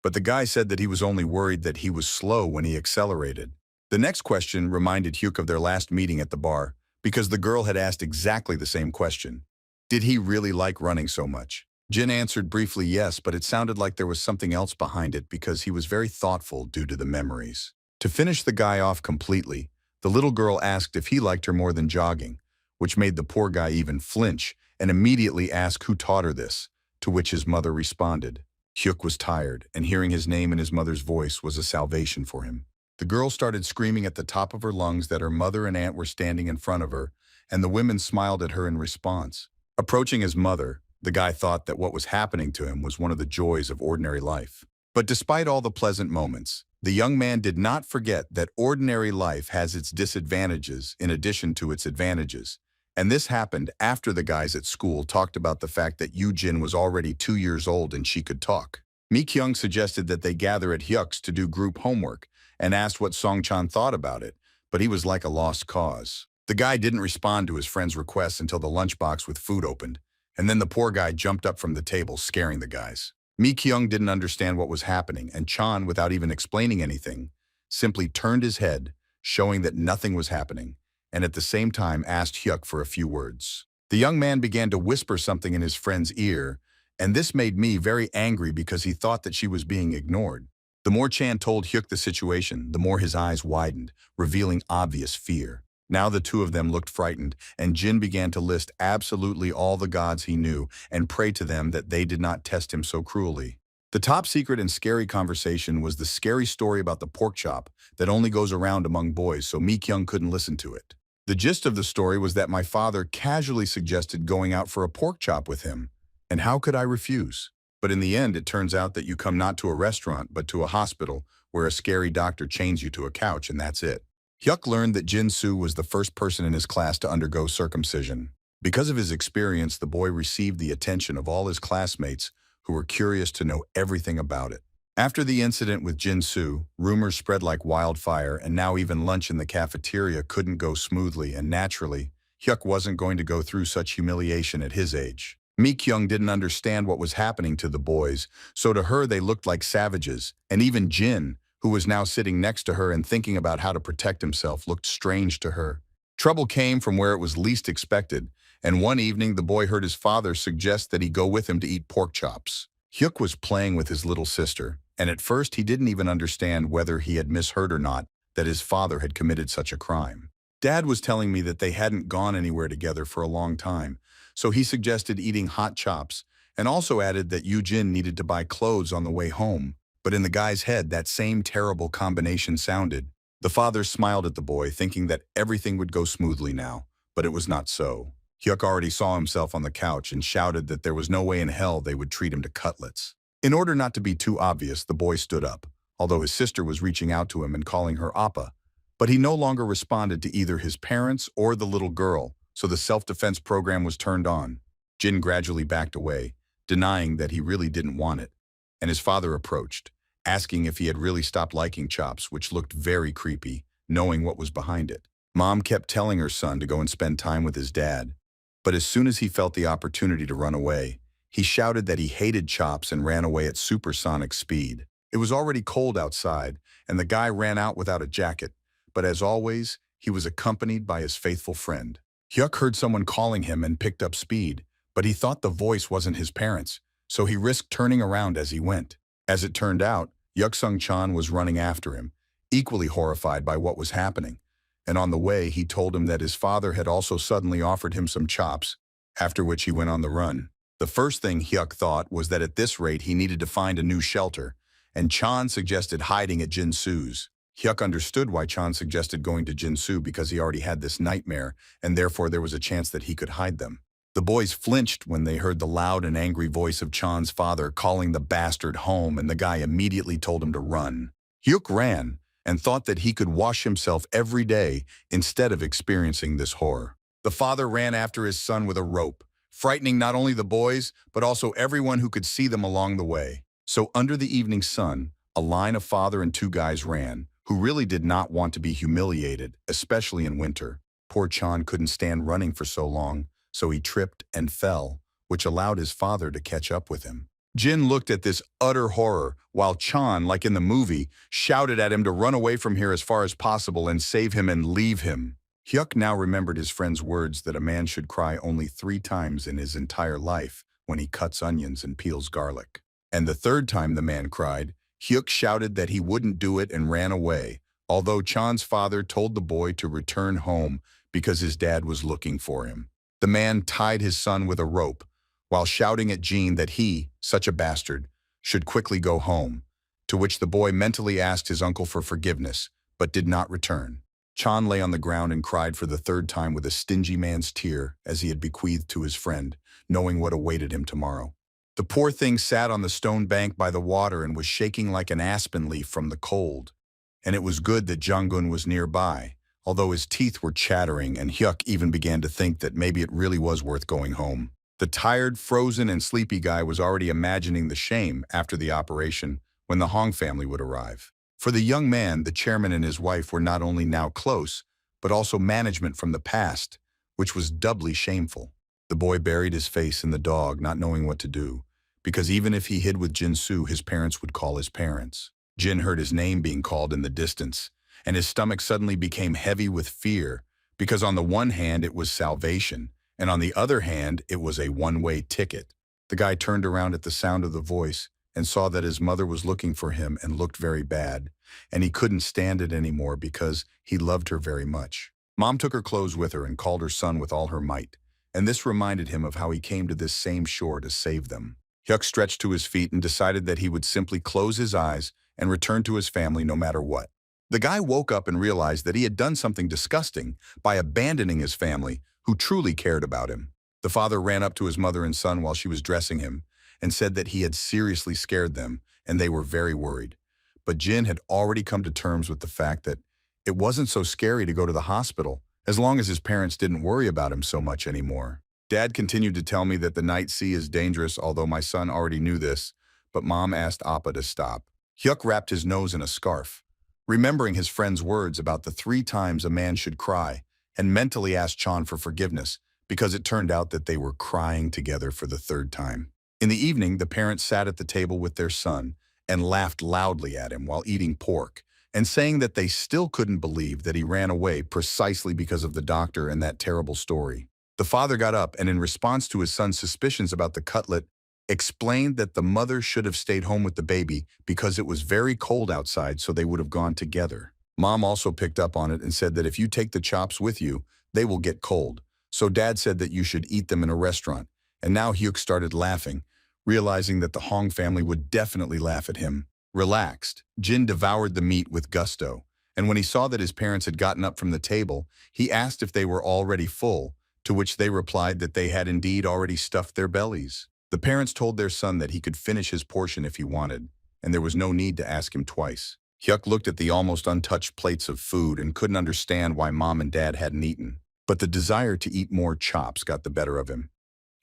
But the guy said that he was only worried that he was slow when he accelerated. The next question reminded Hyuk of their last meeting at the bar, because the girl had asked exactly the same question. Did he really like running so much? Jin answered briefly yes, but it sounded like there was something else behind it because he was very thoughtful due to the memories. To finish the guy off completely, the little girl asked if he liked her more than jogging, which made the poor guy even flinch and immediately ask who taught her this, to which his mother responded. Hyuk was tired, and hearing his name in his mother's voice was a salvation for him. The girl started screaming at the top of her lungs that her mother and aunt were standing in front of her, and the women smiled at her in response. Approaching his mother, the guy thought that what was happening to him was one of the joys of ordinary life. But despite all the pleasant moments, the young man did not forget that ordinary life has its disadvantages in addition to its advantages. And this happened after the guys at school talked about the fact that Yoo-jin was already 2 years old and she could talk. Mi-kyung suggested that they gather at Hyuk's to do group homework and asked what Song-chan thought about it, but he was like a lost cause. The guy didn't respond to his friend's request until the lunchbox with food opened, and then the poor guy jumped up from the table, scaring the guys. Mi-kyung didn't understand what was happening, and Chan, without even explaining anything, simply turned his head, showing that nothing was happening, and at the same time asked Hyuk for a few words. The young man began to whisper something in his friend's ear, and this made me very angry because he thought that she was being ignored. The more Chan told Hyuk the situation, the more his eyes widened, revealing obvious fear. Now the two of them looked frightened, and Jin began to list absolutely all the gods he knew and pray to them that they did not test him so cruelly. The top secret and scary conversation was the scary story about the pork chop that only goes around among boys, so Mi-kyung couldn't listen to it. The gist of the story was that my father casually suggested going out for a pork chop with him, and how could I refuse? But in the end, it turns out that you come not to a restaurant, but to a hospital where a scary doctor chains you to a couch, and that's it. Hyuk learned that Jin-soo was the first person in his class to undergo circumcision. Because of his experience, the boy received the attention of all his classmates who were curious to know everything about it. After the incident with Jin-soo, rumors spread like wildfire, and now even lunch in the cafeteria couldn't go smoothly, and naturally, Hyuk wasn't going to go through such humiliation at his age. Mi-kyung didn't understand what was happening to the boys, so to her they looked like savages, and even Jin, who was now sitting next to her and thinking about how to protect himself, looked strange to her. Trouble came from where it was least expected, and one evening the boy heard his father suggest that he go with him to eat pork chops. Hyuk was playing with his little sister, and at first he didn't even understand whether he had misheard or not that his father had committed such a crime. Dad was telling me that they hadn't gone anywhere together for a long time, so he suggested eating hot chops, and also added that Yoo-jin needed to buy clothes on the way home. But in the guy's head, that same terrible combination sounded. The father smiled at the boy, thinking that everything would go smoothly now, but it was not so. Hyuk already saw himself on the couch and shouted that there was no way in hell they would treat him to cutlets. In order not to be too obvious, the boy stood up, although his sister was reaching out to him and calling her Appa. But he no longer responded to either his parents or the little girl, so the self-defense program was turned on. Jin gradually backed away, denying that he really didn't want it, and his father approached, asking if he had really stopped liking chops, which looked very creepy, knowing what was behind it. Mom kept telling her son to go and spend time with his dad, but as soon as he felt the opportunity to run away, he shouted that he hated chops and ran away at supersonic speed. It was already cold outside, and the guy ran out without a jacket, but as always, he was accompanied by his faithful friend. Hyuk heard someone calling him and picked up speed, but he thought the voice wasn't his parents, so he risked turning around as he went. As it turned out, Hyuk Sung-chan was running after him, equally horrified by what was happening, and on the way he told him that his father had also suddenly offered him some chops, after which he went on the run. The first thing Hyuk thought was that at this rate he needed to find a new shelter, and Chan suggested hiding at Jin-soo's. Hyuk understood why Chan suggested going to Jin-soo because he already had this nightmare, and therefore there was a chance that he could hide them. The boys flinched when they heard the loud and angry voice of Chan's father calling the bastard home, and the guy immediately told him to run. Hyuk ran and thought that he could wash himself every day instead of experiencing this horror. The father ran after his son with a rope, frightening not only the boys, but also everyone who could see them along the way. So under the evening sun, a line of father and two guys ran, who really did not want to be humiliated, especially in winter. Poor Chan couldn't stand running for so long, so he tripped and fell, which allowed his father to catch up with him. Jin looked at this utter horror, while Chan, like in the movie, shouted at him to run away from here as far as possible and save him and leave him. Hyuk now remembered his friend's words that a man should cry only 3 times in his entire life when he cuts onions and peels garlic. And the third time the man cried, Hyuk shouted that he wouldn't do it and ran away, although Chan's father told the boy to return home because his dad was looking for him. The man tied his son with a rope while shouting at Jean that he, such a bastard, should quickly go home, to which the boy mentally asked his uncle for forgiveness, but did not return. Chan lay on the ground and cried for the third time with a stingy man's tear as he had bequeathed to his friend, knowing what awaited him tomorrow. The poor thing sat on the stone bank by the water and was shaking like an aspen leaf from the cold. And it was good that Jung-gun was nearby, although his teeth were chattering and Hyuk even began to think that maybe it really was worth going home. The tired, frozen, and sleepy guy was already imagining the shame after the operation when the Hong family would arrive. For the young man, the chairman and his wife were not only now close, but also management from the past, which was doubly shameful. The boy buried his face in the dog, not knowing what to do, because even if he hid with Jin-soo, his parents would call his parents. Jin heard his name being called in the distance, and his stomach suddenly became heavy with fear, because on the one hand it was salvation, and on the other hand it was a one-way ticket. The guy turned around at the sound of the voice and saw that his mother was looking for him and looked very bad, and he couldn't stand it anymore because he loved her very much. Mom took her clothes with her and called her son with all her might, and this reminded him of how he came to this same shore to save them. Hyuk stretched to his feet and decided that he would simply close his eyes and return to his family no matter what. The guy woke up and realized that he had done something disgusting by abandoning his family, who truly cared about him. The father ran up to his mother and son while she was dressing him and said that he had seriously scared them and they were very worried. But Jin had already come to terms with the fact that it wasn't so scary to go to the hospital as long as his parents didn't worry about him so much anymore. Dad continued to tell me that the night sea is dangerous, although my son already knew this, but Mom asked Appa to stop. Hyuk wrapped his nose in a scarf, remembering his friend's words about the 3 times a man should cry, and mentally asked Chan for forgiveness because it turned out that they were crying together for the 3rd time. In the evening, the parents sat at the table with their son and laughed loudly at him while eating pork and saying that they still couldn't believe that he ran away precisely because of the doctor and that terrible story. The father got up and in response to his son's suspicions about the cutlet, explained that the mother should have stayed home with the baby because it was very cold outside, so they would have gone together. Mom also picked up on it and said that if you take the chops with you, they will get cold. So Dad said that you should eat them in a restaurant. And now Hyuk started laughing, realizing that the Hong family would definitely laugh at him. Relaxed, Jin devoured the meat with gusto, and when he saw that his parents had gotten up from the table, he asked if they were already full, to which they replied that they had indeed already stuffed their bellies. The parents told their son that he could finish his portion if he wanted, and there was no need to ask him twice. Hyuk looked at the almost untouched plates of food and couldn't understand why Mom and Dad hadn't eaten. But the desire to eat more chops got the better of him.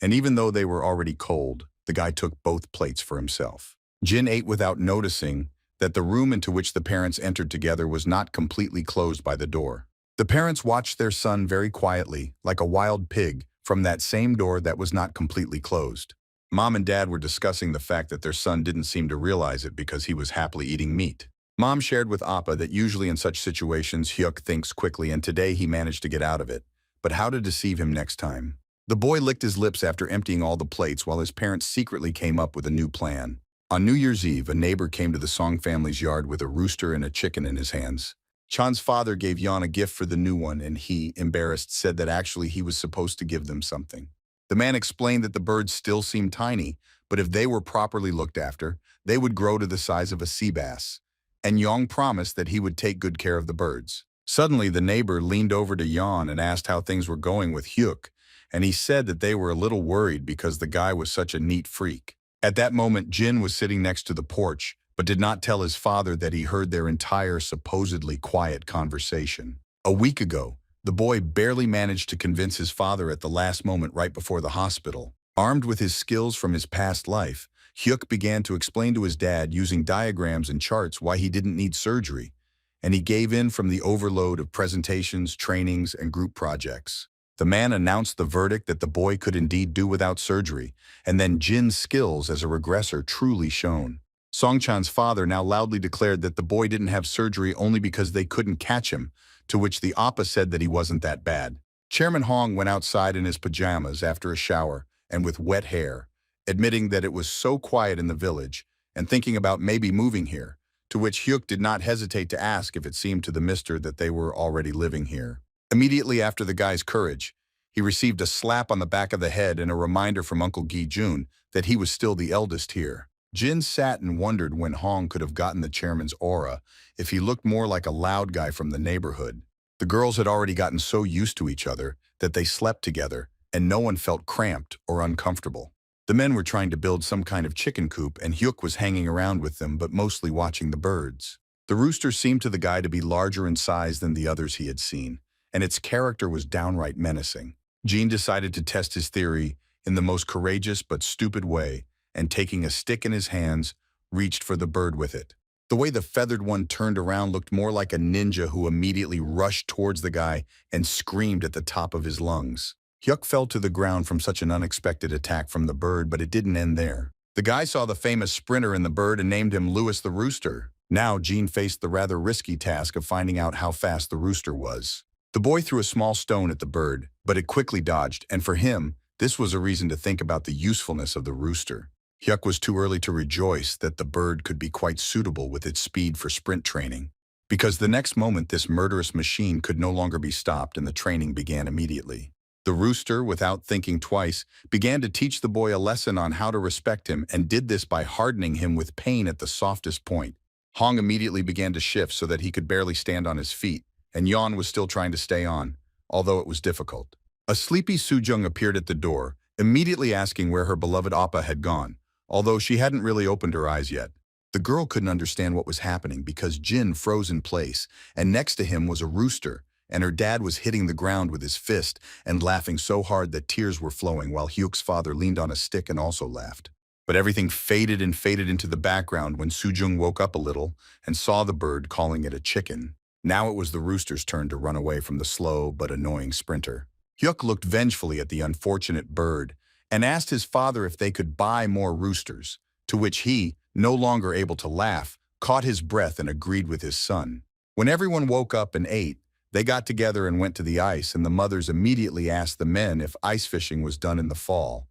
And even though they were already cold, the guy took both plates for himself. Jin ate without noticing that the room into which the parents entered together was not completely closed by the door. The parents watched their son very quietly, like a wild pig, from that same door that was not completely closed. Mom and Dad were discussing the fact that their son didn't seem to realize it because he was happily eating meat. Mom shared with Appa that usually in such situations Hyuk thinks quickly and today he managed to get out of it. But how to deceive him next time? The boy licked his lips after emptying all the plates while his parents secretly came up with a new plan. On New Year's Eve, a neighbor came to the Song family's yard with a rooster and a chicken in his hands. Chan's father gave Yan a gift for the new one and he, embarrassed, said that actually he was supposed to give them something. The man explained that the birds still seemed tiny, but if they were properly looked after, they would grow to the size of a sea bass. And Yong promised that he would take good care of the birds. Suddenly, the neighbor leaned over to Yan and asked how things were going with Hyuk, and he said that they were a little worried because the guy was such a neat freak. At that moment, Jin was sitting next to the porch, but did not tell his father that he heard their entire supposedly quiet conversation. A week ago, the boy barely managed to convince his father at the last moment right before the hospital. Armed with his skills from his past life, Hyuk began to explain to his dad using diagrams and charts why he didn't need surgery, and he gave in from the overload of presentations, trainings, and group projects. The man announced the verdict that the boy could indeed do without surgery, and then Jin's skills as a regressor truly shone. Songchan's father now loudly declared that the boy didn't have surgery only because they couldn't catch him, to which the Appa said that he wasn't that bad. Chairman Hong went outside in his pajamas after a shower and with wet hair, admitting that it was so quiet in the village and thinking about maybe moving here, to which Hyuk did not hesitate to ask if it seemed to the mister that they were already living here. Immediately after the guy's courage, he received a slap on the back of the head and a reminder from Uncle Gi-jun that he was still the eldest here. Jin sat and wondered when Hong could have gotten the chairman's aura if he looked more like a loud guy from the neighborhood. The girls had already gotten so used to each other that they slept together, and no one felt cramped or uncomfortable. The men were trying to build some kind of chicken coop, and Hyuk was hanging around with them but mostly watching the birds. The rooster seemed to the guy to be larger in size than the others he had seen, and its character was downright menacing. Jean decided to test his theory in the most courageous but stupid way, and taking a stick in his hands, reached for the bird with it. The way the feathered one turned around looked more like a ninja who immediately rushed towards the guy and screamed at the top of his lungs. Hyuk fell to the ground from such an unexpected attack from the bird, but it didn't end there. The guy saw the famous sprinter in the bird and named him Louis the Rooster. Now Jean faced the rather risky task of finding out how fast the rooster was. The boy threw a small stone at the bird, but it quickly dodged, and for him, this was a reason to think about the usefulness of the rooster. Hyuk was too early to rejoice that the bird could be quite suitable with its speed for sprint training, because the next moment this murderous machine could no longer be stopped and the training began immediately. The rooster, without thinking twice, began to teach the boy a lesson on how to respect him and did this by hardening him with pain at the softest point. Hong immediately began to shift so that he could barely stand on his feet, and Yeon was still trying to stay on, although it was difficult. A sleepy Soo-jung appeared at the door, immediately asking where her beloved Appa had gone, although she hadn't really opened her eyes yet. The girl couldn't understand what was happening because Jin froze in place, and next to him was a rooster, and her dad was hitting the ground with his fist and laughing so hard that tears were flowing while Hyuk's father leaned on a stick and also laughed. But everything faded and faded into the background when Soo-jung woke up a little and saw the bird, calling it a chicken. Now it was the rooster's turn to run away from the slow but annoying sprinter. Hyuk looked vengefully at the unfortunate bird and asked his father if they could buy more roosters, to which he, no longer able to laugh, caught his breath and agreed with his son. When everyone woke up and ate, they got together and went to the ice, and the mothers immediately asked the men if ice fishing was done in the fall,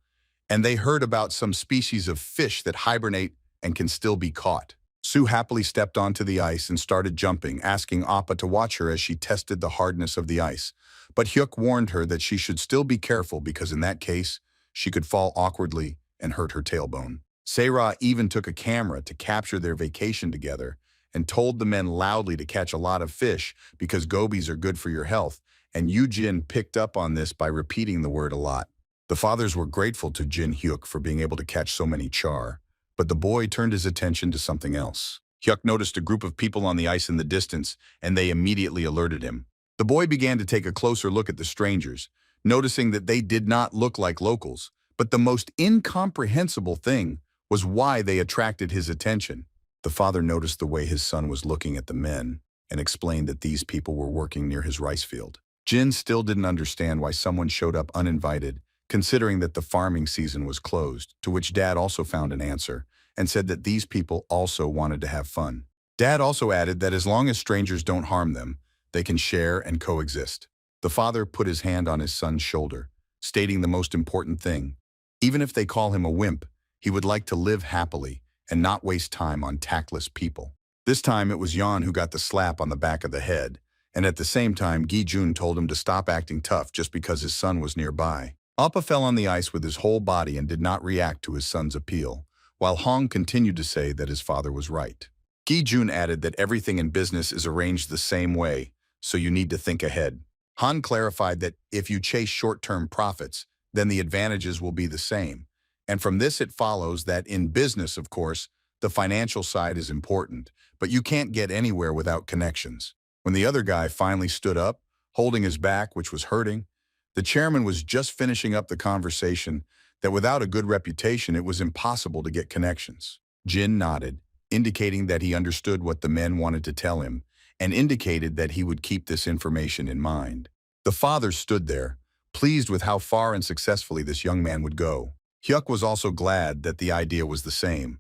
and they heard about some species of fish that hibernate and can still be caught. Sue happily stepped onto the ice and started jumping, asking Appa to watch her as she tested the hardness of the ice. But Hyuk warned her that she should still be careful because in that case, she could fall awkwardly and hurt her tailbone. Se-ra even took a camera to capture their vacation together and told the men loudly to catch a lot of fish because gobies are good for your health, and Yoo-jin picked up on this by repeating the word a lot. The fathers were grateful to Jin Hyuk for being able to catch so many char, but the boy turned his attention to something else. Hyuk noticed a group of people on the ice in the distance, and they immediately alerted him. The boy began to take a closer look at the strangers, noticing that they did not look like locals, but the most incomprehensible thing was why they attracted his attention. The father noticed the way his son was looking at the men and explained that these people were working near his rice field. Jin still didn't understand why someone showed up uninvited, considering that the farming season was closed, to which Dad also found an answer and said that these people also wanted to have fun. Dad also added that as long as strangers don't harm them, they can share and coexist. The father put his hand on his son's shoulder, stating the most important thing. Even if they call him a wimp, he would like to live happily and not waste time on tactless people. This time it was Yeon who got the slap on the back of the head, and at the same time Gi-jun told him to stop acting tough just because his son was nearby. Appa fell on the ice with his whole body and did not react to his son's appeal, while Hong continued to say that his father was right. Gi-jun added that everything in business is arranged the same way, so you need to think ahead. Han clarified that if you chase short-term profits, then the advantages will be the same. And from this it follows that in business, of course, the financial side is important, but you can't get anywhere without connections. When the other guy finally stood up, holding his back, which was hurting, the chairman was just finishing up the conversation that without a good reputation, it was impossible to get connections. Jin nodded, indicating that he understood what the men wanted to tell him, and indicated that he would keep this information in mind. The father stood there, pleased with how far and successfully this young man would go. Hyuk was also glad that the idea was the same,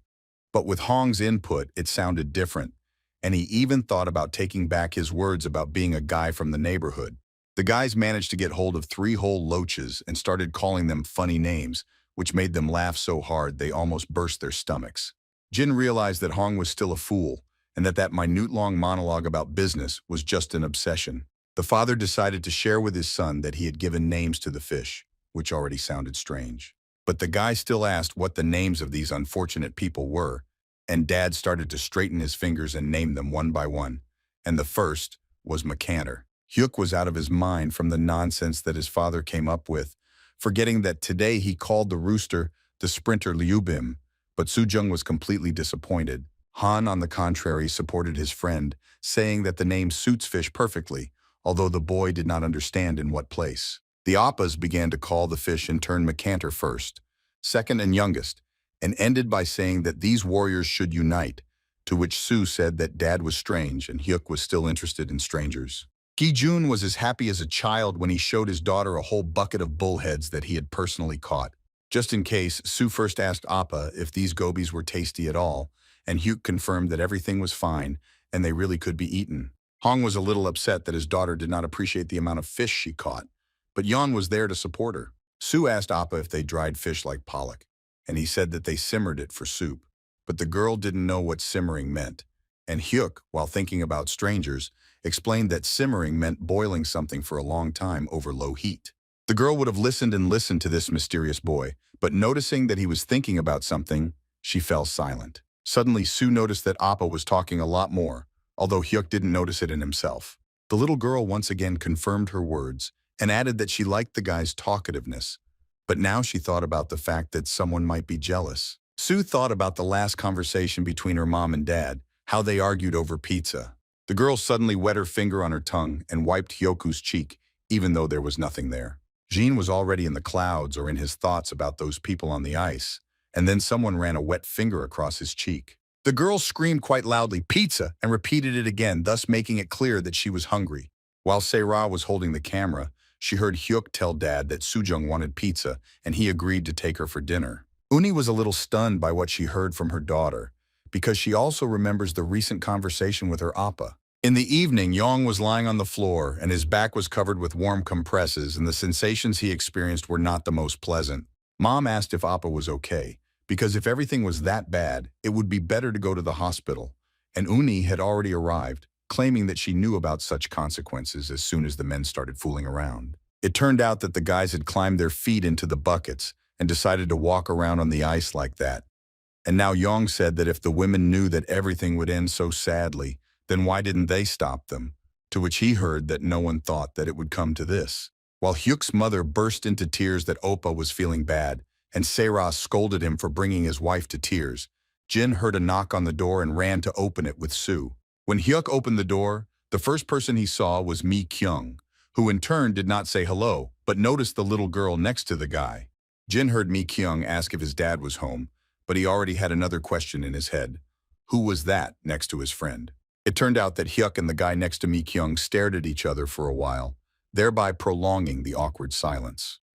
but with Hong's input, it sounded different, and he even thought about taking back his words about being a guy from the neighborhood. The guys managed to get hold of 3 whole loaches and started calling them funny names, which made them laugh so hard they almost burst their stomachs. Jin realized that Hong was still a fool, and that minute long monologue about business was just an obsession. The father decided to share with his son that he had given names to the fish, which already sounded strange. But the guy still asked what the names of these unfortunate people were, and Dad started to straighten his fingers and name them one by one. And the first was McCanter. Hyuk was out of his mind from the nonsense that his father came up with, forgetting that today he called the rooster the sprinter Liubim, but Soo-jung was completely disappointed. Han, on the contrary, supported his friend, saying that the name suits fish perfectly, although the boy did not understand in what place. The Appas began to call the fish in turn McCanter first, second and youngest, and ended by saying that these warriors should unite, to which Soo said that Dad was strange and Hyuk was still interested in strangers. Gi-jun was as happy as a child when he showed his daughter a whole bucket of bullheads that he had personally caught. Just in case, Soo first asked Appa if these gobies were tasty at all, and Hyuk confirmed that everything was fine and they really could be eaten. Hong was a little upset that his daughter did not appreciate the amount of fish she caught, but Yeon was there to support her. Soo asked Appa if they dried fish like pollock, and he said that they simmered it for soup. But the girl didn't know what simmering meant, and Hyuk, while thinking about strangers, explained that simmering meant boiling something for a long time over low heat. The girl would have listened and listened to this mysterious boy, but noticing that he was thinking about something, she fell silent. Suddenly, Soo noticed that Appa was talking a lot more, although Hyuk didn't notice it in himself. The little girl once again confirmed her words and added that she liked the guy's talkativeness, but now she thought about the fact that someone might be jealous. Soo thought about the last conversation between her mom and dad, how they argued over pizza. The girl suddenly wet her finger on her tongue and wiped Hyoku's cheek, even though there was nothing there. Jin was already in the clouds or in his thoughts about those people on the ice, and then someone ran a wet finger across his cheek. The girl screamed quite loudly, "Pizza!" and repeated it again, thus making it clear that she was hungry. While Se-ra was holding the camera, she heard Hyuk tell Dad that Soo-jung wanted pizza, and he agreed to take her for dinner. Uni was a little stunned by what she heard from her daughter, because she also remembers the recent conversation with her appa. In the evening, Yong was lying on the floor, and his back was covered with warm compresses, and the sensations he experienced were not the most pleasant. Mom asked if appa was okay, because if everything was that bad, it would be better to go to the hospital, and Uni had already arrived, claiming that she knew about such consequences as soon as the men started fooling around. It turned out that the guys had climbed their feet into the buckets and decided to walk around on the ice like that. And now Yong said that if the women knew that everything would end so sadly, then why didn't they stop them? To which he heard that no one thought that it would come to this. While Hyuk's mother burst into tears that Oppa was feeling bad, and Se-ra scolded him for bringing his wife to tears, Jin heard a knock on the door and ran to open it with Soo. When Hyuk opened the door, the first person he saw was Mi Kyung, who in turn did not say hello, but noticed the little girl next to the guy. Jin heard Mi Kyung ask if his dad was home, but he already had another question in his head. Who was that next to his friend? It turned out that Hyuk and the guy next to Mi Kyung stared at each other for a while, thereby prolonging the awkward silence.